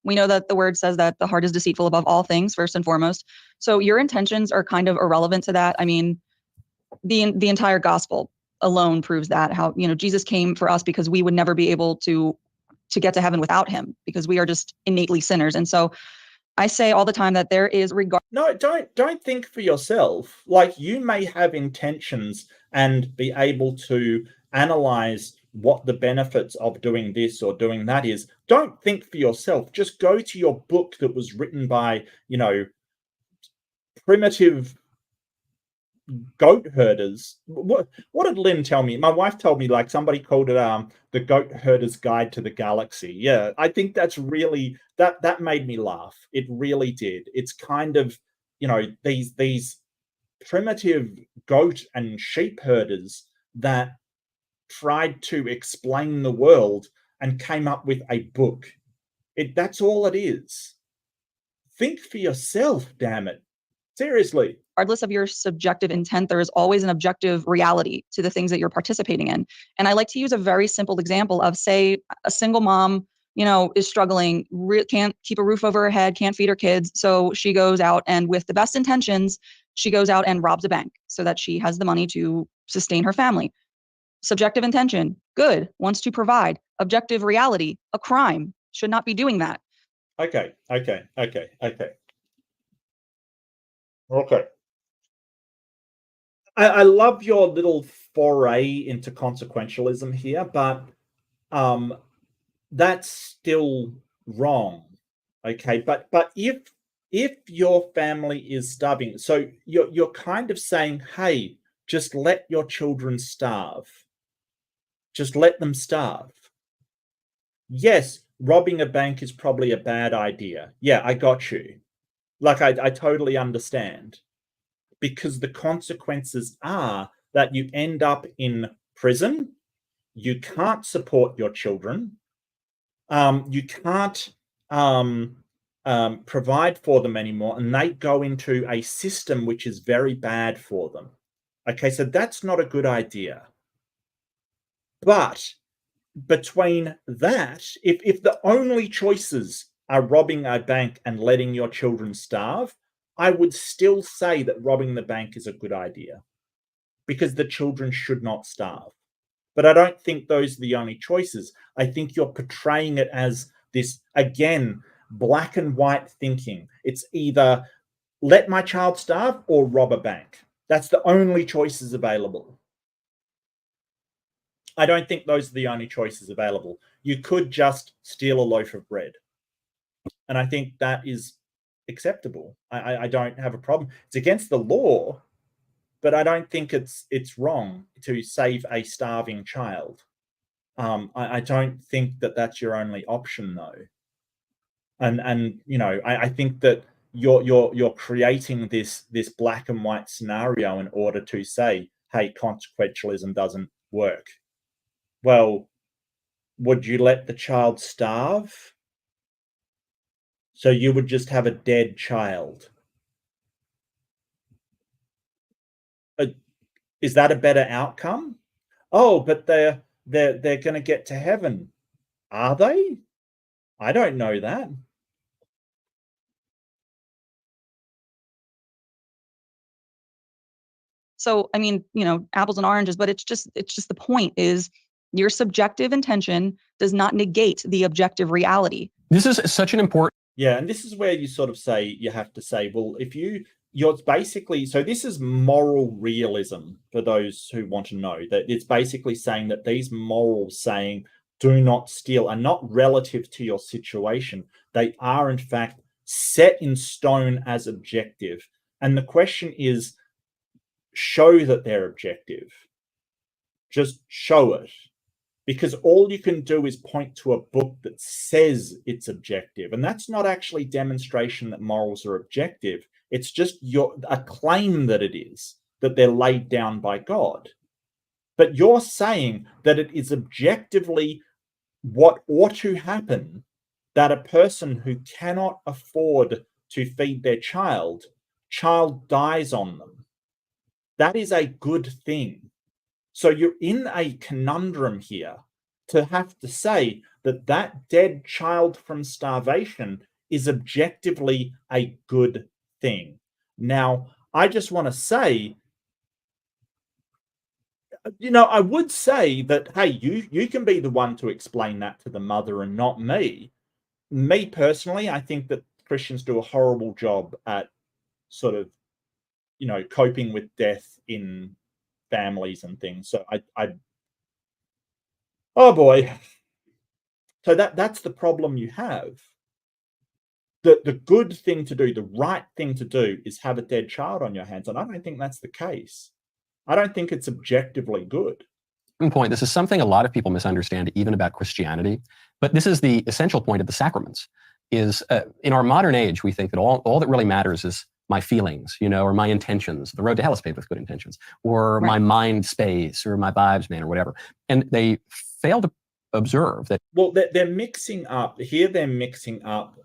We know that the word says that the heart is deceitful above all things, first and foremost. So your intentions are kind of irrelevant to that. I mean, the entire gospel alone proves that, how, you know, Jesus came for us because we would never be able to get to heaven without him, because we are just innately sinners. And so I say all the time that there is regard. No, don't think for yourself. Like, you may have intentions and be able to analyze what the benefits of doing this or doing that is. Don't think for yourself. Just go to your book that was written by, you know, primitive goat herders. What did Lynn tell me? My wife told me, like, somebody called it the Goat Herder's Guide to the Galaxy. Yeah, I think that's really, that made me laugh. It really did. It's kind of, you know, these primitive goat and sheep herders that tried to explain the world and came up with a book. That's all it is. Think for yourself, damn it. Seriously. Regardless of your subjective intent, there is always an objective reality to the things that you're participating in. And I like to use a very simple example of, say, a single mom is struggling, can't keep a roof over her head, can't feed her kids. So she goes out and with the best intentions, she goes out and robs a bank so that she has the money to sustain her family. Subjective intention, good, wants to provide. Objective reality, a crime, should not be doing that. Okay. I love your little foray into consequentialism here, but that's still wrong. Okay, but if your family is starving, so you're kind of saying, hey, just let your children starve. Just let them starve. Yes, robbing a bank is probably a bad idea. Yeah, I got you. Like, I totally understand. Because the consequences are that you end up in prison, you can't support your children, you can't provide for them anymore, and they go into a system which is very bad for them. Okay, so that's not a good idea. But between that, if the only choices are robbing a bank and letting your children starve, I would still say that robbing the bank is a good idea because the children should not starve. But I don't think those are the only choices. I think you're portraying it as this, again, black and white thinking. It's either let my child starve or rob a bank. That's the only choices available. I don't think those are the only choices available. You could just steal a loaf of bread. And I think that is acceptable. I don't have a problem. It's against the law, but I don't think it's wrong to save a starving child. I don't think that that's your only option, though. And I think that you're creating this black and white scenario in order to say, hey, consequentialism doesn't work. Well, would you let the child starve? So you would just have a dead child. Is that a better outcome? Oh, but they're going to get to heaven. Are they? I don't know that. So, I mean, apples and oranges, but it's just the point is your subjective intention does not negate the objective reality. This is such an important. Yeah, and this is where you sort of say, you have to say, well, if you're basically, so this is moral realism for those who want to know, that it's basically saying that these morals saying do not steal are not relative to your situation. They are in fact set in stone as objective. And the question is, show that they're objective. Just show it. Because all you can do is point to a book that says it's objective. And that's not actually demonstration that morals are objective. It's just a claim that it is, that they're laid down by God. But you're saying that it is objectively what ought to happen, that a person who cannot afford to feed their child dies on them. That is a good thing. So you're in a conundrum here to have to say that that dead child from starvation is objectively a good thing. Now, I just want to say, I would say that, hey, you can be the one to explain that to the mother and not me. Me personally, I think that Christians do a horrible job at sort of, coping with death in families and things. So oh boy. So that's the problem you have. The good thing to do, the right thing to do is have a dead child on your hands. And I don't think that's the case. I don't think it's objectively good. Point. This is something a lot of people misunderstand even about Christianity, but this is the essential point of the sacraments. Is in our modern age, we think that all that really matters is my feelings, or my intentions. The road to hell is paved with good intentions, or my mind space, or my vibes, man, or whatever. And they fail to observe that. Well, they're mixing up here. They're mixing up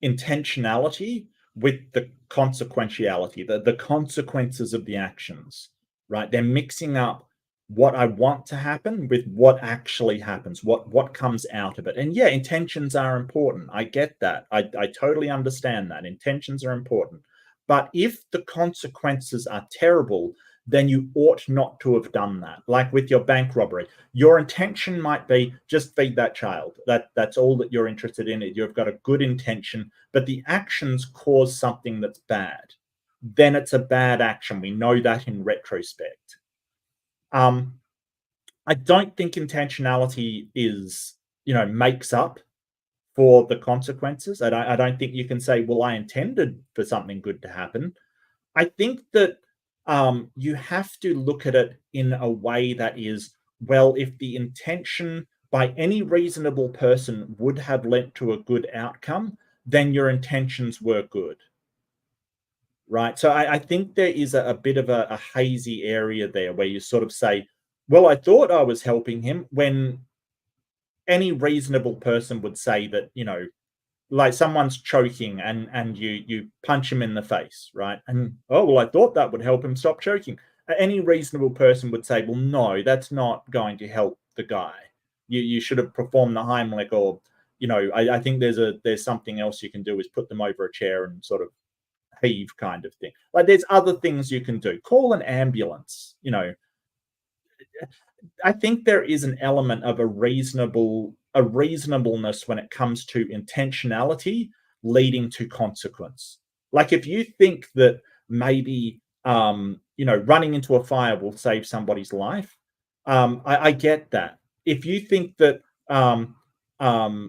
intentionality with the consequentiality, the consequences of the actions, right? They're mixing up what I want to happen with what actually happens, what comes out of it. And yeah, intentions are important. I get that. I totally understand that. Intentions are important. But if the consequences are terrible, then you ought not to have done that. Like with your bank robbery, your intention might be just feed that child. That's all that you're interested in. You've got a good intention, but the actions cause something that's bad. Then it's a bad action. We know that in retrospect. I don't think intentionality is, makes up for the consequences. I don't think you can say, well, I intended for something good to happen. I think that you have to look at it in a way that is, well, if the intention by any reasonable person would have led to a good outcome, then your intentions were good. Right. So I think there is a bit of a hazy area there where you sort of say, well, I thought I was helping him, when any reasonable person would say that, like someone's choking and you punch him in the face, right? And, oh, well, I thought that would help him stop choking. Any reasonable person would say, well, no, that's not going to help the guy. You should have performed the Heimlich, or, I think there's something else you can do, is put them over a chair and sort of heave kind of thing. Like there's other things you can do. Call an ambulance. I think there is an element of a reasonableness when it comes to intentionality leading to consequence. Like if you think that maybe running into a fire will save somebody's life, I get that. If you think that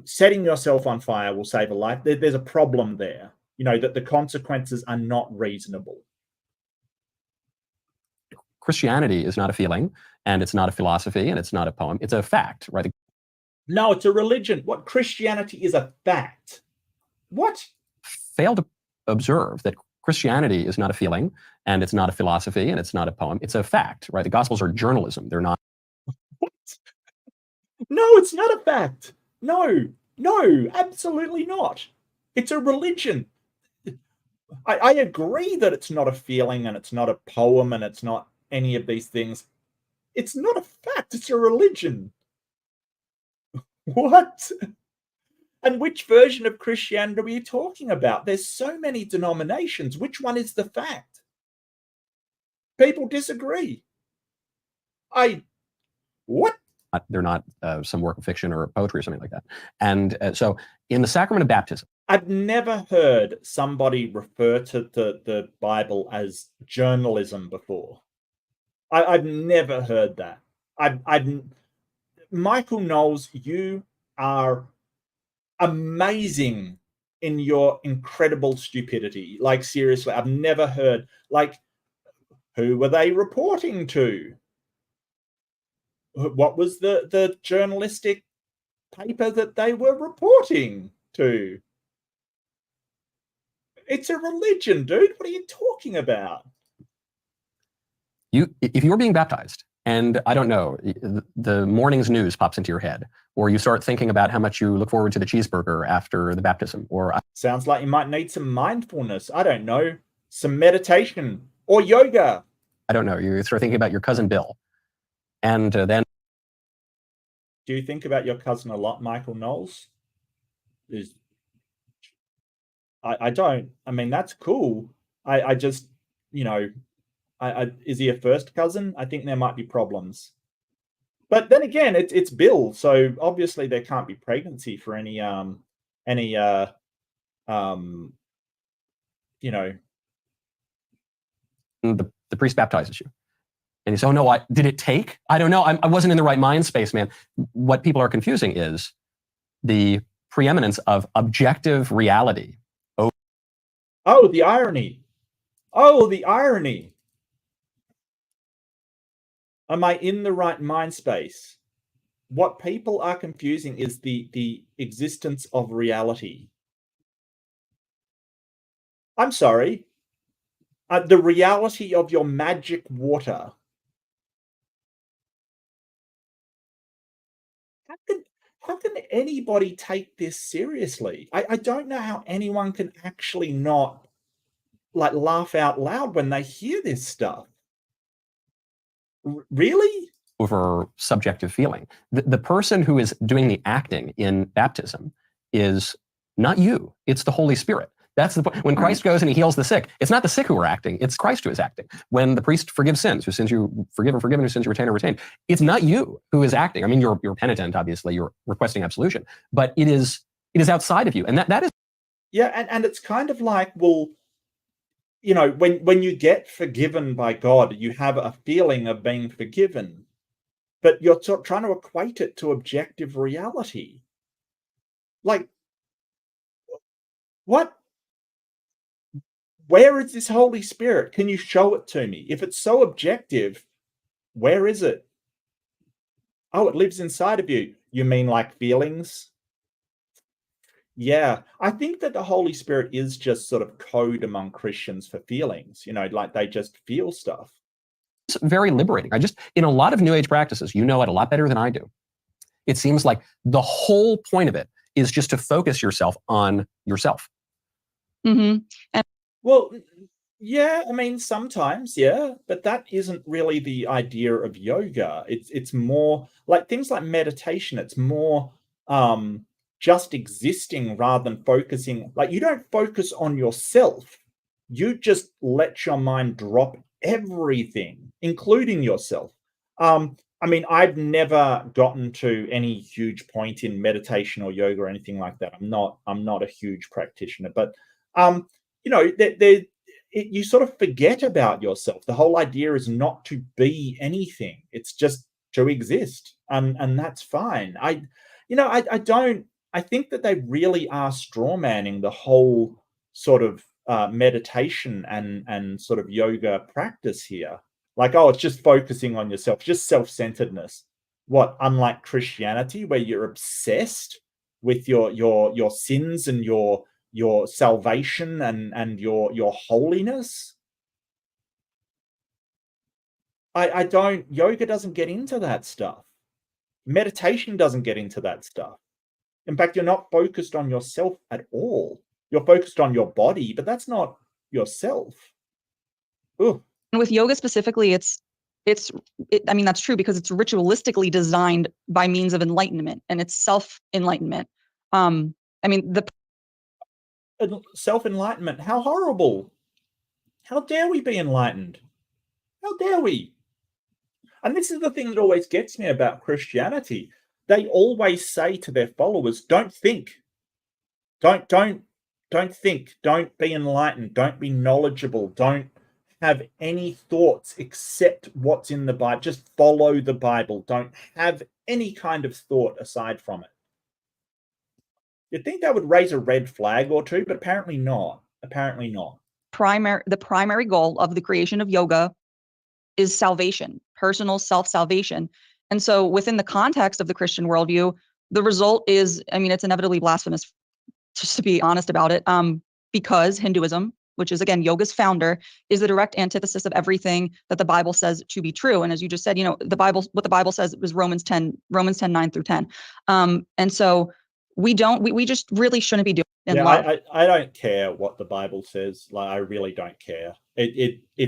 setting yourself on fire will save a life, there's a problem there. That the consequences are not reasonable. Christianity is not a feeling, and it's not a philosophy, and it's not a poem. It's a fact, right? No, it's a religion. What? Christianity is a fact. What? Fail to observe that Christianity is not a feeling, and it's not a philosophy, and it's not a poem. It's a fact, right? The Gospels are journalism. They're not. What? No, it's not a fact. No, absolutely not. It's a religion. I agree that it's not a feeling, and it's not a poem, and it's not any of these things. It's not a fact. It's a religion. What? And which version of Christianity are you talking about? There's so many denominations. Which one is the fact? People disagree. What? They're not some work of fiction or poetry or something like that. And so in the sacrament of baptism, I've never heard somebody refer to the Bible as journalism before. I've never heard that. Michael Knowles, you are amazing in your incredible stupidity. Like, seriously, I've never heard, like, who were they reporting to? What was the journalistic paper that they were reporting to? It's a religion, dude. What are you talking about? If you're being baptized, and I don't know, the morning's news pops into your head, or you start thinking about how much you look forward to the cheeseburger after the baptism, or sounds like you might need some mindfulness. I don't know, some meditation or yoga. I don't know. You start thinking about your cousin Bill, and then. Do you think about your cousin a lot, Michael Knowles? I don't. I mean, that's cool. I just, is he a first cousin? I think there might be problems. But then again, it's Bill, so obviously there can't be pregnancy for any the priest baptizes you. And you say, oh no, did it take? I don't know. I wasn't in the right mind space, man. What people are confusing is the preeminence of objective reality. Oh, the irony. Oh, the irony. Am I in the right mind space? What people are confusing is the existence of reality. I'm sorry. The reality of your magic water. How can anybody take this seriously? I don't know how anyone can actually not laugh out loud when they hear this stuff. Really? over subjective feeling. The person who is doing the acting in baptism is not you. It's the Holy Spirit. That's the point. When Christ goes and he heals the sick, it's not the sick who are acting, it's Christ who is acting. When the priest forgives sins, who sins you forgive and forgiven, who sins you retain and retain, it's not you who is acting. I mean, you're penitent, obviously, you're requesting absolution, but it is outside of you. And that is. Yeah, and it's kind of like, well, you know, when you get forgiven by God, you have a feeling of being forgiven, but you're trying to equate it to objective reality. Like, what? Where is this Holy Spirit? Can you show it to me? If it's so objective, where is it? Oh, it lives inside of you. You mean like feelings? Yeah, I think that the Holy Spirit is just sort of code among Christians for feelings, you know, like they just feel stuff. It's very liberating. In a lot of New Age practices, you know it a lot better than I do. It seems like the whole point of it is just to focus yourself on yourself. And well, yeah, I mean, sometimes, yeah, but that isn't really the idea of yoga. It's more like things like meditation. It's more just existing rather than focusing. Like, you don't focus on yourself. You just let your mind drop everything, including yourself. I mean, I've never gotten to any huge point in meditation or yoga or anything like that. I'm not a huge practitioner, but you know, you sort of forget about yourself. The whole idea is not to be anything. It's just to exist, and that's fine. I think that they really are straw manning the whole sort of meditation and sort of yoga practice here. Like, oh, it's just focusing on yourself, just self-centeredness. What, unlike Christianity, where you're obsessed with your sins and your salvation and your holiness? Yoga doesn't get into that stuff. Meditation doesn't get into that stuff. In fact, you're not focused on yourself at all. You're focused on your body, but that's not yourself. Ooh. And with yoga specifically, I mean, that's true because it's ritualistically designed by means of enlightenment, and it's self-enlightenment. I mean, the self-enlightenment, how horrible. How dare we be enlightened? How dare we? And this is the thing that always gets me about Christianity. They always say to their followers, don't think. Don't think. Don't be enlightened. Don't be knowledgeable. Don't have any thoughts except what's in the Bible. Just follow the Bible. Don't have any kind of thought aside from it. You'd think that would raise a red flag or two, but apparently not. Apparently not. The primary goal of the creation of yoga is salvation, personal self-salvation. And so within the context of the Christian worldview, the result is, I mean, it's inevitably blasphemous, just to be honest about it, because Hinduism, which is, again, yoga's founder, is the direct antithesis of everything that the Bible says to be true. And as you just said, you know, what the Bible says was Romans 10, 9 through 10. And so we just really shouldn't be doing it in love. I don't care what the Bible says. Like, I really don't care.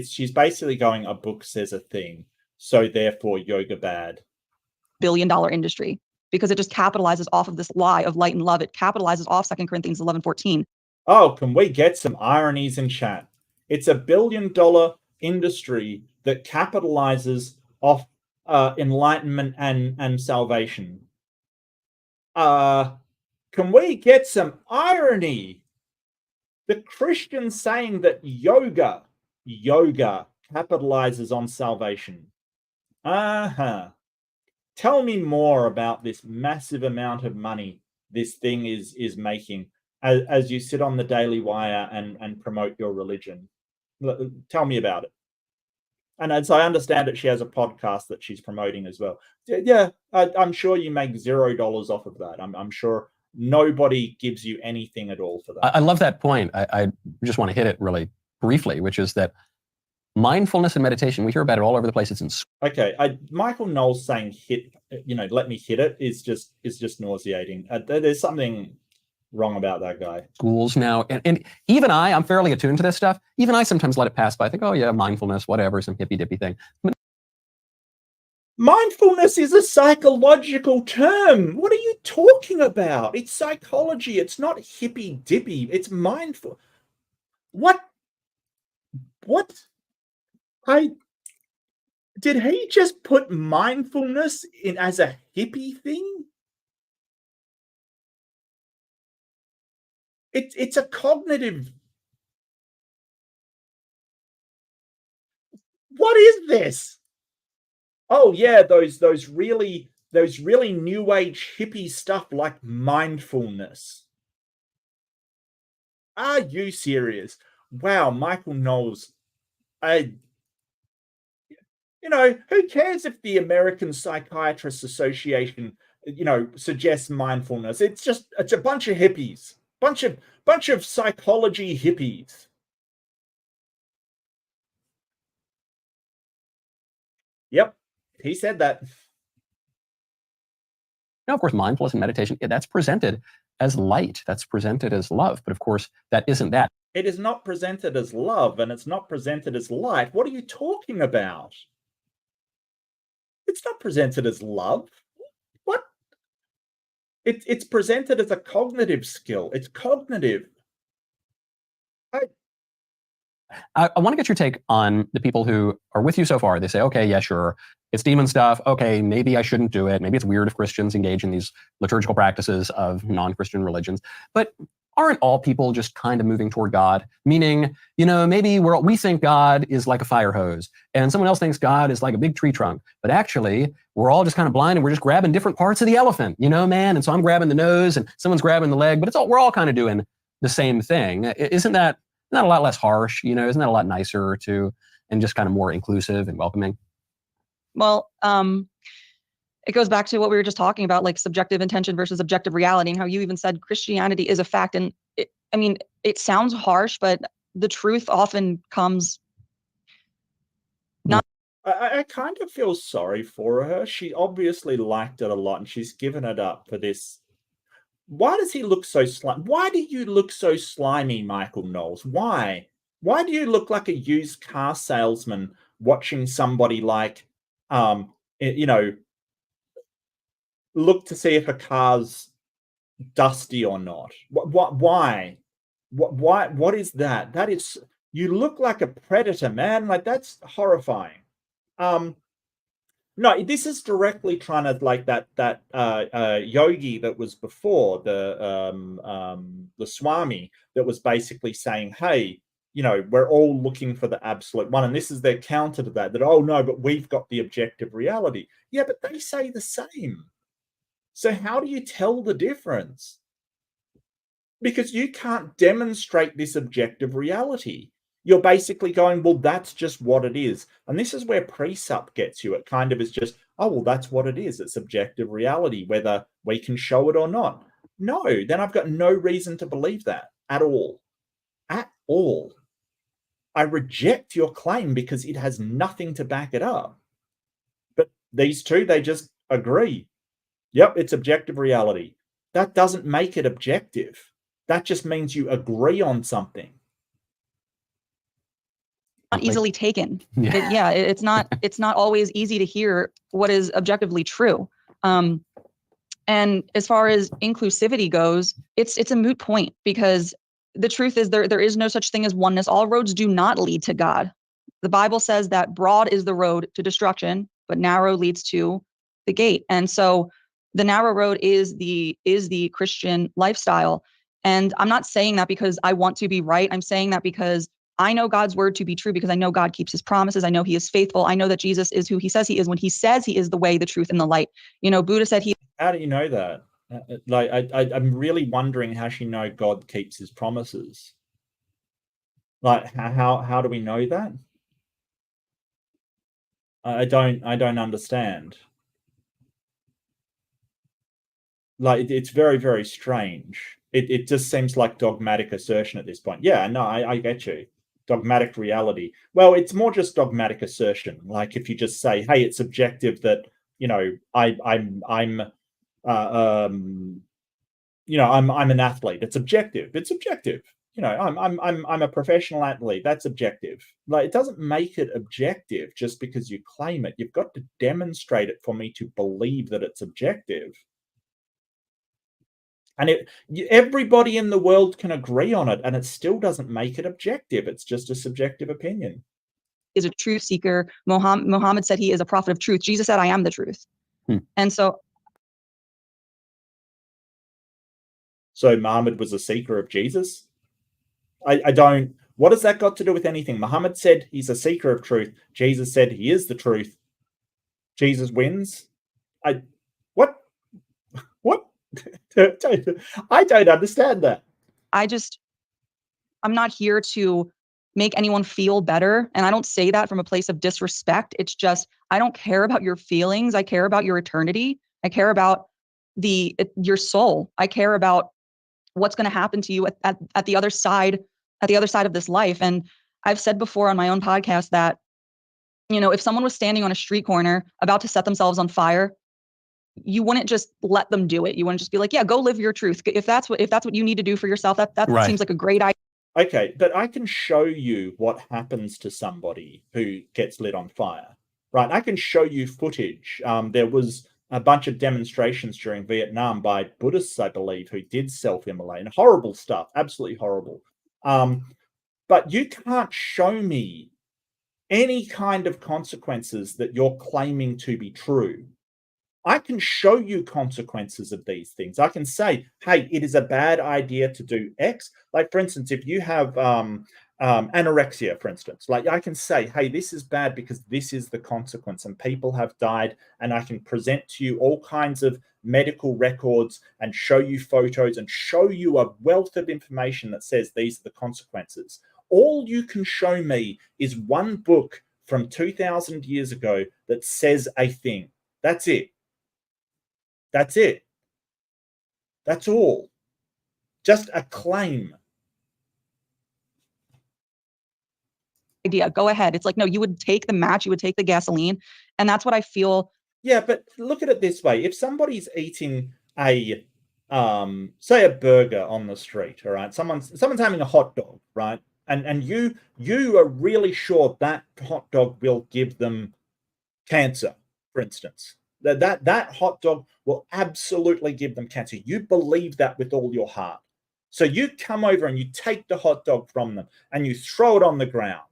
She's basically going, a book says a thing, so therefore yoga bad. Billion-dollar industry, because it just capitalizes off of this lie of light and love. It capitalizes off 2 Corinthians 11:14. Oh, can we get some ironies in chat? It's a billion-dollar industry that capitalizes off enlightenment and salvation. Can we get some irony? The Christians saying that yoga capitalizes on salvation. Tell me more about this massive amount of money this thing is making as you sit on the Daily Wire and promote your religion. Tell me about it. And as I understand it, she has a podcast that she's promoting as well. Yeah, I'm sure you make $0 off of that. I'm sure nobody gives you anything at all for that. I love that point. I just want to hit it really briefly, which is that mindfulness and meditation, we hear about it all over the place. It's in okay. Michael Knowles saying let me hit it is just nauseating. There's something wrong about that guy. Schools now, and even I'm fairly attuned to this stuff. Even I sometimes let it pass by. I think, oh yeah, mindfulness, whatever, some hippy dippy thing. Mindfulness is a psychological term. What are you talking about? It's psychology. It's not hippy dippy. It's mindful. What? Did he just put mindfulness in as a hippie thing? It's a cognitive. What is this? Oh yeah, those really new age hippie stuff like mindfulness. Are you serious? Wow, Michael Knowles. Who cares if the American Psychiatrists Association, suggests mindfulness? It's a bunch of hippies, bunch of psychology hippies. Yep, he said that. Now, of course, mindfulness and meditation, that's presented as light. That's presented as love. But of course, that isn't that. It is not presented as love, and it's not presented as light. What are you talking about? It's not presented as love. What? It's presented as a cognitive skill. It's cognitive. I want to get your take on the people who are with you so far. They say, okay, yeah, sure, it's demon stuff. Okay, maybe I shouldn't do it. Maybe it's weird if Christians engage in these liturgical practices of non-Christian religions. But aren't all people just kind of moving toward God? Meaning, maybe we think God is like a fire hose, and someone else thinks God is like a big tree trunk. But actually, we're all just kind of blind, and we're just grabbing different parts of the elephant, man. And so I'm grabbing the nose, and someone's grabbing the leg. But we're all kind of doing the same thing. Isn't that a lot less harsh? Isn't that a lot nicer and just kind of more inclusive and welcoming? Well, it goes back to what we were just talking about, like subjective intention versus objective reality, and how you even said Christianity is a fact. And it sounds harsh, but the truth often comes not. I kind of feel sorry for her. She obviously liked it a lot, and she's given it up for this. Why does he look so slimy? Why do you look so slimy, Michael Knowles? Why? Why do you look like a used car salesman watching somebody look to see if a car's dusty or not? Why? What is that? That is, you look like a predator, man. Like, that's horrifying. No, this is directly trying to, like, that yogi that was before, the Swami, that was basically saying, hey, we're all looking for the absolute one. And this is their counter to that, oh no, but we've got the objective reality. Yeah, but they say the same. So how do you tell the difference? Because you can't demonstrate this objective reality. You're basically going, well, that's just what it is. And this is where precept gets you. It kind of is just, oh, well, that's what it is. It's objective reality, whether we can show it or not. No, then I've got no reason to believe that at all. At all. I reject your claim because it has nothing to back it up. But these two, they just agree. Yep, it's objective reality. That doesn't make it objective. That just means you agree on something. Not easily taken. It's not always easy to hear what is objectively true. And as far as inclusivity goes, it's a moot point, because the truth is there is no such thing as oneness. All roads do not lead to God. The Bible says that broad is the road to destruction, but narrow leads to the gate. And so the narrow road is the Christian lifestyle. And I'm not saying that because I want to be right. I'm saying that because I know God's word to be true, because I know God keeps his promises. I know he is faithful. I know that Jesus is who he says he is when he says he is the way, the truth, and the light. Buddha said he. How do you know that? I'm really wondering how she know God keeps his promises. Like, how do we know that? I don't understand. Like, it's very, very strange. It just seems like dogmatic assertion at this point. Yeah, no, I get you. Dogmatic reality. Well, it's more just dogmatic assertion. Like, if you just say, hey, it's subjective that, I'm an athlete. It's objective. It's objective. you know, I'm a professional athlete. That's objective. Like, it doesn't make it objective just because you claim it. You've got to demonstrate it for me to believe that it's objective. And everybody in the world can agree on it, and it still doesn't make it objective. It's just a subjective opinion. Is a truth seeker. Muhammad said he is a prophet of truth. Jesus said, I am the truth. And so Muhammad was a seeker of Jesus? I don't. What has that got to do with anything? Muhammad said he's a seeker of truth. Jesus said he is the truth. Jesus wins? What? I don't understand that. I'm not here to make anyone feel better. And I don't say that from a place of disrespect. It's just, I don't care about your feelings. I care about your eternity. I care about your soul. I care about what's going to happen to you at the other side, of this life. And I've said before on my own podcast that, you know, if someone was standing on a street corner about to set themselves on fire, you wouldn't just let them do it. You wouldn't just be like, yeah, go live your truth. If that's what you need to do for yourself, that Right. seems like a great idea. Okay, but I can show you what happens to somebody who gets lit on fire, right? I can show you footage. There was a bunch of demonstrations during Vietnam by Buddhists, I believe, who did self-immolate. And horrible stuff, absolutely horrible. But you can't show me any kind of consequences that you're claiming to be true. I can show you consequences of these things. I can say, hey, it is a bad idea to do X. Like, for instance, if you have anorexia, for instance, like, I can say, hey, this is bad because this is the consequence and people have died. And I can present to you all kinds of medical records and show you photos and show you a wealth of information that says these are the consequences. All you can show me is one book from 2000 years ago that says a thing. That's it. That's it. That's all. Just a claim. Idea. Go ahead. It's like, no, you would take the match, you would take the gasoline. And that's what I feel. Yeah, but look at it this way. If somebody's eating a, say, a burger on the street, all right? Someone's having a hot dog, right? And you are really sure that hot dog will give them cancer, for instance. That hot dog will absolutely give them cancer. You believe that with all your heart. So you come over and you take the hot dog from them and you throw it on the ground.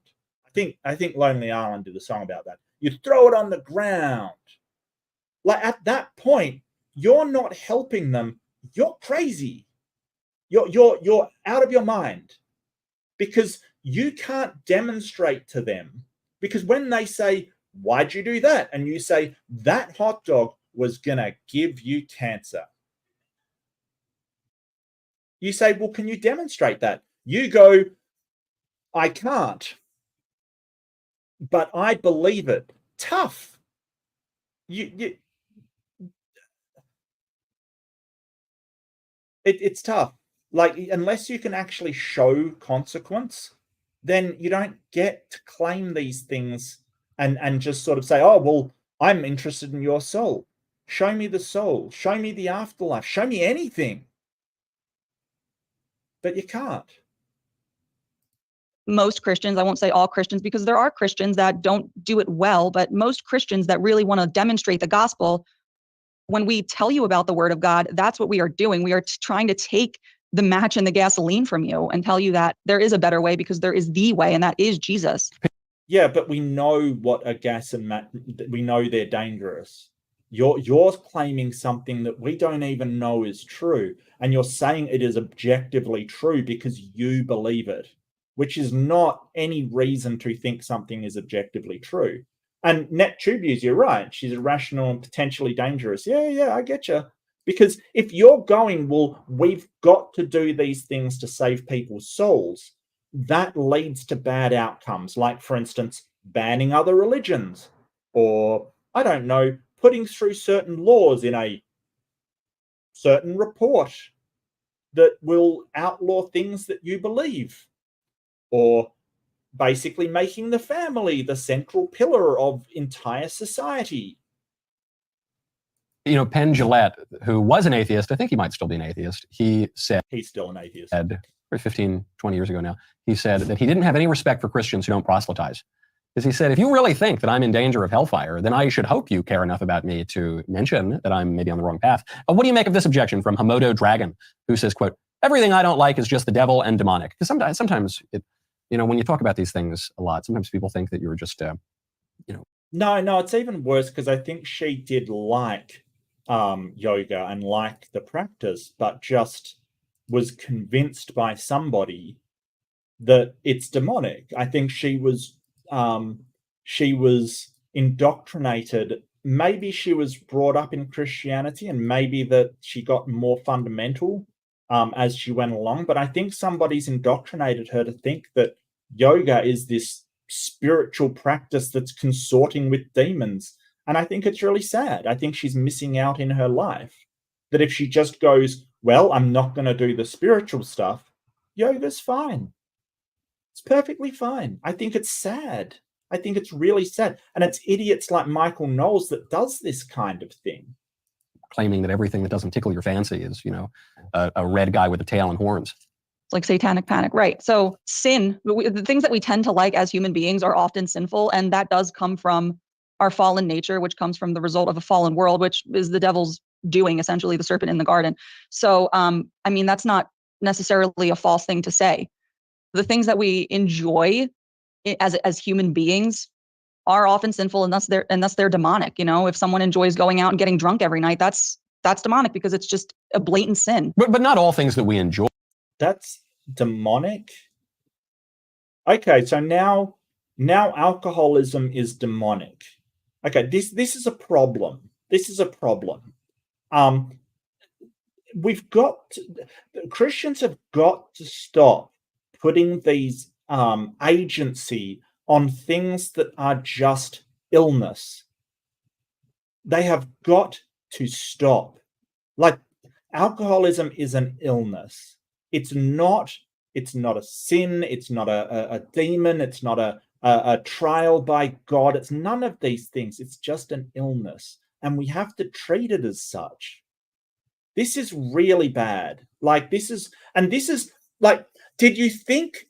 I think Lonely Island did a song about that. You throw it on the ground. Like, at that point, you're not helping them. You're crazy. You're out of your mind, because you can't demonstrate to them. Because when they say, why'd you do that? And you say, that hot dog was going to give you cancer. You say, well, can you demonstrate that? You go, I can't, but I believe it. Tough. It's tough. Like, unless you can actually show consequence, then you don't get to claim these things and just sort of say, oh, well, I'm interested in your soul. Show me the soul. Show me the afterlife. Show me anything. But you can't. Most Christians, I won't say all Christians, because there are Christians that don't do it well, but most Christians that really want to demonstrate the gospel, when we tell you about the word of God, that's what we are doing. We are trying to take the match and the gasoline from you and tell you that there is a better way, because there is the way, and that is Jesus. Yeah, but we know what a gas and we know they're dangerous. You're claiming something that we don't even know is true, and you're saying it is objectively true because you believe it, which is not any reason to think something is objectively true. And NetTubius, you're right. She's irrational and potentially dangerous. Yeah, I get you. Because if you're going, well, we've got to do these things to save people's souls, that leads to bad outcomes. Like, for instance, banning other religions, or, I don't know, putting through certain laws in a certain report that will outlaw things that you believe, or basically making the family the central pillar of entire society. You know, Penn Jillette, who was an atheist, I think he might still be an atheist, he said... He's still an atheist. 15, 20 years ago now, he said that he didn't have any respect for Christians who don't proselytize. Because he said, if you really think that I'm in danger of hellfire, then I should hope you care enough about me to mention that I'm maybe on the wrong path. What do you make of this objection from Hamodo Dragon, who says, quote, everything I don't like is just the devil and demonic? Because sometimes it, when you talk about these things a lot, sometimes people think that you're just, No, it's even worse, because I think she did like yoga and like the practice, but just was convinced by somebody that it's demonic. I think she was indoctrinated. Maybe she was brought up in Christianity, and maybe that she got more fundamental as she went along. But I think somebody's indoctrinated her to think that yoga is this spiritual practice that's consorting with demons. And I think it's really sad. I think she's missing out in her life. That if she just goes, well, I'm not going to do the spiritual stuff, yoga's fine. It's perfectly fine. I think it's sad. I think it's really sad. And it's idiots like Michael Knowles that does this kind of thing. Claiming that everything that doesn't tickle your fancy is, a red guy with a tail and horns. It's like satanic panic, right? So sin, the things that we tend to like as human beings are often sinful. And that does come from our fallen nature, which comes from the result of a fallen world, which is the devil's doing, essentially the serpent in the garden. So, that's not necessarily a false thing to say. The things that we enjoy as human beings are often sinful, and thus they're demonic. If someone enjoys going out and getting drunk every night, that's demonic, because it's just a blatant sin. But not all things that we enjoy. That's demonic. Okay, so now alcoholism is demonic. Okay, this is a problem. This is a problem. Christians have got to stop putting these agency on things that are just illness. They have got to stop. Like, alcoholism is an illness. It's not a sin. It's not a demon. It's not a trial by God. It's none of these things. It's just an illness. And we have to treat it as such. This is really bad. Did you think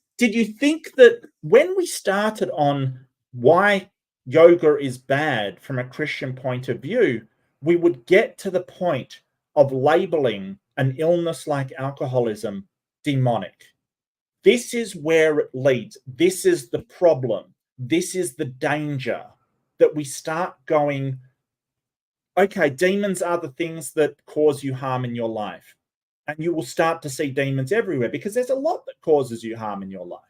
that when we started on why yoga is bad from a Christian point of view, we would get to the point of labeling an illness like alcoholism demonic? This is where it leads. This is the problem. This is the danger, that we start going, okay, demons are the things that cause you harm in your life. And you will start to see demons everywhere, because there's a lot that causes you harm in your life.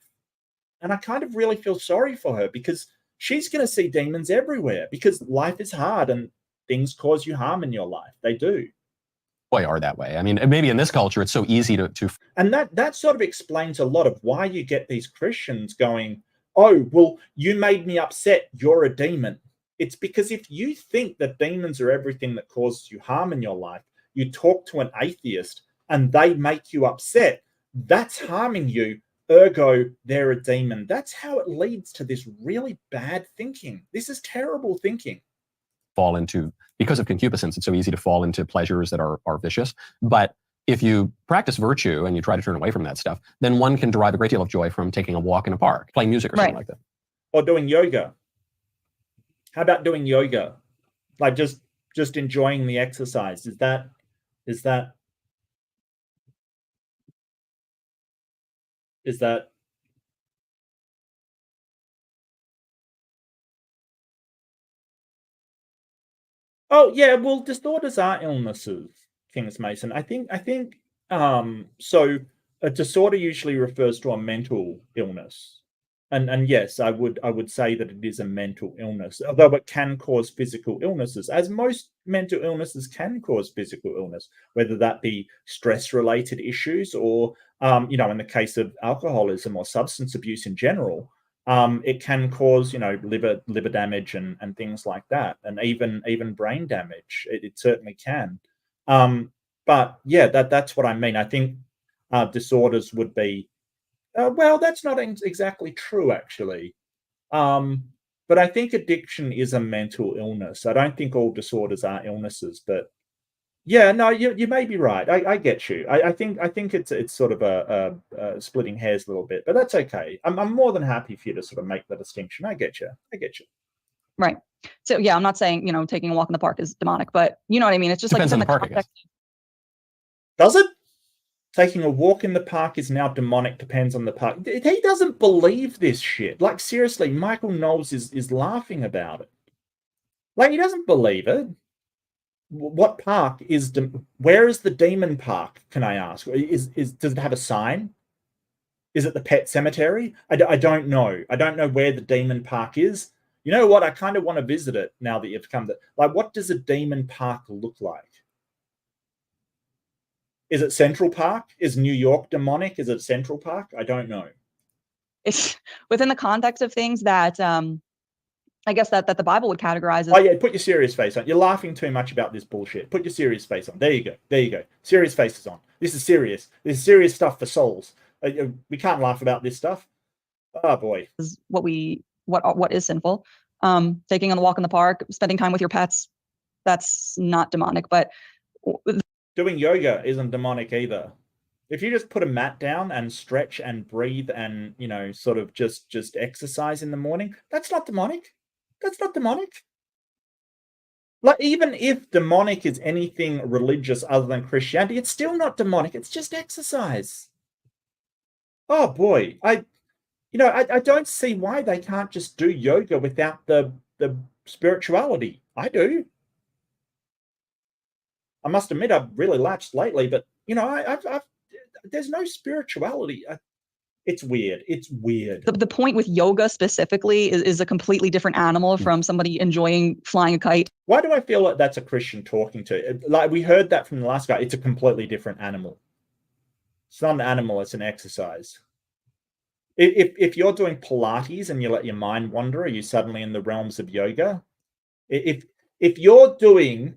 And I kind of really feel sorry for her, because she's going to see demons everywhere, because life is hard and things cause you harm in your life. They do. Boy, are that way. Maybe in this culture, it's so easy to. And that sort of explains a lot of why you get these Christians going, oh, well, you made me upset, you're a demon. It's because if you think that demons are everything that causes you harm in your life, you talk to an atheist and they make you upset, that's harming you, ergo, they're a demon. That's how it leads to this really bad thinking. This is terrible thinking. Fall into, because of concupiscence, it's so easy to fall into pleasures that are vicious. But if you practice virtue and you try to turn away from that stuff, then one can derive a great deal of joy from taking a walk in a park, playing music or something like that. Or doing yoga. How about doing yoga? Like just enjoying the exercise. Is that Oh yeah, well, disorders are illnesses, Kings Mason. I think so a disorder usually refers to a mental illness. And yes, I would say that it is a mental illness, although it can cause physical illnesses, as most mental illnesses can cause physical illness, whether that be stress-related issues or, in the case of alcoholism or substance abuse in general, it can cause, liver damage and things like that, and even brain damage. It certainly can. But yeah, that's what I mean. I think disorders would be. Well, that's not exactly true, actually. But I think addiction is a mental illness. I don't think all disorders are illnesses, but Yeah, no, you may be right. I get you. I think it's sort of a splitting hairs a little bit, but that's okay. I'm more than happy for you to sort of make the distinction. I get you. I get you. Right. So yeah, I'm not saying, you know, taking a walk in the park is demonic, but you know what I mean? It's just Depends like on within the the park, I context. Does it? Taking a walk in the park is now demonic, depends on the park. He doesn't believe this shit. Like, seriously, Michael Knowles is laughing about it. Like, he doesn't believe it. What park is, where is the demon park, can I ask? Does it have a sign? Is it the pet cemetery? I don't know. I don't know where the demon park is. You know what? I kind of want to visit it now that you've come to, like, what does a demon park look like? Is it Central Park? Is New York demonic? Is it Central Park? I don't know. It's within the context of things that I guess that the Bible would categorize as. Oh yeah, put your serious face on. You're laughing too much about this bullshit. Put your serious face on. There you go. There you go. Serious face is on. This is serious. This is serious stuff for souls. We can't laugh about this stuff. Oh boy. Is what is sinful. Taking on the walk in the park, spending time with your pets, that's not demonic. But doing yoga isn't demonic either. If you just put a mat down and stretch and breathe and, you know, sort of just exercise in the morning, that's not demonic. That's not demonic. Like, even if demonic is anything religious other than Christianity, it's still not demonic. It's just exercise. Oh boy, I don't see why they can't just do yoga without the spirituality. I do. I must admit, I've really lapsed lately, but you know, I've there's no spirituality. It's weird. It's weird. The point with yoga specifically is a completely different animal from somebody enjoying flying a kite. Why do I feel like that's a Christian talking to? Like, we heard that from the last guy. It's a completely different animal. It's not an animal. It's an exercise. If you're doing Pilates and you let your mind wander, are you suddenly in the realms of yoga? If you're doing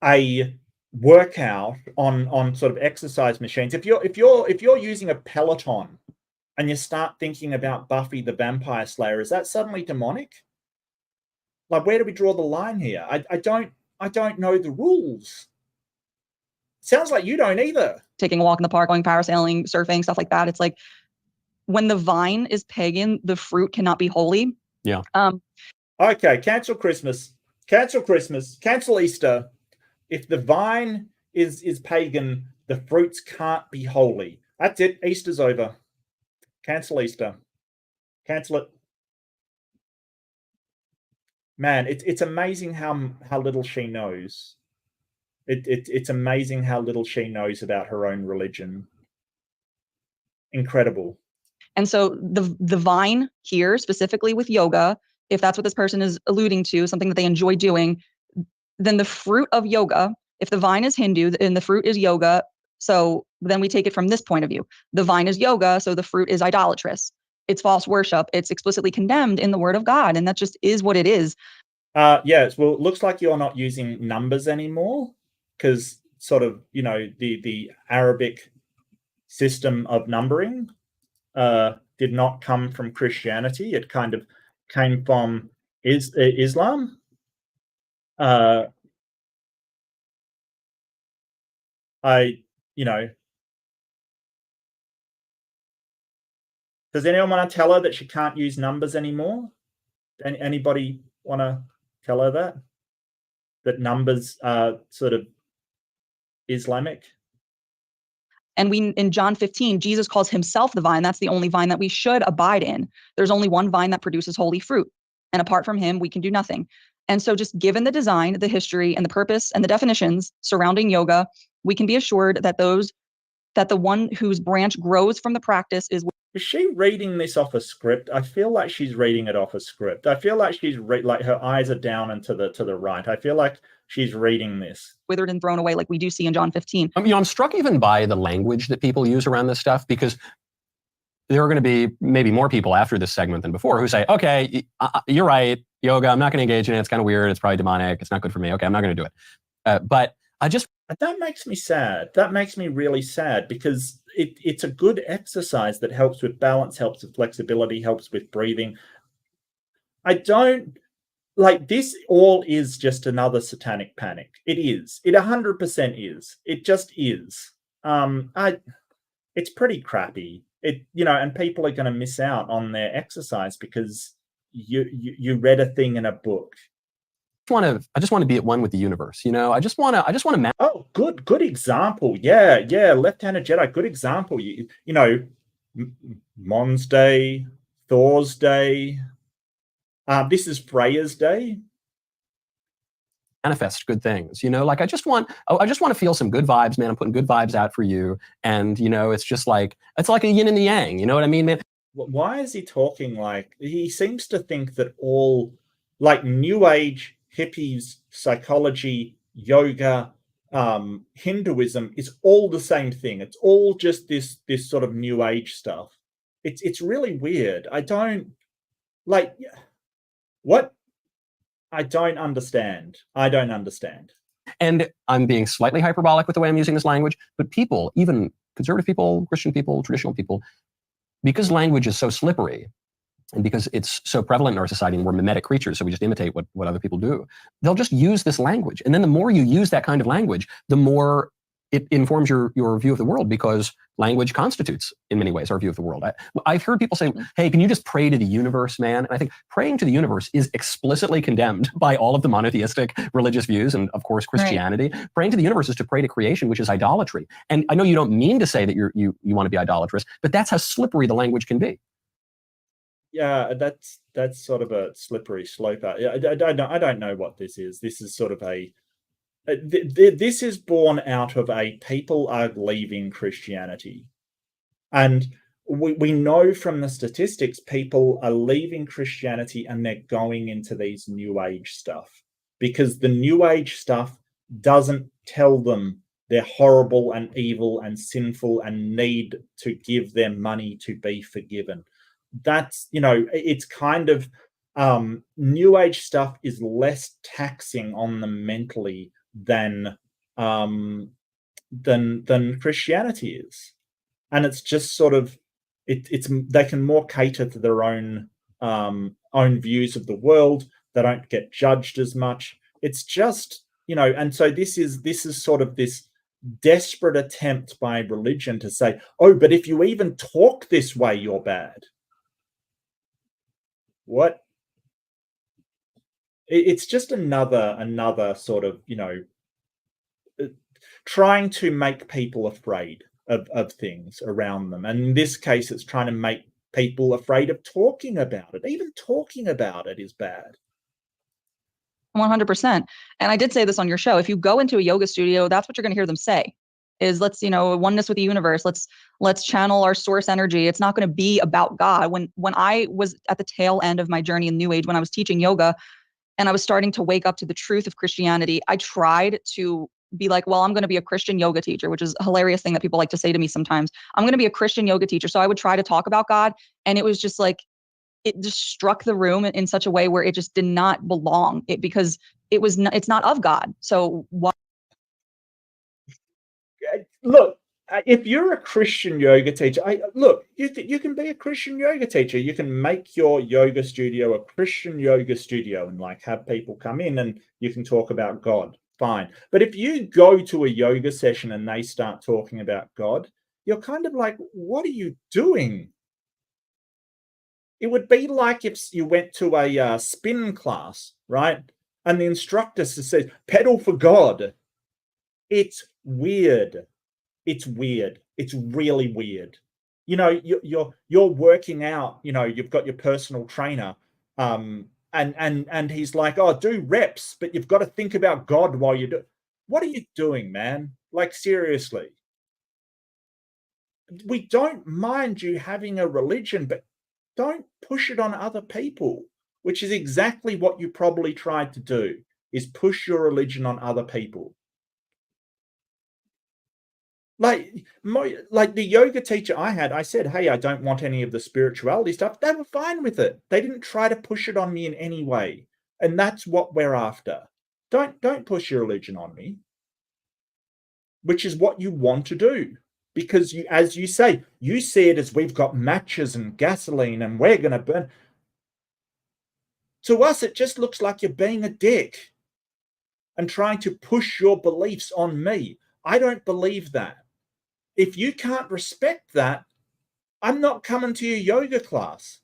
a workout on sort of exercise machines, if you're using a Peloton and you start thinking about Buffy the Vampire Slayer, is that suddenly demonic? Like, where do we draw the line here? I don't know the rules. Sounds like you don't either. Taking a walk in the park, going parasailing, surfing, stuff like that. It's like, when the vine is pagan, the fruit cannot be holy. Yeah. Okay, cancel Christmas. Cancel Christmas. Cancel Easter. If the vine is pagan, the fruits can't be holy. That's it. Easter's over. Cancel Easter. Cancel it. Man, it's amazing how little she knows. It's amazing how little she knows about her own religion. Incredible. And so the vine here, specifically with yoga, if that's what this person is alluding to, something that they enjoy doing, then the fruit of yoga, if the vine is Hindu and the fruit is yoga, so then we take it from this point of view. The vine is yoga, so the fruit is idolatrous. It's false worship. It's explicitly condemned in the word of God, and that just is what it is. Yes, well, it looks like you're not using numbers anymore, because sort of, you know, the Arabic system of numbering did not come from Christianity. It kind of came from Islam. You know, does anyone want to tell her that she can't use numbers anymore? Anybody want to tell her that numbers are sort of Islamic? And in John 15, Jesus calls himself the vine. That's the only vine that we should abide in. There's only one vine that produces holy fruit. And apart from him, we can do nothing. And so just given the design, the history, and the purpose and the definitions surrounding yoga, we can be assured that the one whose branch grows from the practice is. Is she reading this off a script? I feel like she's reading it off a script. I feel like she's like her eyes are down and to the right. I feel like she's reading this. Withered and thrown away, like we do see in John 15. You know, I'm struck even by the language that people use around this stuff, because there are going to be maybe more people after this segment than before who say, okay, you're right, yoga, I'm not going to engage in it. It's kind of weird. It's probably demonic. It's not good for me. Okay, I'm not going to do it. But that makes me sad. That makes me really sad, because it's a good exercise that helps with balance, helps with flexibility, helps with breathing. I don't like this all is just another satanic panic. It is. It 100% is. It just is. It's pretty crappy. And people are going to miss out on their exercise because you read a thing in a book. I just want to be at one with the universe. I just want to. Oh, good example. Yeah. Left-handed Jedi, good example. Mon's Day, Thor's Day. This is Freya's Day. Manifest good things, like I just want to feel some good vibes, man. I'm putting good vibes out for you, and it's just like it's like a yin and the yang. You know what I mean, man? Why is he talking like he seems to think that all like New Age, hippies, psychology, yoga, Hinduism is all the same thing? It's all just this sort of New Age stuff. It's really weird. I don't like what. I don't understand. And I'm being slightly hyperbolic with the way I'm using this language, but people, even conservative people, Christian people, traditional people, because language is so slippery and because it's so prevalent in our society and we're mimetic creatures, so we just imitate what other people do, they'll just use this language. And then the more you use that kind of language, the more it informs your view of the world, because language constitutes, in many ways, our view of the world. I've heard people say, hey, can you just pray to the universe, man? And I think praying to the universe is explicitly condemned by all of the monotheistic religious views and, of course, Christianity. Right. Praying to the universe is to pray to creation, which is idolatry. And I know you don't mean to say that you want to be idolatrous, but that's how slippery the language can be. Yeah, that's sort of a slippery slope. I don't know what this is. This is sort of this is born out of people are leaving Christianity. And we know from the statistics, people are leaving Christianity and they're going into these New Age stuff, because the New Age stuff doesn't tell them they're horrible and evil and sinful and need to give their money to be forgiven. That's, it's kind of New Age stuff is less taxing on them mentally than Christianity is, and it's just sort of it's they can more cater to their own views of the world. They don't get judged as much. It's just and so this is sort of this desperate attempt by religion to say, oh, but if you even talk this way, you're bad. What? It's just another sort of, trying to make people afraid of things around them. And in this case, it's trying to make people afraid of talking about it. Even talking about it is bad. 100%. And I did say this on your show. If you go into a yoga studio, that's what you're going to hear them say is let's, oneness with the universe. Let's channel our source energy. It's not going to be about God. When I was at the tail end of my journey in New Age, when I was teaching yoga and I was starting to wake up to the truth of Christianity, I tried to be like, well, I'm going to be a Christian yoga teacher, which is a hilarious thing that people like to say to me sometimes. I'm going to be a Christian yoga teacher. So I would try to talk about God. And it was just like, it just struck the room in such a way where it just did not belong because it's not of God. So why? Look, if you're a Christian yoga teacher, you can be a Christian yoga teacher. You can make your yoga studio a Christian yoga studio and have people come in and you can talk about God. Fine. But if you go to a yoga session and they start talking about God, you're kind of like, what are you doing? It would be like if you went to a spin class, right? And the instructor says, pedal for God. It's weird. It's weird. It's really weird. You're working out, you've got your personal trainer, and he's like, oh, do reps, but you've got to think about God while you do. What are you doing, man? Seriously. We don't mind you having a religion, but don't push it on other people, which is exactly what you probably tried to do, is push your religion on other people. Like the yoga teacher I had, I said, hey, I don't want any of the spirituality stuff. They were fine with it. They didn't try to push it on me in any way. And that's what we're after. Don't push your religion on me, which is what you want to do. Because as you say, you see it as we've got matches and gasoline and we're going to burn. To us, it just looks like you're being a dick and trying to push your beliefs on me. I don't believe that. If you can't respect that, I'm not coming to your yoga class.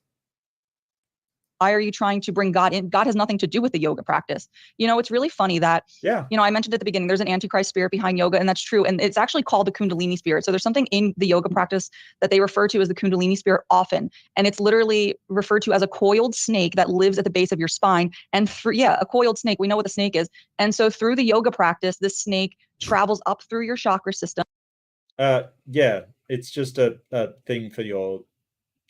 Why are you trying to bring God in? God has nothing to do with the yoga practice. It's really funny that, I mentioned at the beginning, there's an antichrist spirit behind yoga, and that's true. And it's actually called the Kundalini spirit. So there's something in the yoga practice that they refer to as the Kundalini spirit often. And it's literally referred to as a coiled snake that lives at the base of your spine. And a coiled snake, we know what the snake is. And so through the yoga practice, this snake travels up through your chakra system. Yeah, it's just a thing for your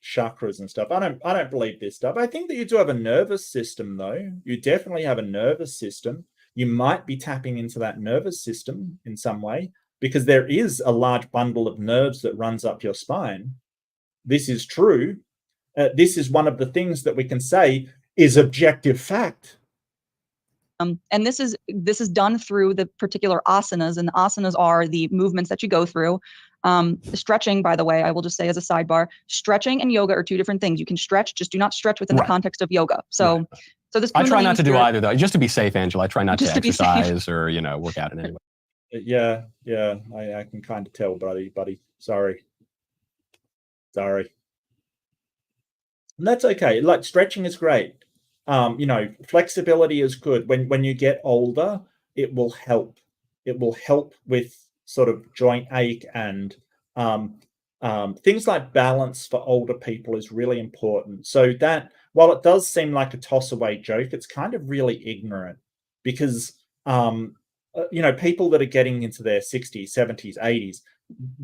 chakras and stuff. I don't believe this stuff. I think that you do have a nervous system, though. You definitely have a nervous system. You might be tapping into that nervous system in some way, because there is a large bundle of nerves that runs up your spine. This is true. This is one of the things that we can say is objective fact. And this is done through the particular asanas, and the asanas are the movements that you go through. Stretching, by the way, I will just say as a sidebar, stretching and yoga are two different things. You can stretch, just do not stretch within the context of yoga. So this I try not to do either, though, just to be safe, Angela. I try not to exercise or work out in any way. Yeah, I can kind of tell, buddy. Sorry. And that's okay. Like, stretching is great. Flexibility is good. When you get older, it will help. It will help with sort of joint ache, and things like balance for older people is really important. So that, while it does seem like a toss away joke, it's kind of really ignorant, because people that are getting into their 60s, 70s, 80s,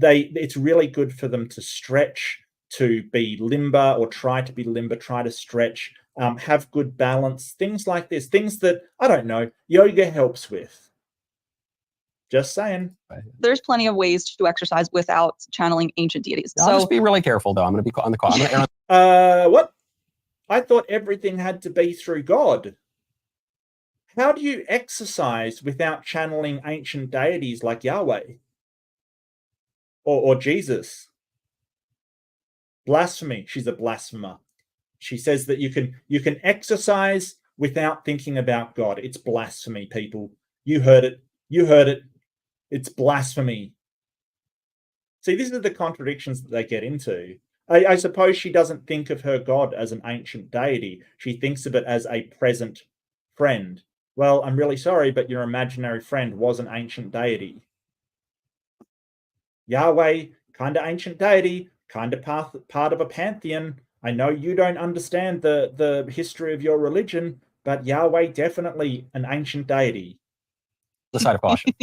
it's really good for them to stretch, to be limber, or try to be limber, try to stretch, have good balance, things like this, things that, I don't know, yoga helps with. Just saying. There's plenty of ways to exercise without channeling ancient deities. I'll just be really careful, though. I'm going to be on the call. I'm going to err on. What? I thought everything had to be through God. How do you exercise without channeling ancient deities like Yahweh or Jesus? Blasphemy. She's a blasphemer. She says that you can exercise without thinking about God. It's blasphemy, people. You heard it. It's blasphemy. See, these are the contradictions that they get into. I suppose she doesn't think of her God as an ancient deity. She thinks of it as a present friend. Well, I'm really sorry, but your imaginary friend was an ancient deity. Yahweh, kind of ancient deity, kind of part of a pantheon. I know you don't understand the history of your religion, but Yahweh, definitely an ancient deity. The side of caution.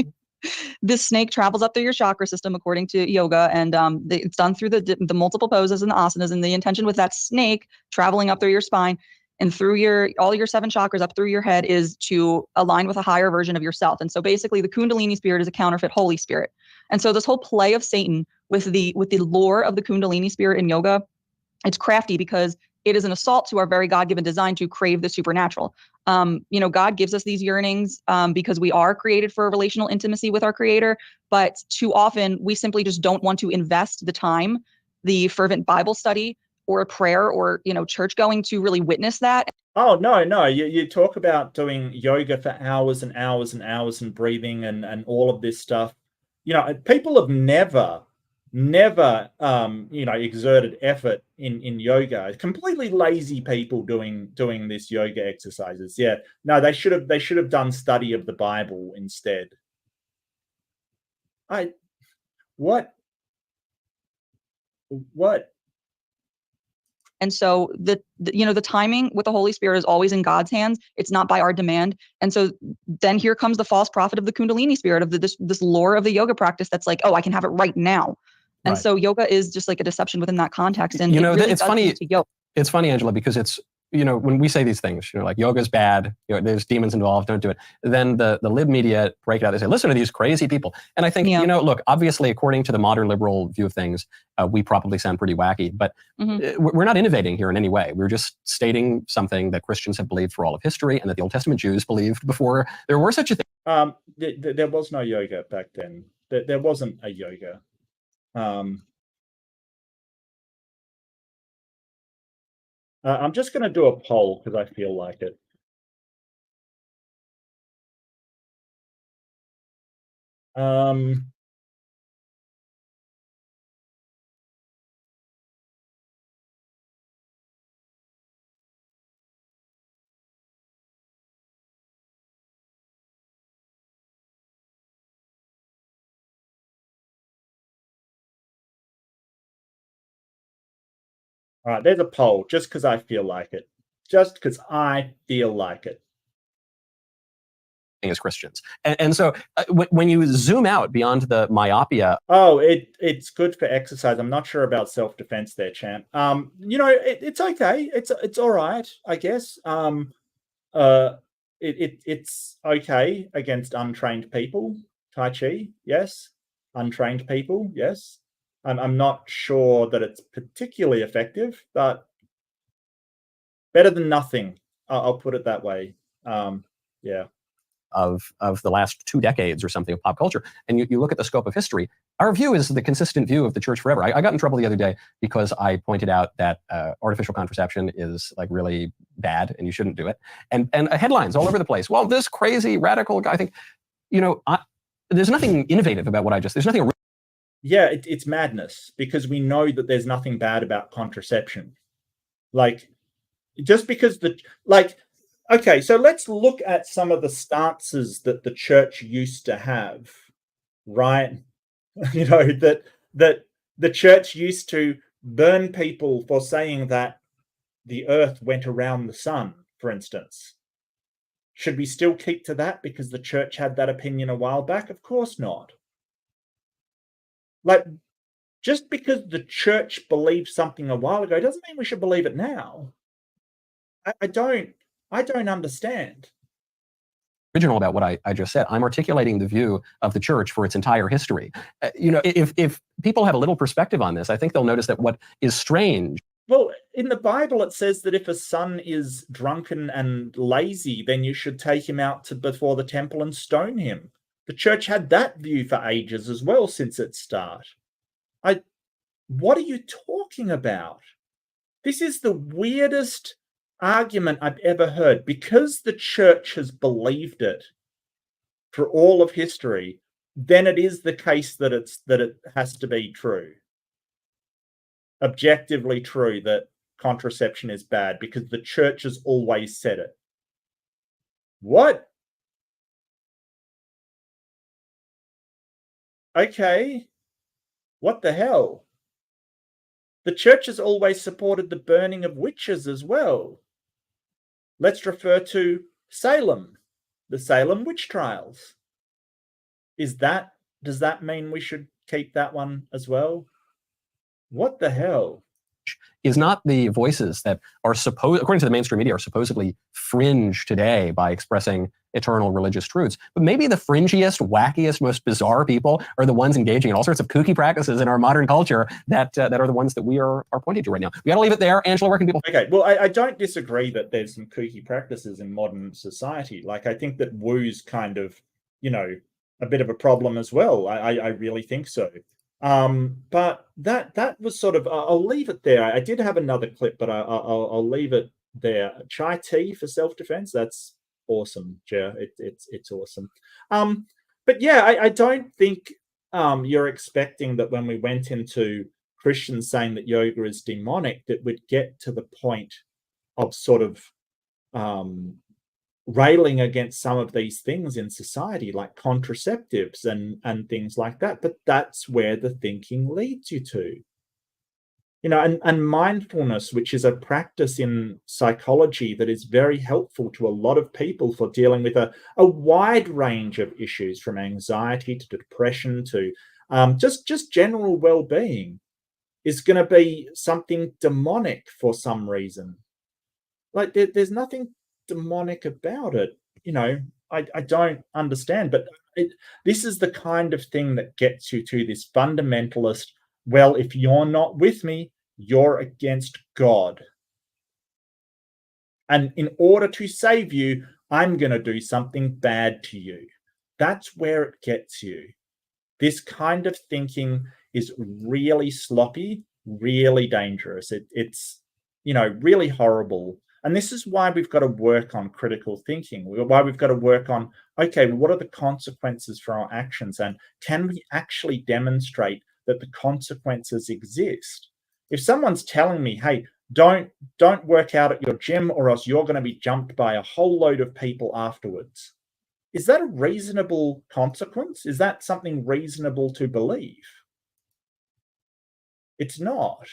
This snake travels up through your chakra system according to yoga, and it's done through the multiple poses and the asanas, and the intention with that snake traveling up through your spine and through all your 7 chakras up through your head is to align with a higher version of yourself. And so basically the Kundalini spirit is a counterfeit Holy Spirit. And so this whole play of Satan with the lore of the Kundalini spirit in yoga, it's crafty because it is an assault to our very God-given design to crave the supernatural. God gives us these yearnings because we are created for a relational intimacy with our Creator, but too often we simply just don't want to invest the time, the fervent Bible study, or a prayer, or church going to really witness that. Oh, no. You talk about doing yoga for hours and hours and hours, and breathing and all of this stuff. People have never exerted effort in yoga. Completely lazy people doing this yoga exercises. Yeah, no, they should have done study of the Bible instead. What? And so the timing with the Holy Spirit is always in God's hands. It's not by our demand. And so then here comes the false prophet of the Kundalini spirit, of this lore of the yoga practice that's like, oh, I can have it right now. And so yoga is just like a deception within that context. And it's funny. It's funny, Angela, because it's, when we say these things, like yoga's bad, there's demons involved, don't do it. Then the lib media break it out. They say, listen to these crazy people. And I think, look, obviously, according to the modern liberal view of things, we probably sound pretty wacky, but we're not innovating here in any way. We're just stating something that Christians have believed for all of history, and that the Old Testament Jews believed before there were such a thing. There was no yoga back then. There wasn't a yoga. I'm just going to do a poll because I feel like it. All right, there's a poll just because I feel like it. Just because I feel like it. As Christians. And so when you zoom out beyond the myopia. Oh, it's good for exercise. I'm not sure about self-defense there, champ. You know, it's okay. It's all right, I guess. It's okay against untrained people. Tai Chi, yes. Untrained people, yes. I'm not sure that it's particularly effective, but better than nothing. I'll put it that way. Yeah. Of the last 2 decades or something of pop culture, and you look at the scope of history, our view is the consistent view of the church forever. I got in trouble the other day because I pointed out that artificial contraception is like really bad and you shouldn't do it. And headlines all over the place. Well, this crazy radical guy, I think, you know, there's nothing innovative about what there's nothing. Yeah, it's madness because we know that there's nothing bad about contraception. Like, just because okay, so let's look at some of the stances that the church used to have, right? You know, that the church used to burn people for saying that the earth went around the sun, for instance. Should we still keep to that because the church had that opinion a while back? Of course not. Like, just because the church believed something a while ago doesn't mean we should believe it now. I don't understand. Original about what I just said. I'm articulating the view of the church for its entire history. You know, if people have a little perspective on this, I think they'll notice that what is strange. Well, in the Bible, it says that if a son is drunken and lazy, then you should take him out before the temple and stone him. The church had that view for ages as well since its start. What are you talking about? This is the weirdest argument I've ever heard. Because the church has believed it for all of history, then it is the case that it has to be true. Objectively true that contraception is bad because the church has always said it. What? Okay. What the hell? The church has always supported the burning of witches as well. Let's refer to Salem, the Salem witch trials. Does that mean we should keep that one as well? What the hell? Is not the voices that are according to the mainstream media, are supposedly fringe today by expressing eternal religious truths. But maybe the fringiest, wackiest, most bizarre people are the ones engaging in all sorts of kooky practices in our modern culture that are the ones that we are pointing to right now. We got to leave it there. Angela, where can people? Okay, well, I don't disagree that there's some kooky practices in modern society. Like, I think that woo's kind of, you know, a bit of a problem as well. I really think so. But that was sort of, I'll leave it there. I did have another clip, but I'll leave it there. Chai tea for self-defense. That's awesome, Jer. It's awesome. But yeah, I don't think you're expecting that when we went into Christians saying that yoga is demonic, that we'd get to the point of sort of railing against some of these things in society, like contraceptives and things like that. But that's where the thinking leads you to. You know, and mindfulness, which is a practice in psychology that is very helpful to a lot of people for dealing with a wide range of issues, from anxiety to depression to just general well-being, is going to be something demonic for some reason. Like, there's nothing demonic about it. You know, I don't understand, but this is the kind of thing that gets you to this fundamentalist, well, if you're not with me, you're against God. And in order to save you, I'm going to do something bad to you. That's where it gets you. This kind of thinking is really sloppy, really dangerous. It's really horrible. And this is why we've got to work on critical thinking, why we've got to work on, okay, well, what are the consequences for our actions? And can we actually demonstrate that the consequences exist? If someone's telling me, hey, don't work out at your gym or else you're going to be jumped by a whole load of people afterwards, is that a reasonable consequence? Is that something reasonable to believe? It's not.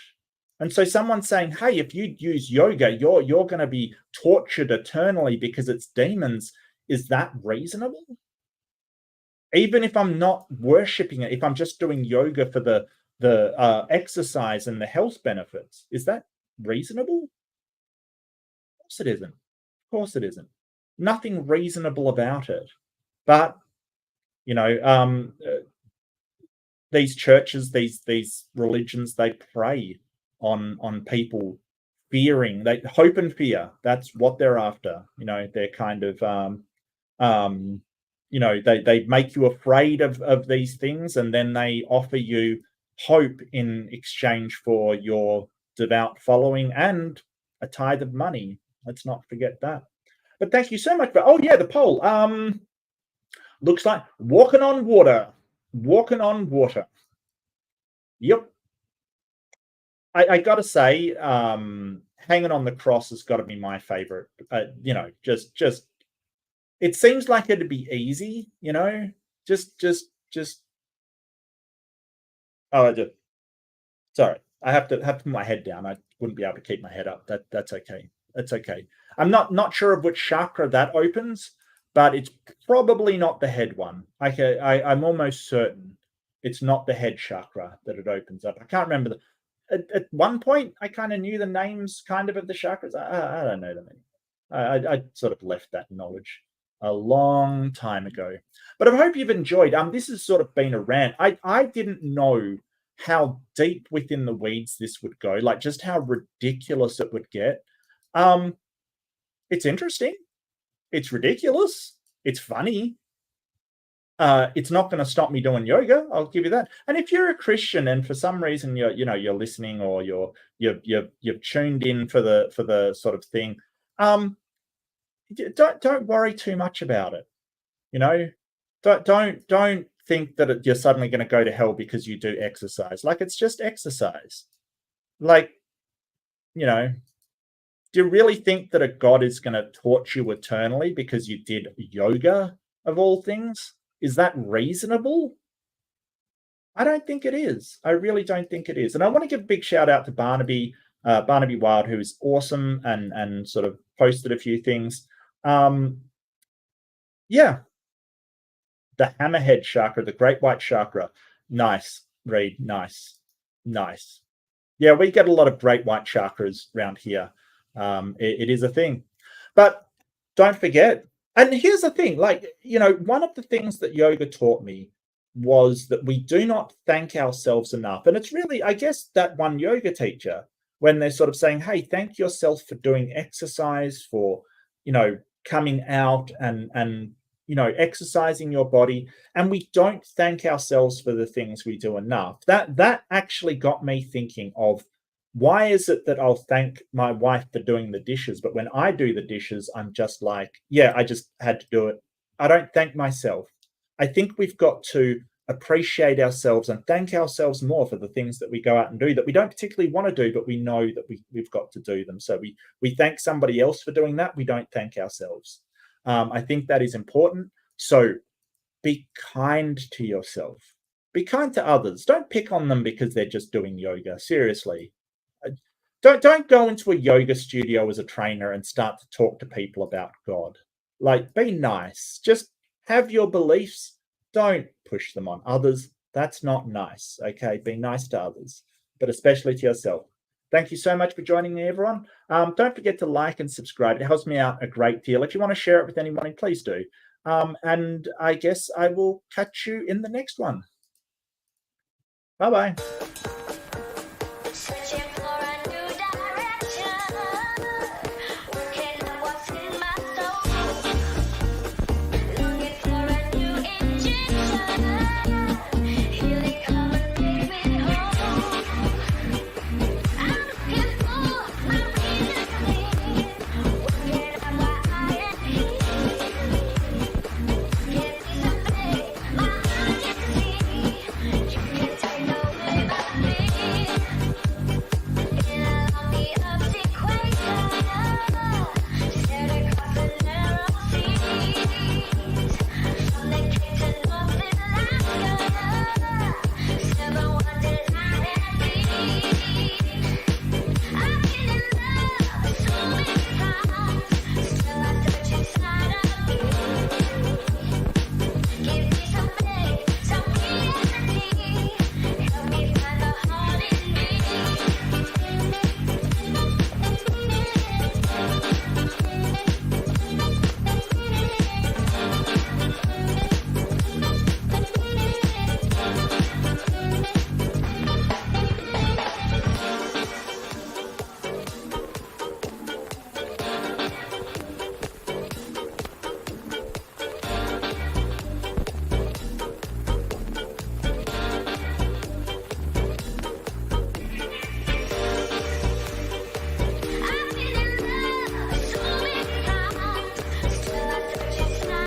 And so someone saying, hey, if you use yoga, you're going to be tortured eternally because it's demons, is that reasonable? Even if I'm not worshipping it, if I'm just doing yoga for the exercise and the health benefits, is that reasonable? Of course it isn't. Of course it isn't. Nothing reasonable about it. But, these churches, these religions, they prey on people fearing. They hope and fear. That's what they're after. They're kind of they make you afraid of these things, and then they offer you hope in exchange for your devout following and a tithe of money. Let's not forget that. But thank you so much for the poll. Looks like walking on water. Yep. I gotta say, hanging on the cross has got to be my favorite. Just it seems like it'd be easy, sorry, I have to put my head down. I wouldn't be able to keep my head up. That's okay. That's okay. I'm not sure of which chakra that opens, but it's probably not the head one. I'm almost certain it's not the head chakra that it opens up. I can't remember at one point I kind of knew the names kind of the chakras. I don't know them anymore. I sort of left that knowledge a long time ago. But I hope you've enjoyed. This has sort of been a rant. I didn't know how deep within the weeds this would go, like just how ridiculous it would get. It's interesting. It's ridiculous. It's funny. It's not going to stop me doing yoga. I'll give you that. And if you're a Christian and for some reason you're listening or you've tuned in for the sort of thing, don't worry too much about it. Don't think that you're suddenly going to go to hell because you do exercise. Like, it's just exercise. Like, do you really think that a God is going to torture you eternally because you did yoga, of all things? Is that reasonable? I don't think it is. I really don't think it is. And I want to give a big shout out to Barnaby Wild, who's awesome and sort of posted a few things. The hammerhead chakra, the great white chakra. Nice, Reed. Nice. Yeah, we get a lot of great white chakras around here. It is a thing. But don't forget, and here's the thing, one of the things that yoga taught me was that we do not thank ourselves enough. And it's really, I guess, that one yoga teacher, when they're sort of saying, hey, thank yourself for doing exercise, for, coming out and exercising your body. And we don't thank ourselves for the things we do enough. That actually got me thinking of, why is it that I'll thank my wife for doing the dishes, but when I do the dishes, I'm just like, yeah, I just had to do it. I don't thank myself. I think we've got to appreciate ourselves and thank ourselves more for the things that we go out and do that we don't particularly want to do, but we know that we've got to do them. So we thank somebody else for doing that. We don't thank ourselves. I think that is important. So be kind to yourself. Be kind to others. Don't pick on them because they're just doing yoga. Seriously. Don't go into a yoga studio as a trainer and start to talk to people about God. Like, be nice. Just have your beliefs. Don't push them on others. That's not nice. Okay, be nice to others, but especially to yourself. Thank you so much for joining me, everyone. Don't forget to like and subscribe. It helps me out a great deal. If you want to share it with anyone, please do. And I guess I will catch you in the next one. Bye-bye.